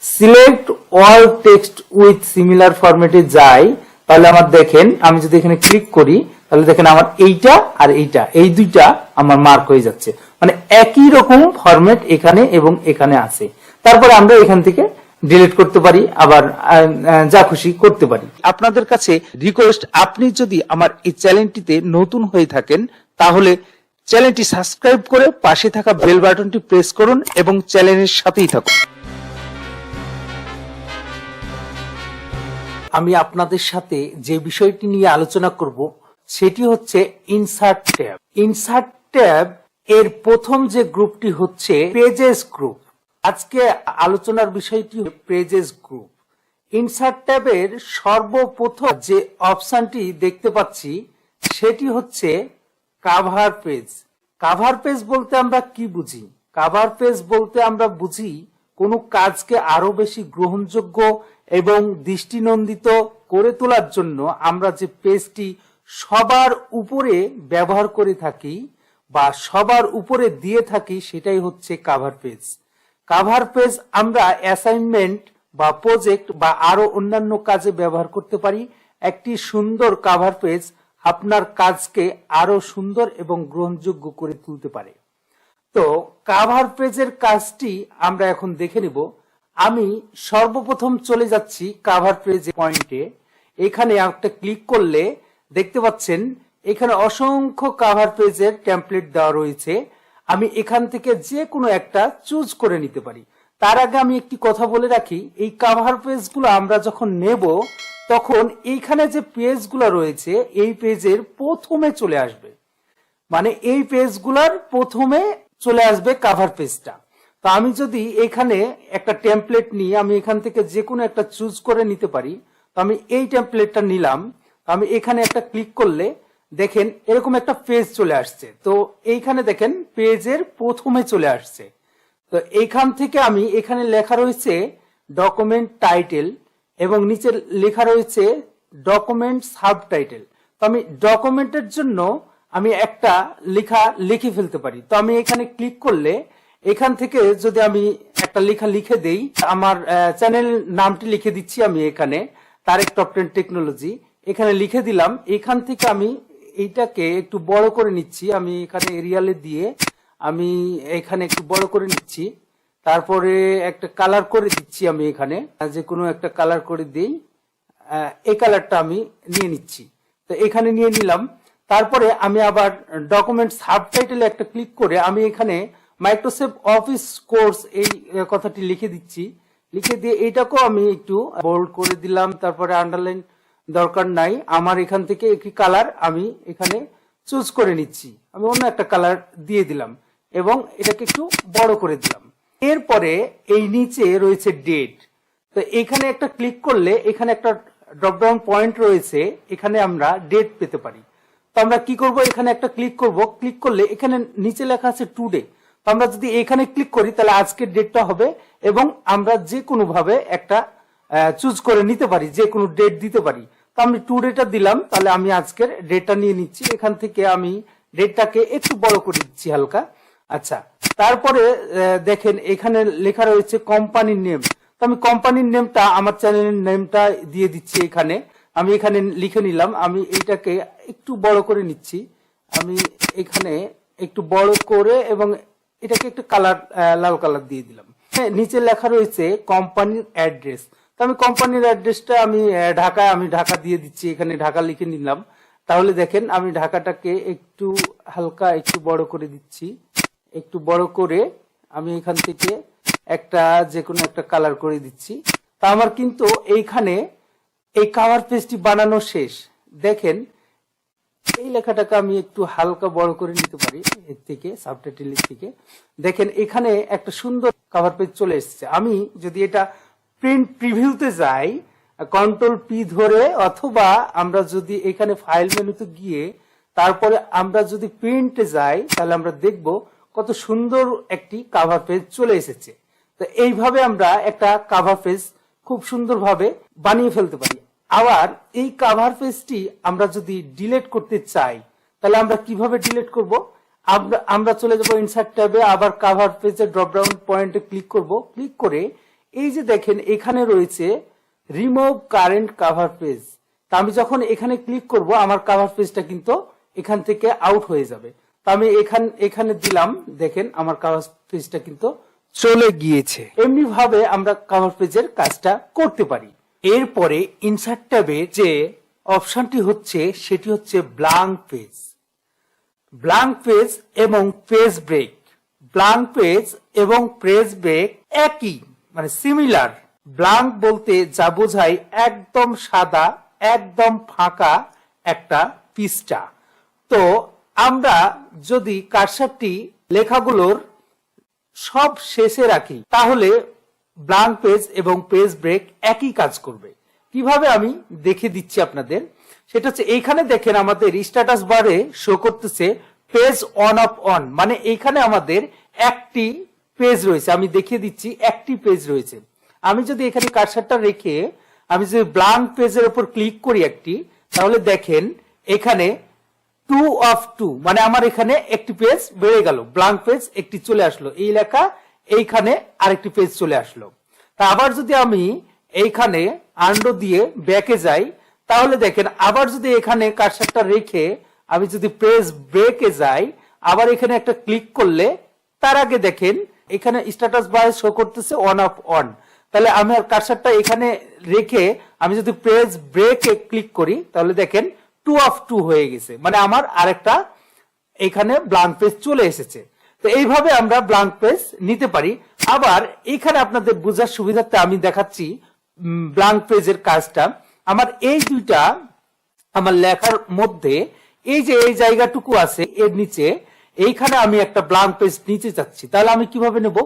select all text with similar ফরম্যাটে যাই তাহলে আমার দেখেন আমি যদি এখানে ক্লিক করি তাহলে দেখেন আমার এইটা আর এইটা, এই দুইটা আমার মার্ক হয়ে যাচ্ছে, মানে একই রকম ফরম্যাট এখানে এবং এখানে আছে। তারপরে আমরা এখান থেকে ডিলিট করতে পারি, আবার যা খুশি করতে পারি। আপনাদের কাছে রিকোয়েস্ট, আপনি যদি আমার এই চ্যানেলটিতে নতুন হয়ে থাকেন তাহলে চ্যানেলটি সাবস্ক্রাইব করে পাশে থাকা বেল বাটনটি প্রেস করুন এবং চ্যানেলের সাথেই থাকুন। আমি আপনাদের সাথে যে বিষয়টি নিয়ে আলোচনা করব সেটি হচ্ছে ইনসার্ট ট্যাব। ইনসার্ট ট্যাব এর প্রথম যে গ্রুপটি হচ্ছে পেজেস গ্রুপ। আজকে আলোচনার বিষয়টি পেজেস গ্রুপ। ইনসার্ট ট্যাবের সর্বপ্রথম যে অপশনটি দেখতে পাচ্ছি সেটি হচ্ছে কাভার পেজ। কাভার পেজ বলতে আমরা কি বুঝি? কাভার পেজ বলতে আমরা বুঝি কোনো কাজকে আরো বেশি গ্রহণযোগ্য এবং দৃষ্টিনন্দিত করে তোলার জন্য আমরা যে পেজটি সবার উপরে ব্যবহার করে থাকি বা সবার উপরে দিয়ে থাকি সেটাই হচ্ছে কাভার পেজ। কাভার পেজ আমরা অ্যাসাইনমেন্ট বা প্রজেক্ট বা আরো অন্যান্য কাজে ব্যবহার করতে পারি। একটি সুন্দর কাভার পেজ আপনার কাজকে আরো সুন্দর এবং গ্রহণযোগ্য করে তুলতে পারে। তো কাভার পেজের কাজটি আমরা এখন দেখে নিব। আমি সর্বপ্রথম চলে যাচ্ছি কাভার পেজ পয়েন্টে। এখানে একটা ক্লিক করলে দেখতে পাচ্ছেন এখানে অসংখ্য কাভার পেজের টেমপ্লেট দেওয়া রয়েছে। আমি এখান থেকে যে কোনো একটা চুজ করে নিতে পারি। তার আগে আমি একটি কথা বলে রাখি, এই কাভার পেজগুলো আমরা যখন নেব তখন এইখানে যে পেজগুলো রয়েছে এই পেজের প্রথমে চলে আসবে, মানে এই পেজগুলোর প্রথমে চলে আসবে কাভার পেজটা। তো আমি যদি এখানে একটা টেমপ্লেট নিয়ে আমি এখান থেকে যে কোনো একটা চুজ করে নিতে পারি। তো আমি এই টেমপ্লেটটা নিলাম, তো আমি এখানে একটা ক্লিক করলে দেখেন এরকম একটা পেজ চলে আসছে। তো এইখানে দেখেন পেজের প্রথমে চলে আসছে। তো এইখান থেকে আমি এখানে লেখা রয়েছে ডকুমেন্ট টাইটেল এবং নিচে লেখা রয়েছে ডকুমেন্ট সাবটাইটেল। তো আমি ডকুমেন্টের জন্য আমি একটা লেখা লিখে ফেলতে পারি। তো আমি এখানে ক্লিক করলে এখান থেকে যদি আমি একটা লেখা লিখে দেই, আমার চ্যানেল নামটি লিখে দিচ্ছি আমি এখানে তারেক টপ 10 টেকনোলজি, এখানে লিখে দিলাম। এখান থেকে আমি এইটাকে একটু বড় করে নিচ্ছি, আমি এখানে এরিয়ালে দিয়ে আমি এখানে একটু বড় করে নিচ্ছি। তারপরে একটা কালার করে দিচ্ছি, আমি এখানে যে কোনো একটা কালার করে দিই, এই কালারটা আমি নিয়ে নিচ্ছি। তো এখানে নিয়ে নিলাম। তারপরে আমি আবার ডকুমেন্ট সাবটাইটেলে একটা ক্লিক করে আমি এখানে মাইক্রোসফট অফিস কোর্স এই কথাটি লিখে দিচ্ছি। লিখে দিয়ে এইটাকেও আমি একটু বোল্ড করে দিলাম। তারপরে আন্ডারলাইন দরকার নাই আমার, এখান থেকে একটি কালার আমি এখানে চুজ করে নিচ্ছি, আমি অন্য একটা কালার দিয়ে দিলাম এবং এটাকে একটু বড় করে দিলাম। এরপরে এই নিচে রয়েছে ডেট। তো এখানে একটা ক্লিক করলে এখানে একটা ড্রপডাউন পয়েন্ট রয়েছে, এখানে আমরা ডেট পেতে পারি। তো আমরা কি করব, এখানে একটা ক্লিক করব। ক্লিক করলে এখানে নিচে লেখা আছে টুডে। তো আমরা যদি এখানে ক্লিক করি তাহলে আজকের ডেটটা হবে এবং আমরা যে কোনো ভাবে একটা চুজ করে নিতে পারি, যে কোনো ডেট দিতে পারি। তো আমি টুডেটা দিলাম, তাহলে আমি আজকের ডেটটা নিয়ে নিচ্ছি। এখান থেকে আমি ডেটটাকে একটু বড় করে দিচ্ছি হালকা। আচ্ছা, তারপরে দেখেন এখানে লেখা রয়েছে কোম্পানির নেম। তো আমি কোম্পানির নেমটা আমার চ্যানেলের নেমটা দিয়ে দিচ্ছি এখানে। আমি এখানে লিখে নিলাম, আমি এইটাকে একটু বড় করে নিচ্ছি। আমি এখানে একটু বড় করে এবং এটাকে একটু কালার লাল কালার দিয়ে দিলাম। নিচে লেখা রয়েছে কোম্পানির অ্যাড্রেস। তো আমি কোম্পানির অ্যাড্রেসটা আমি ঢাকায়, আমি ঢাকা দিয়ে দিচ্ছি, এখানে ঢাকা লিখে নিলাম। তাহলে দেখেন আমি ঢাকাটাকে একটু হালকা একটু বড় করে দিচ্ছি। একটু বড় করে আমি এখান থেকে একটা যে কোনো একটা কালার করে দিচ্ছি। তা আমার কিন্তু এইখানে এই কাভার পেজটি বানানো শেষ। দেখেন এই লেখাটাকে আমি একটু হালকা বড় করে নিতে পারি এর থেকে, সাবটাইটেলের থেকে। দেখেন এখানে একটা সুন্দর কভার পেজ চলে এসেছে। আমি যদি এটা প্রিন্ট প্রিভিউতে যাই, কন্ট্রোল পি ধরে, অথবা আমরা যদি এখানে ফাইল মেনুতে গিয়ে তারপরে আমরা যদি প্রিন্টে যাই, তাহলে আমরা দেখব কত সুন্দর একটি কভার পেজ চলে এসেছে। তো এইভাবে আমরা একটা কভার পেজ খুব সুন্দরভাবে বানিয়ে ফেলতে পারি। আবার এই কভার পেজটি আমরা যদি ডিলিট করতে চাই, তাহলে আমরা কিভাবে ডিলিট করব? আমরা চলে যাব ইনসার্ট ট্যাবে, আবার কভার পেজের ড্রপ ডাউন পয়েন্টে ক্লিক করব। ক্লিক করে এই যে দেখেন এখানে রয়েছে রিমুভ কারেন্ট কভার পেজ। তা আমি যখন এখানে ক্লিক করব, আমার কভার পেজটা কিন্তু এখান থেকে আউট হয়ে যাবে। তো আমি এখানে দিলাম, দেখেন আমার কভার পেজটা কিন্তু চলে গিয়েছে। এমনি ভাবে আমরা কভার পেজের কাজটা করতে পারি। এরপরে ইনসার্ট ট্যাবে যে অপশনটি হচ্ছে সেটি হচ্ছে ব্ল্যাঙ্ক পেজ। ব্ল্যাঙ্ক পেজ এবং পেজ ব্রেক। ব্ল্যাঙ্ক পেজ এবং পেজ ব্রেক একই, মানে সিমিলার। ব্ল্যাঙ্ক বলতে যা বোঝায় একদম সাদা, একদম ফাঁকা একটা পৃষ্ঠা। তো আমরা যদি কার্সারটি লেখাগুলোর সব শেষে রাখি, তাহলে ব্ল্যাঙ্ক পেজ এবং পেজ ব্রেক একই কাজ করবে। কিভাবে আমি দেখে দিচ্ছি আপনাদের। সেটা হচ্ছে এইখানে দেখেন আমাদের স্ট্যাটাস বারে শো করতেছে পেজ অন অফ অন, মানে এইখানে আমাদের একটি পেজ রয়েছে। আমি দেখিয়ে দিচ্ছি, একটি পেজ রয়েছে। আমি যদি এখানে কার্সারটা রেখে আমি যদি ব্ল্যাঙ্ক পেজের উপর ক্লিক করি একটি, তাহলে দেখেন এখানে 2 of 2, মানে আমার এখানে একটি পেজ বেড়ে গেল, ব্ল্যাঙ্ক পেজ একটি চলে আসলো, এই লেখা এইখানে আরেকটি পেজ চলে আসলো। তা আবার যদি আমি এইখানে আন্ডো দিয়ে ব্যাকে যাই, তাহলে দেখেন আবার যদি এখানে কার্সারটা রেখে আমি যদি পেজ ব্রেকে যাই, আবার এখানে একটা ক্লিক করলে তার আগে দেখেন এখানে স্ট্যাটাস বারে শো করতেছে অন অফ অন। তাহলে আমি আর কার্সারটা এখানে রেখে আমি যদি পেজ ব্রেকে ক্লিক করি, তাহলে দেখেন 2 of 2 হয়ে গেছে, মানে আমার আরেকটা এখানে ব্ল্যাঙ্ক পেজ চলে এসেছে। তো এইভাবে আমরা ব্ল্যাঙ্ক পেজ নিতে পারি। আবার এখানে আপনাদের বোঝার সুবিধার্থে আমি দেখাচ্ছি ব্ল্যাঙ্ক পেজের কাজটা। আমার এই দুইটা আমার লেখার মধ্যে এই যে এই জায়গাটুকু আছে এর নিচে, এইখানে আমি একটা ব্ল্যাঙ্ক পেজ নিতে চাচ্ছি। তাহলে আমি কিভাবে নেব?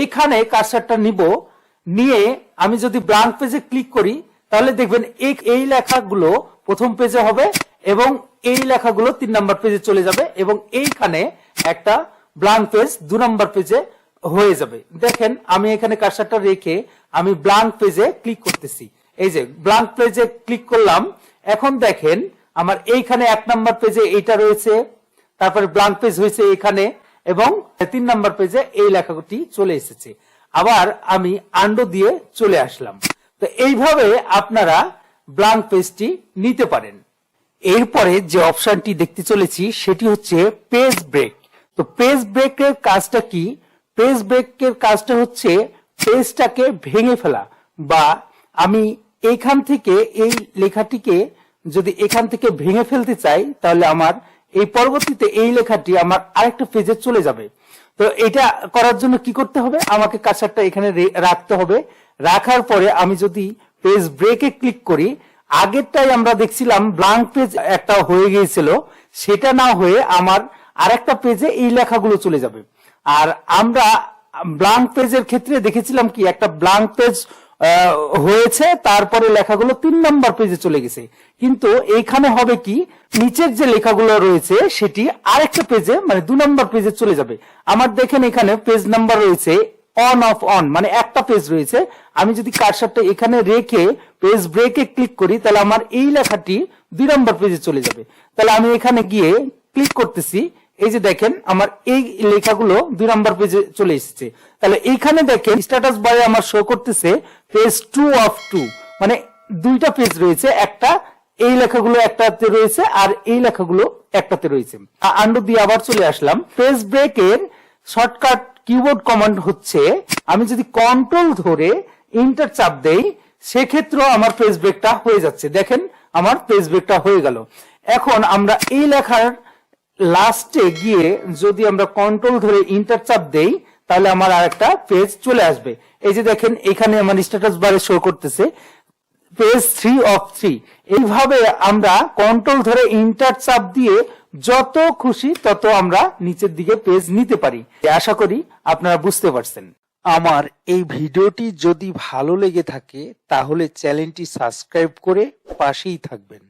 এইখানে কার্সারটা নিব, নিয়ে আমি যদি ব্ল্যাঙ্ক পেজে ক্লিক করি, তাহলে দেখবেন এই লেখাগুলো প্রথম পেজে হবে এবং এই লেখাগুলো 3 নম্বর পেজে চলে যাবে, এবং এইখানে একটা ব্ল্যাঙ্ক পেজ 2 নম্বর পেজে হয়ে যাবে। দেখেন আমি এখানে কার্সারটা রেখে আমি ব্ল্যাঙ্ক পেজে ক্লিক করতেছি। এই যে ব্ল্যাঙ্ক পেজে ক্লিক করলাম, এখন দেখেন আমার এইখানে 1 নম্বর পেজে এইটা রয়েছে, তারপরে ব্ল্যাঙ্ক পেজ হয়েছে এখানে, এবং 3 নম্বর পেজে এই লেখাটি চলে এসেছে। আবার আমি আন্ডো দিয়ে চলে আসলাম। তো এইভাবে আপনারা ব্ল্যাঙ্ক পেজটি নিতে পারেন। এরপরে যে অপশনটি দেখতে চলেছি সেটি হচ্ছে পেজ ব্রেক। তো পেজ ব্রেকের কাজটা কি? পেজ ব্রেকের কাজটা হচ্ছে পেজটাকে ভেঙে ফেলা, বা আমি এইখান থেকে এই লেখাটিকে যদি এখান থেকে ভেঙে ফেলতে চাই, তাহলে আমার এই পরবর্তীতে এই লেখাটি আমার আরেকটা পেজে চলে যাবে। তো এটা করার জন্য কি করতে হবে? আমাকে কার্সারটা এখানে রাখতে হবে। রাখার পরে আমি যদি পেজ ব্রেকে ক্লিক করি, আগেরটাই আমরা দেখছিলাম ব্ল্যাঙ্ক পেজ একটা হয়ে গিয়েছিল, সেটা না হয়ে আমার আরেকটা পেজে এই লেখাগুলো চলে যাবে। আর আমরা ব্ল্যাঙ্ক পেজের ক্ষেত্রে দেখেছিলাম কি, একটা ব্ল্যাঙ্ক পেজ হয়েছে, তারপরে লেখাগুলো 3 নম্বর পেজে চলে গেছে। কিন্তু এইখানে হবে কি, নিচের যে লেখাগুলো রয়েছে সেটি আরেকটা পেজে, মানে 2 নম্বর পেজে চলে যাবে। আমার দেখেন এখানে পেজ নাম্বার রয়েছে অন অফ অন, মানে একটা পেজ রয়েছে। আমি যদি কার্সারটা এখানে রেখে পেজ ব্রেকে ক্লিক করি, তাহলে আমার এই লেখাটি 2 নম্বর পেজে চলে যাবে। তাহলে আমি এখানে গিয়ে ক্লিক করতেছি, এই যে দেখেন আমার এই লেখাগুলো 2 নম্বর পেজে চলে এসেছে। তাহলে এইখানে দেখেন স্ট্যাটাস বারে আমার শো করতেছে পেজ 2 of 2, মানে 2টা পেজ রয়েছে, একটা এই লেখাগুলো একটাতে রয়েছে আর এই লেখাগুলো একটাতে রয়েছে। আন্ডু দিয়ে আবার চলে আসলাম। পেজ ব্রেকের শর্টকাট কিবোর্ড কমান্ড হচ্ছে, আমি যদি কন্ট্রোল ধরে এন্টার চাপ দেই, সেক্ষেত্রেও আমার পেজ ব্রেকটা হয়ে যাচ্ছে। দেখেন আমার পেজ ব্রেকটা হয়ে গেল। এখন আমরা এই লেখার লাস্টে গিয়ে যদি আমরা কন্ট্রোল ধরে এন্টার চাপ দেই, তাহলে আমার আরেকটা পেজ চলে আসবে। এই যে দেখেন এখানে আমার স্ট্যাটাস বারে শো করতেছে পেজ 3 অফ 3। এইভাবে আমরা কন্ট্রোল ধরে ইন্টার চাপ দিয়ে যত খুশি তত আমরা নিচের দিকে পেজ নিতে পারি। আশা করি আপনারা বুঝতে পারছেন। আমার এই ভিডিওটি যদি ভালো লেগে থাকে তাহলে চ্যানেলটি সাবস্ক্রাইব করে পাশেই থাকবেন।